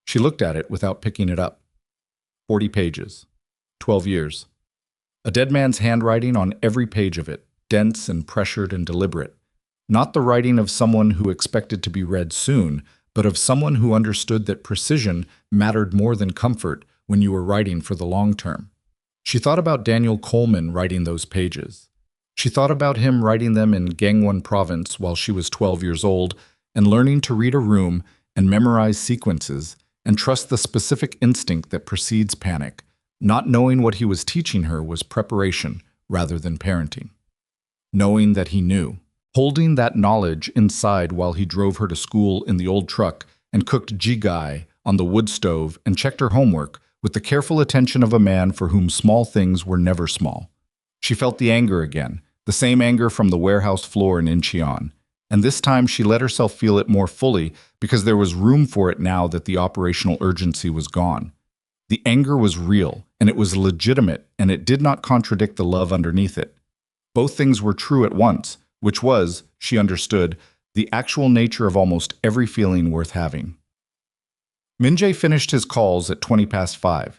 She looked at it without picking it up. 40 pages. 12 years. A dead man's handwriting on every page of it, dense and pressured and deliberate. Not the writing of someone who expected to be read soon, but of someone who understood that precision mattered more than comfort when you were writing for the long term. She thought about Daniel Coleman writing those pages. She thought about him writing them in Gangwon province while she was 12 years old and learning to read a room and memorize sequences and trust the specific instinct that precedes panic, not knowing what he was teaching her was preparation rather than parenting. Knowing that he knew. Holding that knowledge inside while he drove her to school in the old truck and cooked jigae on the wood stove and checked her homework with the careful attention of a man for whom small things were never small. She felt the anger again, the same anger from the warehouse floor in Incheon, and this time she let herself feel it more fully because there was room for it now that the operational urgency was gone. The anger was real, and it was legitimate, and it did not contradict the love underneath it. Both things were true at once, which was, she understood, the actual nature of almost every feeling worth having. Min-jae finished his calls at 5:20.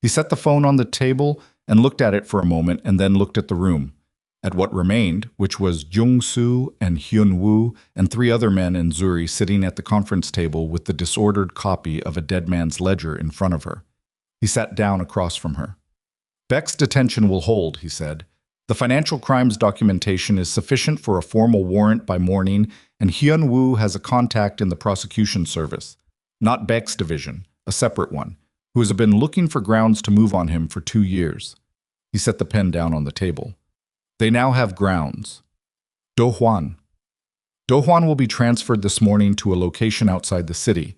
He set the phone on the table and looked at it for a moment and then looked at the room, at what remained, which was Jung-soo and Hyun-woo and 3 other men and Zuri sitting at the conference table with the disordered copy of a dead man's ledger in front of her. He sat down across from her. "Beck's detention will hold," he said. "The financial crimes documentation is sufficient for a formal warrant by morning, and Hyun-woo has a contact in the prosecution service. Not Beck's division, a separate one, who has been looking for grounds to move on him for 2 years. He set the pen down on the table. They now have grounds. Do Hwan. Do Hwan will be transferred this morning to a location outside the city.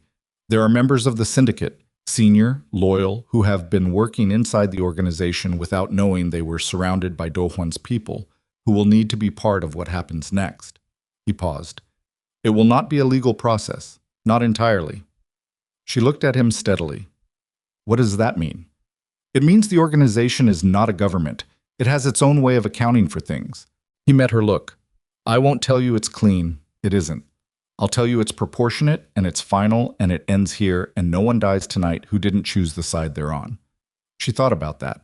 There are members of the syndicate, senior, loyal, who have been working inside the organization without knowing they were surrounded by Do Hwan's people, who will need to be part of what happens next." He paused. "It will not be a legal process, not entirely." She looked at him steadily. "What does that mean?" "It means the organization is not a government. It has its own way of accounting for things." He met her look. "I won't tell you it's clean. It isn't. I'll tell you it's proportionate, and it's final, and it ends here, and no one dies tonight who didn't choose the side they're on." She thought about that.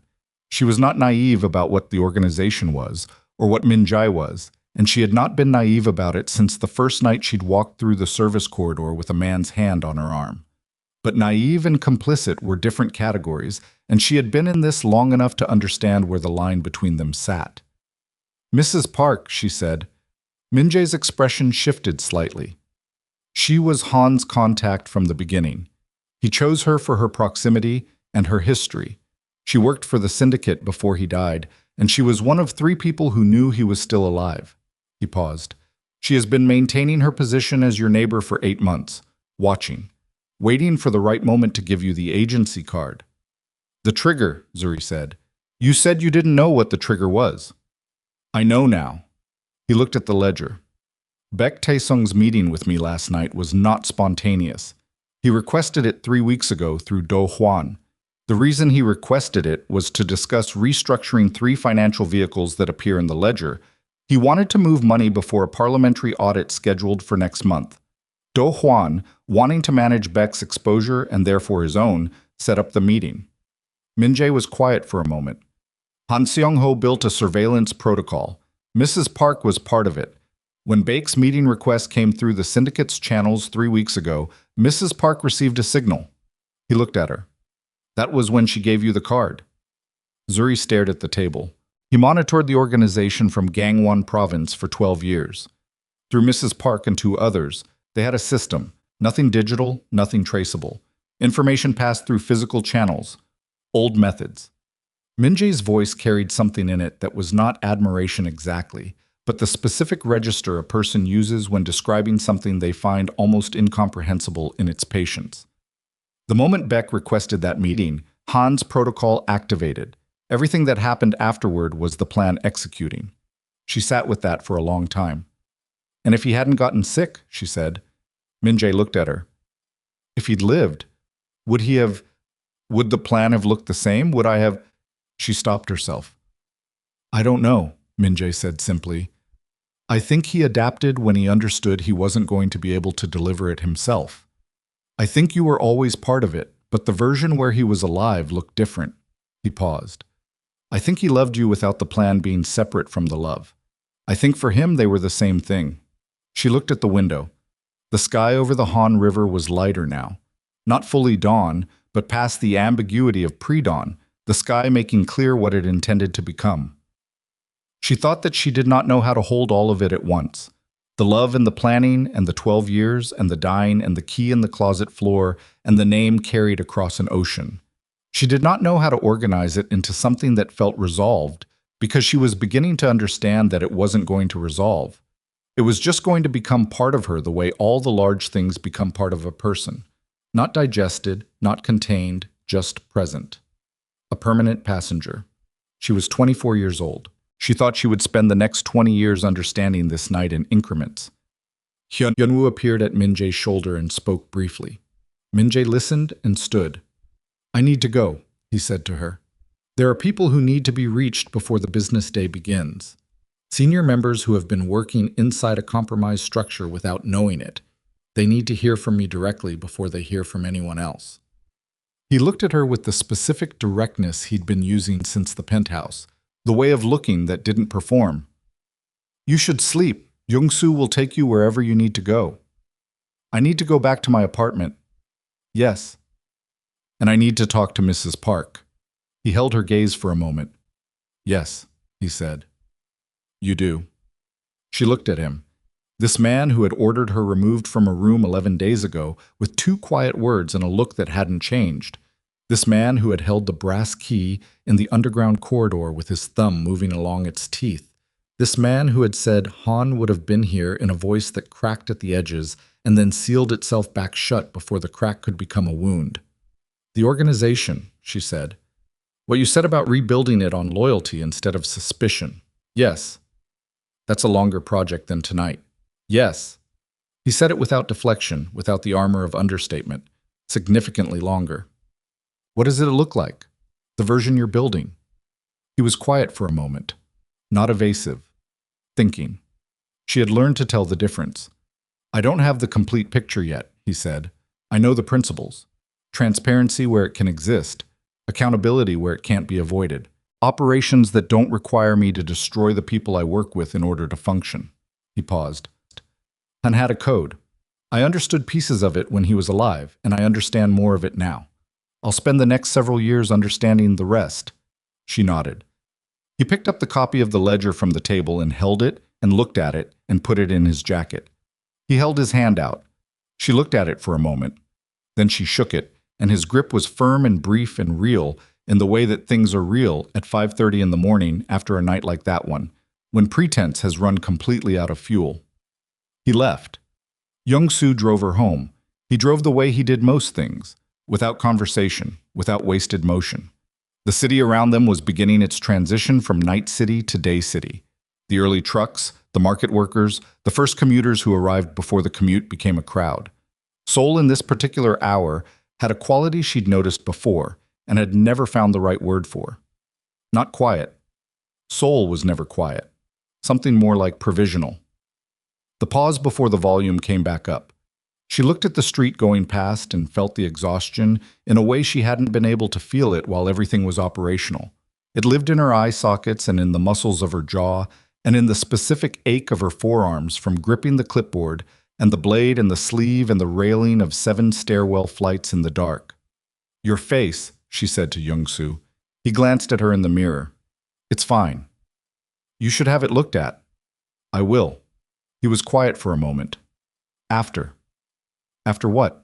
She was not naive about what the organization was, or what Min-jae was, and she had not been naive about it since the first night she'd walked through the service corridor with a man's hand on her arm. But naive and complicit were different categories, and she had been in this long enough to understand where the line between them sat. "Mrs. Park," she said. Min-jae's expression shifted slightly. She was Han's contact from the beginning. He chose her for her proximity and her history. She worked for the syndicate before he died, and she was one of 3 people who knew he was still alive. He paused. "She has been maintaining her position as your neighbor for 8 months, watching. Waiting for the right moment to give you the agency card." "The trigger," Zuri said. "You said you didn't know what the trigger was." "I know now." He looked at the ledger. "Baek Taesung's meeting with me last night was not spontaneous. He requested it 3 weeks ago through Do Hwan. The reason he requested it was to discuss restructuring 3 financial vehicles that appear in the ledger. He wanted to move money before a parliamentary audit scheduled for next month. Do Hwan, wanting to manage Beck's exposure and therefore his own, set up the meeting." Min-jae was quiet for a moment. "Han Seong-ho built a surveillance protocol. Mrs. Park was part of it. When Baek's meeting request came through the syndicate's channels 3 weeks ago, Mrs. Park received a signal." He looked at her. "That was when she gave you the card." Zuri stared at the table. He monitored the organization from Gangwon province for 12 years. Through Mrs. Park and 2 others, they had a system. Nothing digital, nothing traceable. Information passed through physical channels. Old methods. Min-jae's voice carried something in it that was not admiration exactly, but the specific register a person uses when describing something they find almost incomprehensible in its patience. The moment Beck requested that meeting, Han's protocol activated. Everything that happened afterward was the plan executing. She sat with that for a long time. And if he hadn't gotten sick, she said. Min-jae looked at her. If he'd lived, would the plan have looked the same? Would I have? She stopped herself. I don't know, Min-jae said simply. I think he adapted when he understood he wasn't going to be able to deliver it himself. I think you were always part of it, but the version where he was alive looked different. He paused. I think he loved you without the plan being separate from the love. I think for him they were the same thing. She looked at the window. The sky over the Han River was lighter now. Not fully dawn, but past the ambiguity of pre-dawn, the sky making clear what it intended to become. She thought that she did not know how to hold all of it at once. The love and the planning and the 12 years and the dying and the key in the closet floor and the name carried across an ocean. She did not know how to organize it into something that felt resolved because she was beginning to understand that it wasn't going to resolve. It was just going to become part of her the way all the large things become part of a person. Not digested, not contained, just present. A permanent passenger. She was 24 years old. She thought she would spend the next 20 years understanding this night in increments. Hyunwoo appeared at Min-jae's shoulder and spoke briefly. Min-jae listened and stood. I need to go, he said to her. There are people who need to be reached before the business day begins. Senior members who have been working inside a compromised structure without knowing it. They need to hear from me directly before they hear from anyone else. He looked at her with the specific directness he'd been using since the penthouse, the way of looking that didn't perform. You should sleep. Young-soo will take you wherever you need to go. I need to go back to my apartment. Yes. And I need to talk to Mrs. Park. He held her gaze for a moment. Yes, he said. You do. She looked at him. This man who had ordered her removed from a room 11 days ago with 2 quiet words and a look that hadn't changed. This man who had held the brass key in the underground corridor with his thumb moving along its teeth. This man who had said Han would have been here in a voice that cracked at the edges and then sealed itself back shut before the crack could become a wound. The organization, she said. What you said about rebuilding it on loyalty instead of suspicion. Yes. That's a longer project than tonight. Yes. He said it without deflection, without the armor of understatement. Significantly longer. What does it look like? The version you're building. He was quiet for a moment. Not evasive. Thinking. She had learned to tell the difference. I don't have the complete picture yet, he said. I know the principles. Transparency where it can exist. Accountability where it can't be avoided. Operations that don't require me to destroy the people I work with in order to function. He paused. Han had a code. I understood pieces of it when he was alive, and I understand more of it now. I'll spend the next several years understanding the rest. She nodded. He picked up the copy of the ledger from the table and held it and looked at it and put it in his jacket. He held his hand out. She looked at it for a moment. Then she shook it, and his grip was firm and brief and real in the way that things are real at 5:30 in the morning after a night like that one, when pretense has run completely out of fuel. He left. Young-soo drove her home. He drove the way he did most things, without conversation, without wasted motion. The city around them was beginning its transition from night city to day city. The early trucks, the market workers, the first commuters who arrived before the commute became a crowd. Seoul in this particular hour had a quality she'd noticed before and had never found the right word for. Not quiet. Seoul was never quiet. Something more like provisional. The pause before the volume came back up. She looked at the street going past and felt the exhaustion in a way she hadn't been able to feel it while everything was operational. It lived in her eye sockets and in the muscles of her jaw and in the specific ache of her forearms from gripping the clipboard and the blade and the sleeve and the railing of 7 stairwell flights in the dark. Your face, she said to Young-soo. He glanced at her in the mirror. It's fine. You should have it looked at. I will. He was quiet for a moment. After. After what?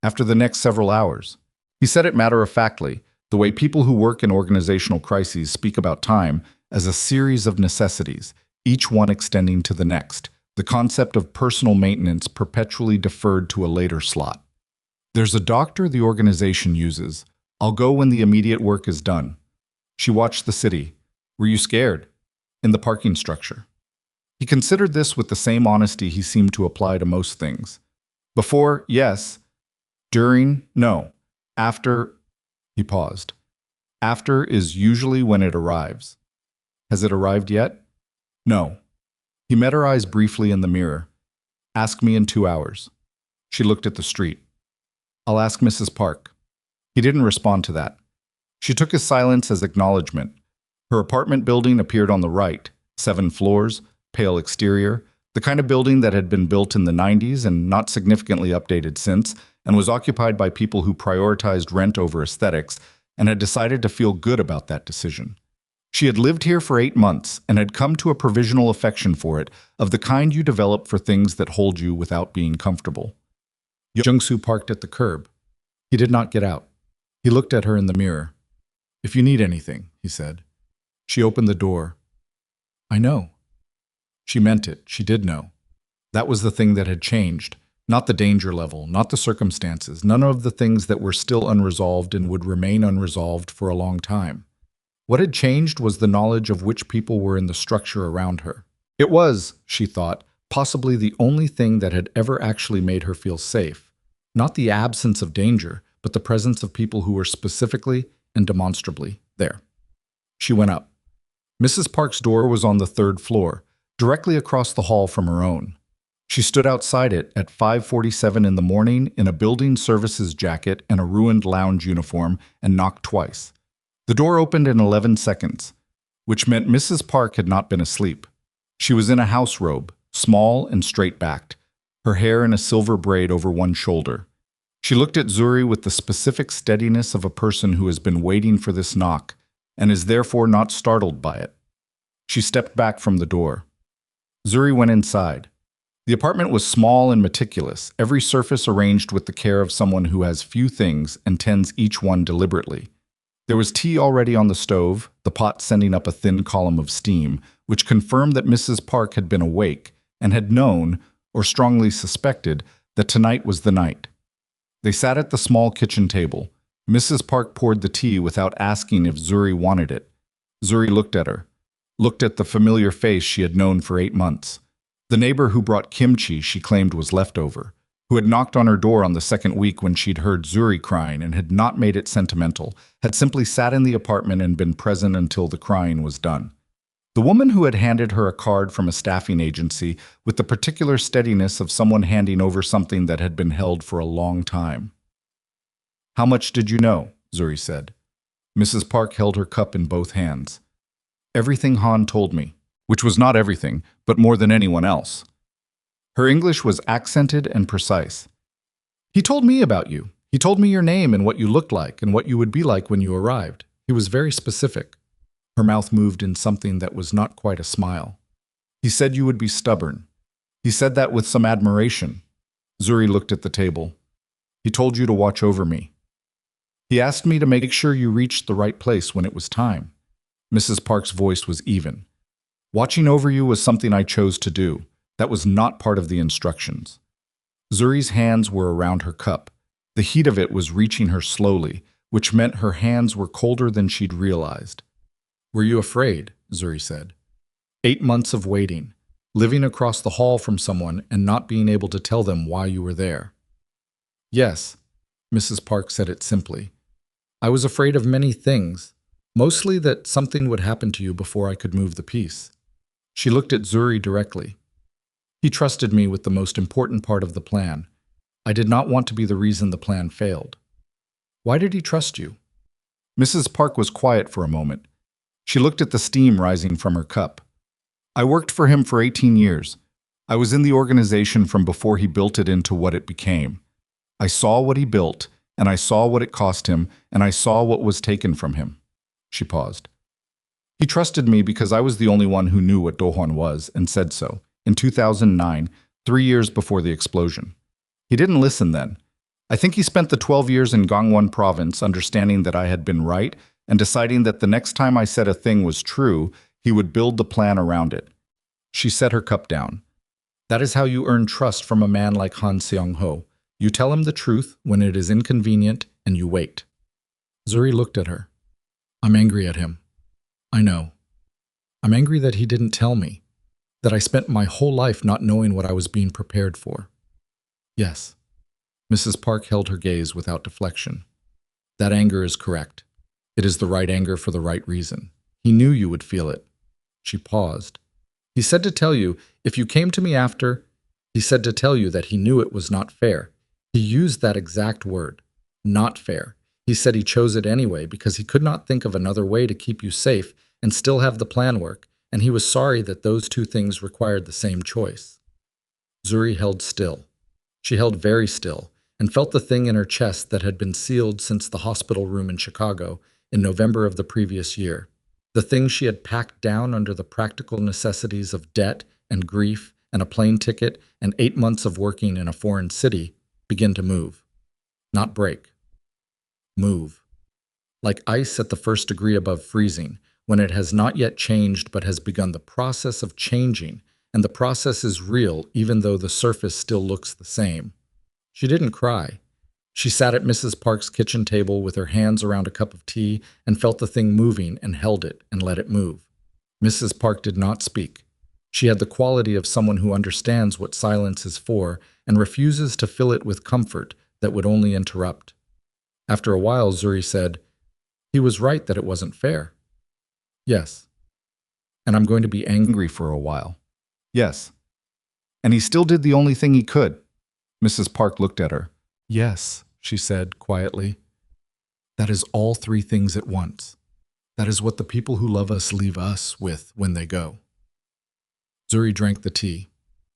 After the next several hours. He said it matter-of-factly, the way people who work in organizational crises speak about time as a series of necessities. each one extending to the next, the concept of personal maintenance perpetually deferred to a later slot. There's a doctor the organization uses. I'll go when the immediate work is done. She watched the city. Were you scared? In the parking structure. He considered this with the same honesty he seemed to apply to most things. Before, yes. During, no. After, he paused. After is usually when it arrives. Has it arrived yet? No. He met her eyes briefly in the mirror. Ask me in 2 hours. She looked at the street. I'll ask Mrs. Park. He didn't respond to that. She took his silence as acknowledgement. Her apartment building appeared on the right, 7 floors, pale exterior, the kind of building that had been built in the 90s and not significantly updated since, and was occupied by people who prioritized rent over aesthetics and had decided to feel good about that decision. She had lived here for 8 months and had come to a provisional affection for it, of the kind you develop for things that hold you without being comfortable. Jung-soo parked at the curb. He did not get out. He looked at her in the mirror. If you need anything, he said. She opened the door. I know. She meant it. She did know. That was the thing that had changed. Not the danger level, not the circumstances, none of the things that were still unresolved and would remain unresolved for a long time. What had changed was the knowledge of which people were in the structure around her. It was, she thought, possibly the only thing that had ever actually made her feel safe. Not the absence of danger, but the presence of people who were specifically and demonstrably there. She went up. Mrs. Park's door was on the 3rd floor, directly across the hall from her own. She stood outside it at 5:47 in the morning in a building services jacket and a ruined lounge uniform and knocked twice. The door opened in 11 seconds, which meant Mrs. Park had not been asleep. She was in a house robe, small and straight-backed, her hair in a silver braid over one shoulder. She looked at Zuri with the specific steadiness of a person who has been waiting for this knock and is therefore not startled by it. She stepped back from the door. Zuri went inside. The apartment was small and meticulous, every surface arranged with the care of someone who has few things and tends each one deliberately. There was tea already on the stove, the pot sending up a thin column of steam, which confirmed that Mrs. Park had been awake and had known, or strongly suspected, that tonight was the night. They sat at the small kitchen table. Mrs. Park poured the tea without asking if Zuri wanted it. Zuri looked at her, looked at the familiar face she had known for 8 months. The neighbor who brought kimchi she claimed was leftover, who had knocked on her door on the 2nd week when she'd heard Zuri crying and had not made it sentimental, had simply sat in the apartment and been present until the crying was done. The woman who had handed her a card from a staffing agency with the particular steadiness of someone handing over something that had been held for a long time. How much did you know? Zuri said. Mrs. Park held her cup in both hands. Everything Han told me, which was not everything, but more than anyone else. Her English was accented and precise. He told me about you. He told me your name and what you looked like and what you would be like when you arrived. He was very specific. Her mouth moved in something that was not quite a smile. He said you would be stubborn. He said that with some admiration. Zuri looked at the table. He told you to watch over me. He asked me to make sure you reached the right place when it was time. Mrs. Park's voice was even. Watching over you was something I chose to do. That was not part of the instructions. Zuri's hands were around her cup. The heat of it was reaching her slowly, which meant her hands were colder than she'd realized. Were you afraid? Zuri said. 8 months of waiting, living across the hall from someone and not being able to tell them why you were there. Yes, Mrs. Park said it simply. I was afraid of many things, mostly that something would happen to you before I could move the piece. She looked at Zuri directly. He trusted me with the most important part of the plan. I did not want to be the reason the plan failed. Why did he trust you? Mrs. Park was quiet for a moment. She looked at the steam rising from her cup. I worked for him for 18 years. I was in the organization from before he built it into what it became. I saw what he built, and I saw what it cost him, and I saw what was taken from him. She paused. He trusted me because I was the only one who knew what Dohwan was and said so, in 2009, 3 years before the explosion. He didn't listen then. I think he spent the 12 years in Gangwon province understanding that I had been right and deciding that the next time I said a thing was true, he would build the plan around it. She set her cup down. That is how you earn trust from a man like Han Seong-ho. You tell him the truth when it is inconvenient, and you wait. Zuri looked at her. I'm angry at him. I know. I'm angry that he didn't tell me, that I spent my whole life not knowing what I was being prepared for. Yes. Mrs. Park held her gaze without deflection. That anger is correct. It is the right anger for the right reason. He knew you would feel it. She paused. He said to tell you, if you came to me after, he said to tell you that he knew it was not fair. He used that exact word, not fair. He said he chose it anyway because he could not think of another way to keep you safe and still have the plan work, and he was sorry that those two things required the same choice. Zuri held still. She held very still and felt the thing in her chest that had been sealed since the hospital room in Chicago in November of the previous year. The thing she had packed down under the practical necessities of debt and grief and a plane ticket and 8 months of working in a foreign city begin to move. Not break. Move. Like ice at the first degree above freezing, when it has not yet changed but has begun the process of changing, and the process is real even though the surface still looks the same. She didn't cry. She sat at Mrs. Park's kitchen table with her hands around a cup of tea and felt the thing moving and held it and let it move. Mrs. Park did not speak. She had the quality of someone who understands what silence is for and refuses to fill it with comfort that would only interrupt. After a while, Zuri said, he was right that it wasn't fair. Yes. And I'm going to be angry for a while. Yes. And he still did the only thing he could. Mrs. Park looked at her. Yes, she said quietly. That is all three things at once. That is what the people who love us leave us with when they go. Zuri drank the tea.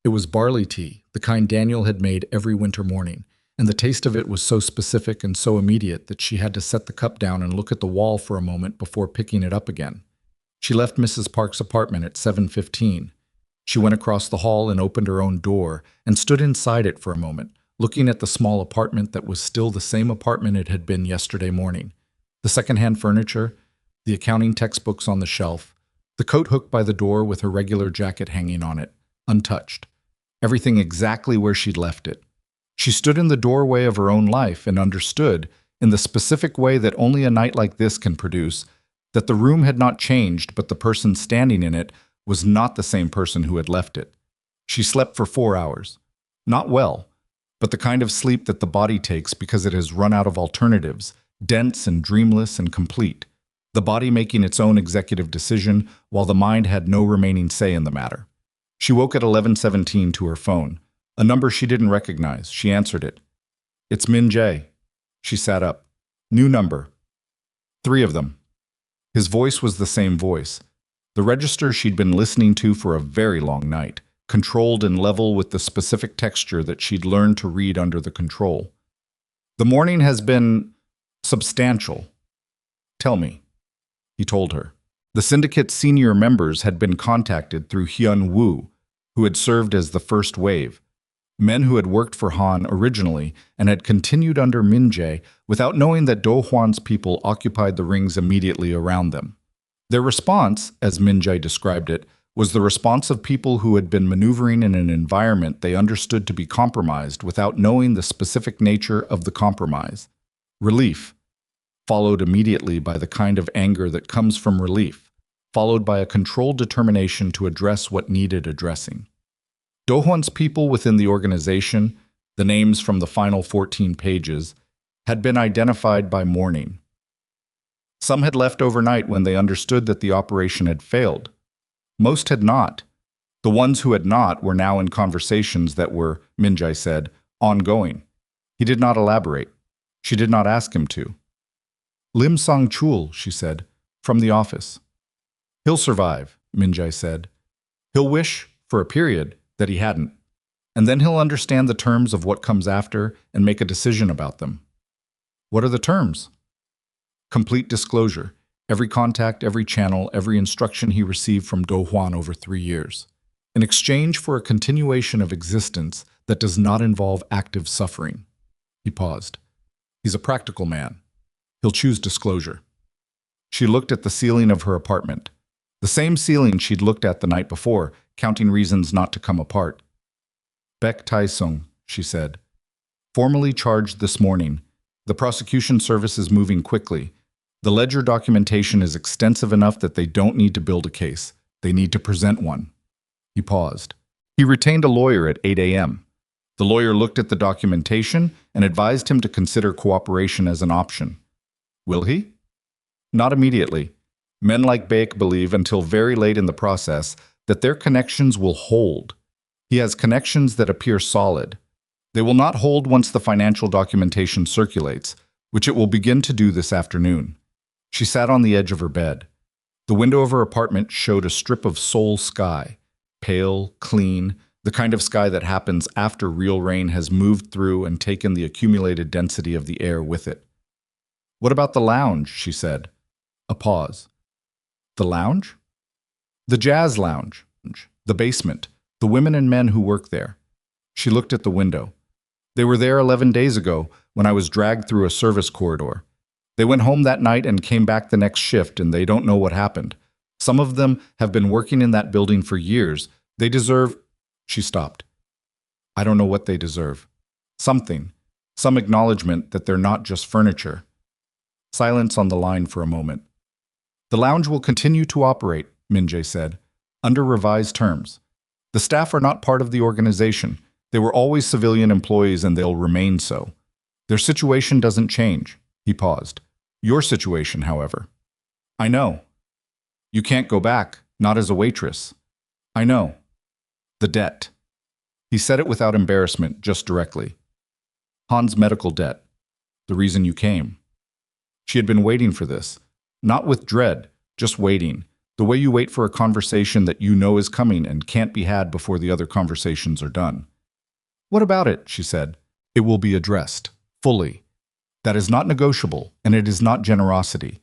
It was barley tea, the kind Daniel had made every winter morning, and the taste of it was so specific and so immediate that she had to set the cup down and look at the wall for a moment before picking it up again. She left Mrs. Park's apartment at 7:15. She went across the hall and opened her own door and stood inside it for a moment, looking at the small apartment that was still the same apartment it had been yesterday morning. The secondhand furniture, the accounting textbooks on the shelf, the coat hook by the door with her regular jacket hanging on it, untouched. Everything exactly where she'd left it. She stood in the doorway of her own life and understood, in the specific way that only a night like this can produce, that the room had not changed, but the person standing in it was not the same person who had left it. She slept for 4 hours. Not well, but the kind of sleep that the body takes because it has run out of alternatives, dense and dreamless and complete, the body making its own executive decision while the mind had no remaining say in the matter. She woke at 11:17 to her phone, a number she didn't recognize. She answered it. It's Min-jae. She sat up. New number. 3 of them. His voice was the same voice, the register she'd been listening to for a very long night, controlled and level with the specific texture that she'd learned to read under the control. The morning has been substantial. Tell me, he told her. The syndicate's senior members had been contacted through Hyun Woo, who had served as the first wave, men who had worked for Han originally and had continued under Min-jae without knowing that Do Hwan's people occupied the rings immediately around them. Their response, as Min-jae described it, was the response of people who had been maneuvering in an environment they understood to be compromised without knowing the specific nature of the compromise. Relief, followed immediately by the kind of anger that comes from relief, followed by a controlled determination to address what needed addressing. Do Hwan's people within the organization, the names from the final 14 pages, had been identified by morning. Some had left overnight when they understood that the operation had failed. Most had not. The ones who had not were now in conversations that were, Min-jae said, ongoing. He did not elaborate. She did not ask him to. Lim Sang-chul, she said, from the office. He'll survive, Min-jae said. He'll wish, for a period, that he hadn't. And then he'll understand the terms of what comes after and make a decision about them. What are the terms? Complete disclosure. Every contact, every channel, every instruction he received from Do Hwan over 3 years. In exchange for a continuation of existence that does not involve active suffering. He paused. He's a practical man. He'll choose disclosure. She looked at the ceiling of her apartment. The same ceiling she'd looked at the night before, counting reasons not to come apart. Baek Tae-sung, she said. Formally charged this morning. The prosecution service is moving quickly. The ledger documentation is extensive enough that they don't need to build a case. They need to present one. He paused. He retained a lawyer at 8 a.m. The lawyer looked at the documentation and advised him to consider cooperation as an option. Will he? Not immediately. Men like Baek believe until very late in the process that their connections will hold. He has connections that appear solid. They will not hold once the financial documentation circulates, which it will begin to do this afternoon. She sat on the edge of her bed. The window of her apartment showed a strip of Seoul sky, pale, clean, the kind of sky that happens after real rain has moved through and taken the accumulated density of the air with it. What about the lounge? She said. A pause. The lounge? The jazz lounge, the basement, the women and men who work there. She looked at the window. They were there 11 days ago when I was dragged through a service corridor. They went home that night and came back the next shift, and they don't know what happened. Some of them have been working in that building for years. They deserve... She stopped. I don't know what they deserve. Something. Some acknowledgement that they're not just furniture. Silence on the line for a moment. The lounge will continue to operate, Min-jae said, under revised terms. The staff are not part of the organization. They were always civilian employees and they'll remain so. Their situation doesn't change. He paused. Your situation, however. I know. You can't go back, not as a waitress. I know. The debt. He said it without embarrassment, just directly. Han's medical debt. The reason you came. She had been waiting for this. Not with dread, just waiting. The way you wait for a conversation that you know is coming and can't be had before the other conversations are done. What about it? She said. It will be addressed. Fully. That is not negotiable, and it is not generosity.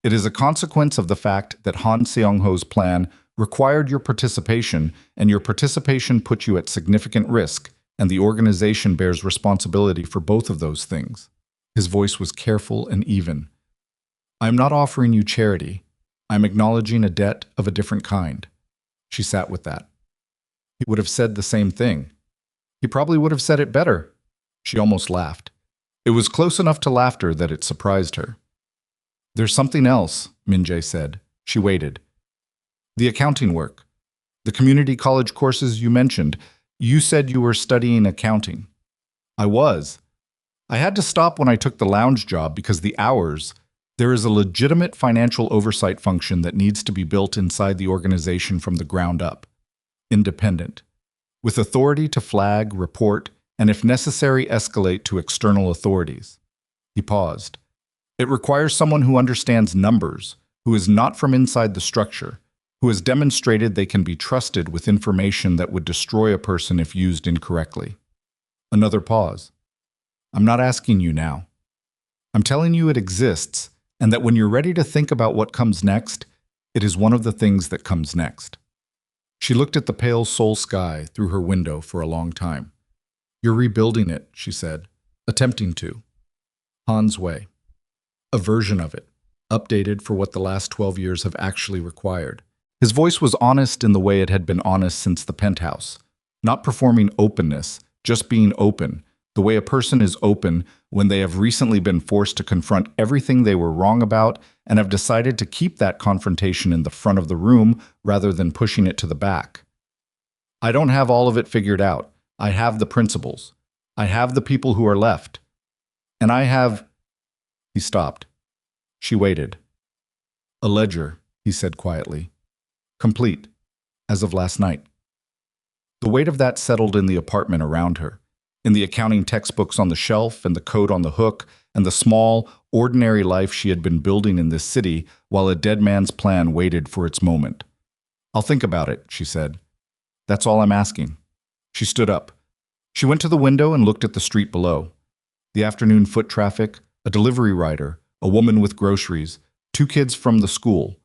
It is a consequence of the fact that Han Seong-ho's plan required your participation, and your participation put you at significant risk, and the organization bears responsibility for both of those things. His voice was careful and even. I am not offering you charity. I am acknowledging a debt of a different kind. She sat with that. He would have said the same thing. He probably would have said it better. She almost laughed. It was close enough to laughter that it surprised her. There's something else, Min-jae said. She waited. The accounting work. The community college courses you mentioned. You said you were studying accounting. I was. I had to stop when I took the lounge job because the hours... There is a legitimate financial oversight function that needs to be built inside the organization from the ground up. Independent. With authority to flag, report, and if necessary escalate to external authorities. He paused. It requires someone who understands numbers, who is not from inside the structure, who has demonstrated they can be trusted with information that would destroy a person if used incorrectly. Another pause. I'm not asking you now. I'm telling you it exists, and that when you're ready to think about what comes next, it is one of the things that comes next. She looked at the pale Seoul sky through her window for a long time. You're rebuilding it, she said, attempting to. Han's way. A version of it, updated for what the last 12 years have actually required. His voice was honest in the way it had been honest since the penthouse. Not performing openness, just being open, the way a person is open when they have recently been forced to confront everything they were wrong about and have decided to keep that confrontation in the front of the room rather than pushing it to the back. I don't have all of it figured out. I have the principles. I have the people who are left. And I have... He stopped. She waited. A ledger, he said quietly. Complete, as of last night. The weight of that settled in the apartment around her. In the accounting textbooks on the shelf and the code on the hook and the small, ordinary life she had been building in this city while a dead man's plan waited for its moment. I'll think about it, she said. That's all I'm asking. She stood up. She went to the window and looked at the street below. The afternoon foot traffic, a delivery rider, a woman with groceries, 2 kids from the school,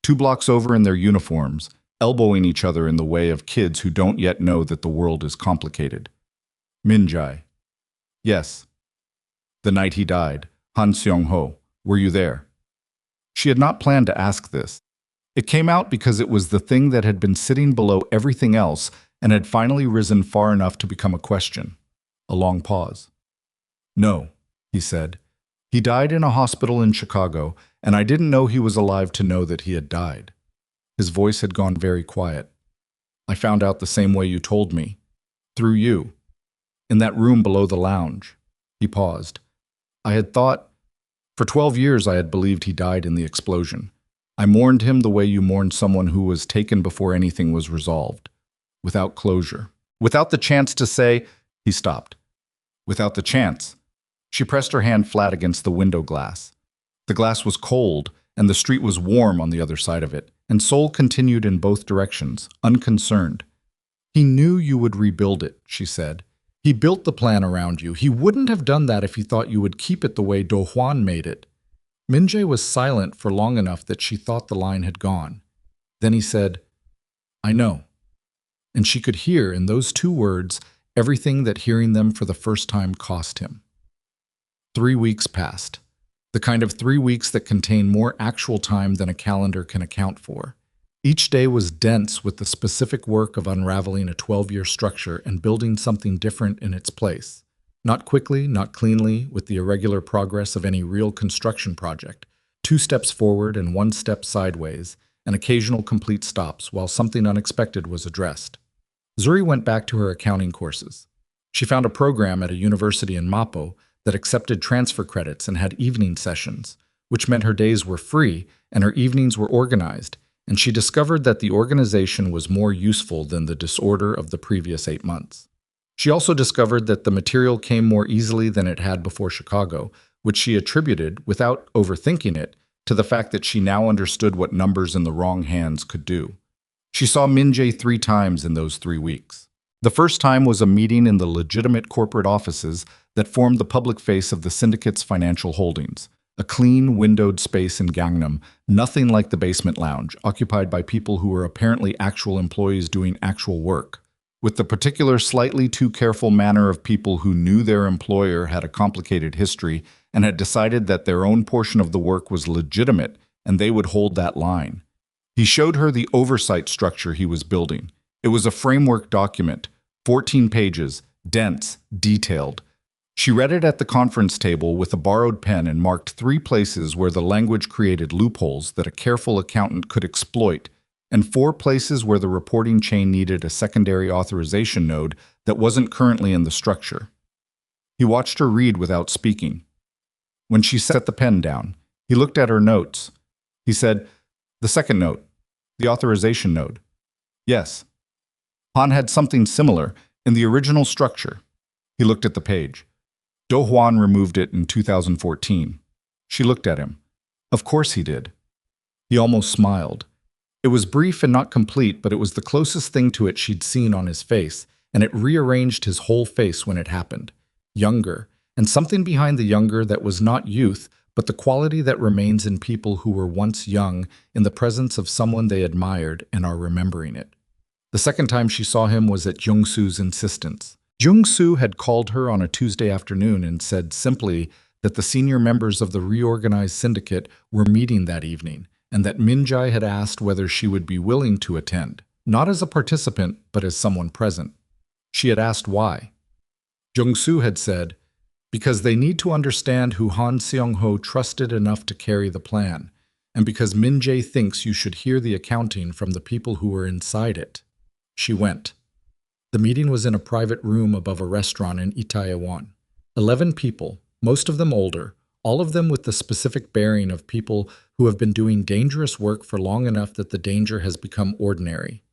2 blocks over in their uniforms, elbowing each other in the way of kids who don't yet know that the world is complicated. Min-jae. Yes. The night he died, Han Seong-ho, were you there? She had not planned to ask this. It came out because it was the thing that had been sitting below everything else and had finally risen far enough to become a question. A long pause. "No," he said. "He died in a hospital in Chicago, and I didn't know he was alive to know that he had died." His voice had gone very quiet. "I found out the same way you told me. Through you. In that room below the lounge." He paused. "I had thought, for 12 years I had believed he died in the explosion. I mourned him the way you mourn someone who was taken before anything was resolved. Without closure. Without the chance to say—" He stopped. "Without the chance." She pressed her hand flat against the window glass. The glass was cold, and the street was warm on the other side of it, and Sol continued in both directions, unconcerned. "He knew you would rebuild it," she said. "He built the plan around you. He wouldn't have done that if he thought you would keep it the way Do Hwan made it." Min-jae was silent for long enough that she thought the line had gone. Then he said, "I know." And she could hear in those two words everything that hearing them for the first time cost him. 3 weeks passed. The kind of 3 weeks that contain more actual time than a calendar can account for. Each day was dense with the specific work of unraveling a 12-year structure and building something different in its place. Not quickly, not cleanly, with the irregular progress of any real construction project. 2 steps forward and 1 step sideways, and occasional complete stops while something unexpected was addressed. Zuri went back to her accounting courses. She found a program at a university in Mapo that accepted transfer credits and had evening sessions, which meant her days were free and her evenings were organized, and she discovered that the organization was more useful than the disorder of the previous 8 months. She also discovered that the material came more easily than it had before Chicago, which she attributed, without overthinking it, to the fact that she now understood what numbers in the wrong hands could do. She saw Min-jae 3 times in those 3 weeks. The first time was a meeting in the legitimate corporate offices that formed the public face of the syndicate's financial holdings, a clean, windowed space in Gangnam, nothing like the basement lounge, occupied by people who were apparently actual employees doing actual work. With the particular slightly too careful manner of people who knew their employer had a complicated history and had decided that their own portion of the work was legitimate and they would hold that line. He showed her the oversight structure he was building. It was a framework document, 14 pages, dense, detailed. She read it at the conference table with a borrowed pen and marked 3 places where the language created loopholes that a careful accountant could exploit, and 4 places where the reporting chain needed a secondary authorization node that wasn't currently in the structure. He watched her read without speaking. When she set the pen down, he looked at her notes. He said, "The second note, the authorization node." "Yes." Han had something similar in the original structure. He looked at the page. Do Hwan removed it in 2014. She looked at him. Of course he did. He almost smiled. It was brief and not complete, but it was the closest thing to it she'd seen on his face, and it rearranged his whole face when it happened. Younger, and something behind the younger that was not youth, but the quality that remains in people who were once young in the presence of someone they admired and are remembering it. The second time she saw him was at Jung-soo's insistence. Jung-soo had called her on a Tuesday afternoon and said simply that the senior members of the reorganized syndicate were meeting that evening, and that Min-jae had asked whether she would be willing to attend, not as a participant, but as someone present. She had asked why. Jung-soo had said, "Because they need to understand who Han Seong-ho trusted enough to carry the plan, and because Min-jae thinks you should hear the accounting from the people who were inside it." She went. The meeting was in a private room above a restaurant in Itaewon. 11 people, most of them older, all of them with the specific bearing of people who have been doing dangerous work for long enough that the danger has become ordinary.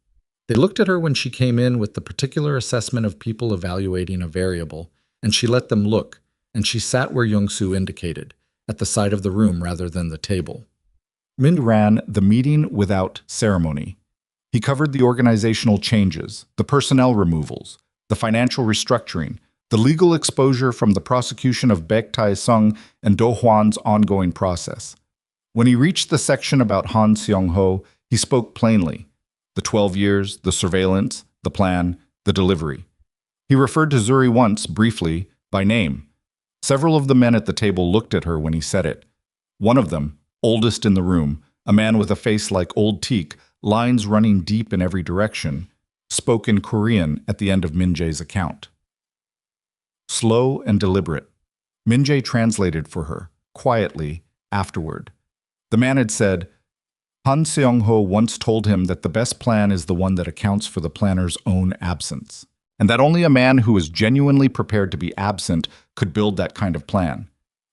They looked at her when she came in with the particular assessment of people evaluating a variable, and she let them look, and she sat where Jung-soo indicated, at the side of the room rather than the table. Min ran the meeting without ceremony. He covered the organizational changes, the personnel removals, the financial restructuring, the legal exposure from the prosecution of Baek Tae-sung and Do Hwan's ongoing process. When he reached the section about Han Seong-ho, he spoke plainly. The 12 years, the surveillance, the plan, the delivery. He referred to Zuri once, briefly, by name. Several of the men at the table looked at her when he said it. One of them, oldest in the room, A man with a face like old teak, lines running deep in every direction, spoke in Korean at the end of Min-jae's account. Slow and deliberate. Min-jae translated for her, quietly, afterward. The man had said, Han Seong-ho once told him that the best plan is the one that accounts for the planner's own absence, and that only a man who is genuinely prepared to be absent could build that kind of plan.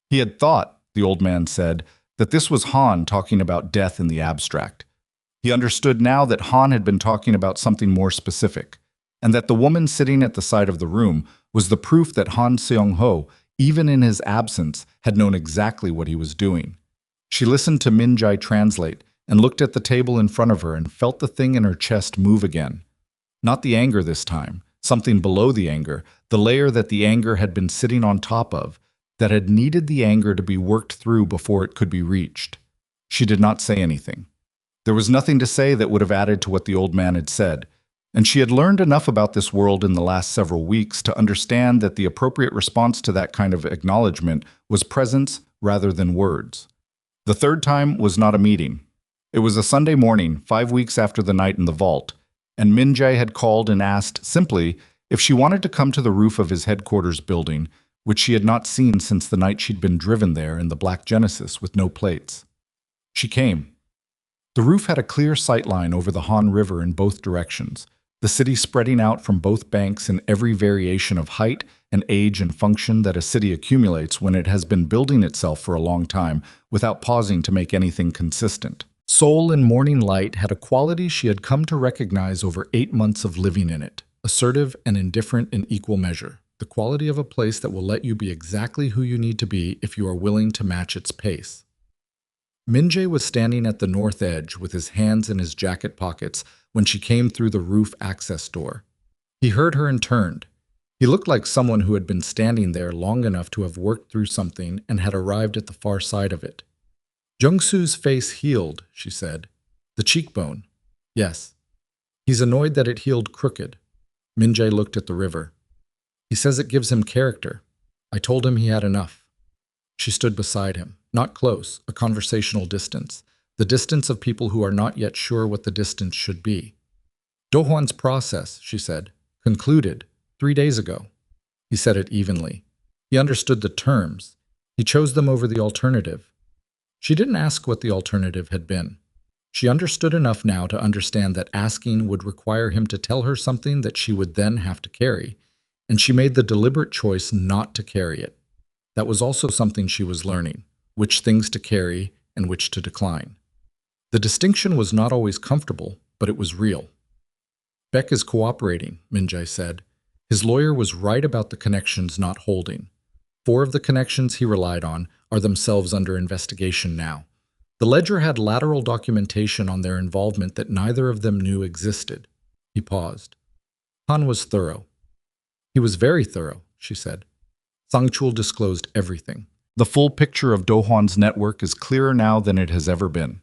He had thought, the old man said, that this was Han talking about death in the abstract. He understood now that Han had been talking about something more specific, and that the woman sitting at the side of the room was the proof that Han Seong-ho, even in his absence, had known exactly what he was doing. She listened to Min-jae translate and looked at the table in front of her and felt the thing in her chest move again. Not the anger this time, something below the anger, the layer that the anger had been sitting on top of, that had needed the anger to be worked through before it could be reached. She did not say anything. There was nothing to say that would have added to what the old man had said, and she had learned enough about this world in the last several weeks to understand that the appropriate response to that kind of acknowledgement was presence rather than words. The third time was not a meeting. It was a Sunday morning, 5 weeks after the night in the vault, and Min-jae had called and asked simply if she wanted to come to the roof of his headquarters building, which she had not seen since the night she'd been driven there in the black Genesis with no plates. She came. The roof had a clear sightline over the Han River in both directions, the city spreading out from both banks in every variation of height and age and function that a city accumulates when it has been building itself for a long time without pausing to make anything consistent. Seoul in morning light had a quality she had come to recognize over 8 months of living in it, assertive and indifferent in equal measure, the quality of a place that will let you be exactly who you need to be if you are willing to match its pace. Min-jae was standing at the north edge with his hands in his jacket pockets when she came through the roof access door. He heard her and turned. He looked like someone who had been standing there long enough to have worked through something and had arrived at the far side of it. Jung-soo's face healed, she said. The cheekbone. Yes. He's annoyed that it healed crooked. Min-jae looked at the river. He says it gives him character. I told him he had enough. She stood beside him, not close, a conversational distance, the distance of people who are not yet sure what the distance should be. Do-hwan's process, she said, concluded 3 days ago. He said it evenly. He understood the terms. He chose them over the alternative. She didn't ask what the alternative had been. She understood enough now to understand that asking would require him to tell her something that she would then have to carry, and she made the deliberate choice not to carry it. That was also something she was learning, which things to carry and which to decline. The distinction was not always comfortable, but it was real. Beck is cooperating, Min-jae said. His lawyer was right about the connections not holding. 4 of the connections he relied on are themselves under investigation now. The ledger had lateral documentation on their involvement that neither of them knew existed. He paused. Han was thorough. He was very thorough, she said. Sang-chul disclosed everything. The full picture of Do-hwan's network is clearer now than it has ever been.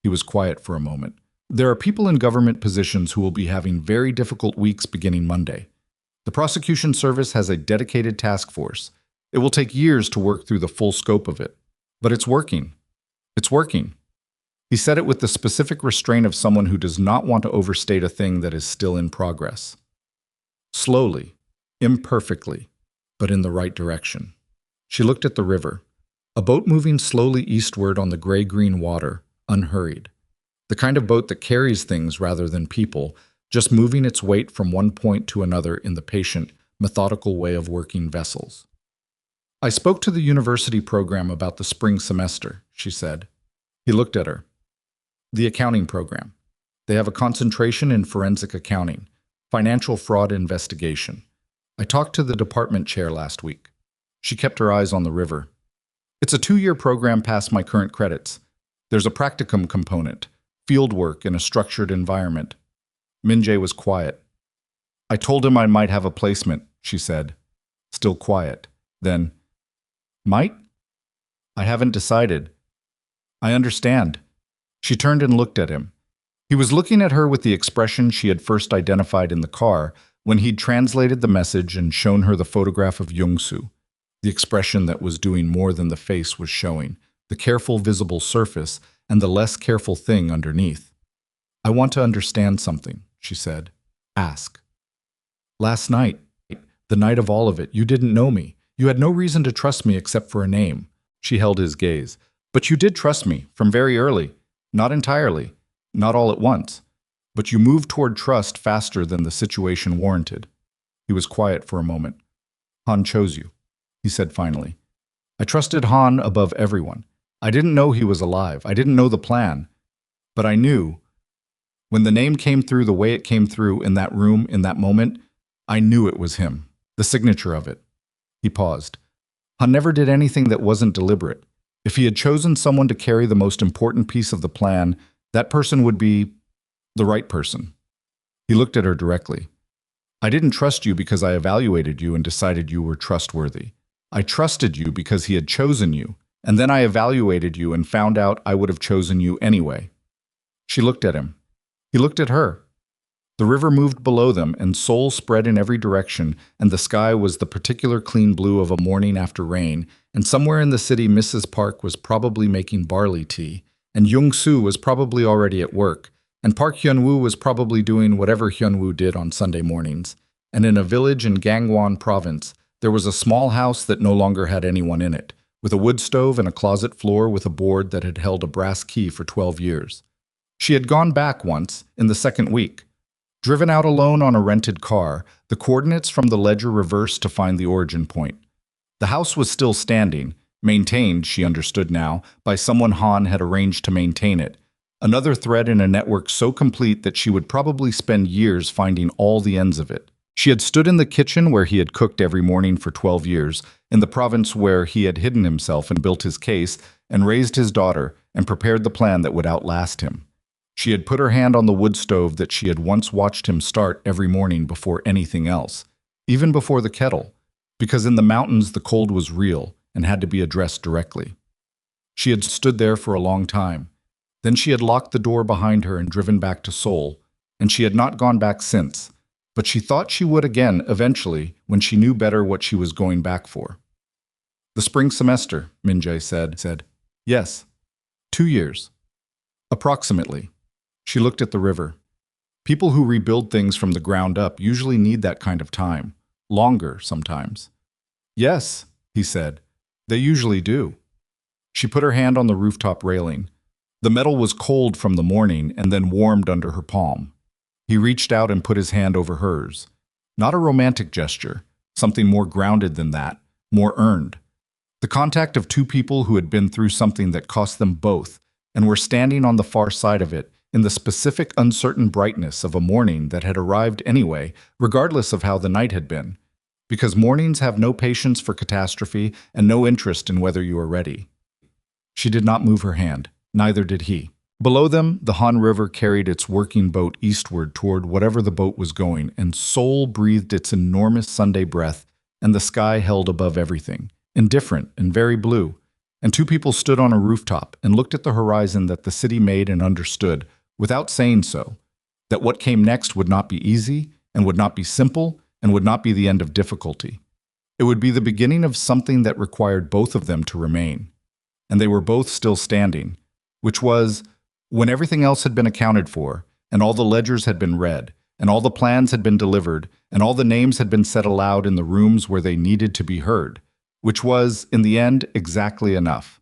He was quiet for a moment. There are people in government positions who will be having very difficult weeks beginning Monday. The prosecution service has a dedicated task force. It will take years to work through the full scope of it. But it's working. It's working. He said it with the specific restraint of someone who does not want to overstate a thing that is still in progress. Slowly, imperfectly, but in the right direction. She looked at the river, a boat moving slowly eastward on the gray-green water, unhurried. The kind of boat that carries things rather than people, just moving its weight from one point to another in the patient, methodical way of working vessels. I spoke to the university program about the spring semester, she said. He looked at her. The accounting program. They have a concentration in forensic accounting, financial fraud investigation. I talked to the department chair last week. She kept her eyes on the river. It's a 2-year program past my current credits. There's a practicum component, field work in a structured environment. Min-jae was quiet. I told him I might have a placement, she said. Still quiet. Then, might? I haven't decided. I understand. She turned and looked at him. He was looking at her with the expression she had first identified in the car when he'd translated the message and shown her the photograph of Jung-soo. The expression that was doing more than the face was showing, the careful visible surface and the less careful thing underneath. "I want to understand something," she said. "Ask." "Last night, the night of all of it, you didn't know me. You had no reason to trust me except for a name." She held his gaze. "But you did trust me, from very early. Not entirely, not all at once. But you moved toward trust faster than the situation warranted." He was quiet for a moment. "Han chose you," he said finally. "I trusted Han above everyone. I didn't know he was alive. I didn't know the plan. But I knew. When the name came through the way it came through in that room, in that moment, I knew it was him. The signature of it." He paused. "Han never did anything that wasn't deliberate. If he had chosen someone to carry the most important piece of the plan, that person would be the right person." He looked at her directly. "I didn't trust you because I evaluated you and decided you were trustworthy. I trusted you because he had chosen you, and then I evaluated you and found out I would have chosen you anyway." She looked at him. He looked at her. The river moved below them, and Seoul spread in every direction, and the sky was the particular clean blue of a morning after rain, and somewhere in the city Mrs. Park was probably making barley tea, and Young-soo was probably already at work, and Park Hyun-woo was probably doing whatever Hyun-woo did on Sunday mornings. And in a village in Gangwon province, there was a small house that no longer had anyone in it, with a wood stove and a closet floor with a board that had held a brass key for 12 years. She had gone back once, in the second week. Driven out alone on a rented car, the coordinates from the ledger reversed to find the origin point. The house was still standing, maintained, she understood now, by someone Han had arranged to maintain it. Another thread in a network so complete that she would probably spend years finding all the ends of it. She had stood in the kitchen where he had cooked every morning for 12 years, in the province where he had hidden himself and built his case, and raised his daughter, and prepared the plan that would outlast him. She had put her hand on the wood stove that she had once watched him start every morning before anything else, even before the kettle, because in the mountains the cold was real and had to be addressed directly. She had stood there for a long time. Then she had locked the door behind her and driven back to Seoul, and she had not gone back since, but she thought she would again eventually when she knew better what she was going back for. "The spring semester," Min-jae said. "Yes. 2 years. Approximately." She looked at the river. "People who rebuild things from the ground up usually need that kind of time. Longer, sometimes." "Yes," he said. "They usually do." She put her hand on the rooftop railing. The metal was cold from the morning and then warmed under her palm. He reached out and put his hand over hers. Not a romantic gesture, something more grounded than that, more earned. The contact of two people who had been through something that cost them both and were standing on the far side of it, in the specific uncertain brightness of a morning that had arrived anyway, regardless of how the night had been, because mornings have no patience for catastrophe and no interest in whether you are ready. She did not move her hand. Neither did he. Below them, the Han River carried its working boat eastward toward whatever the boat was going, and Seoul breathed its enormous Sunday breath, and the sky held above everything, indifferent and very blue. And two people stood on a rooftop and looked at the horizon that the city made and understood, without saying so, that what came next would not be easy, and would not be simple, and would not be the end of difficulty. It would be the beginning of something that required both of them to remain. And they were both still standing, which was, when everything else had been accounted for, and all the ledgers had been read, and all the plans had been delivered, and all the names had been said aloud in the rooms where they needed to be heard, which was, in the end, exactly enough.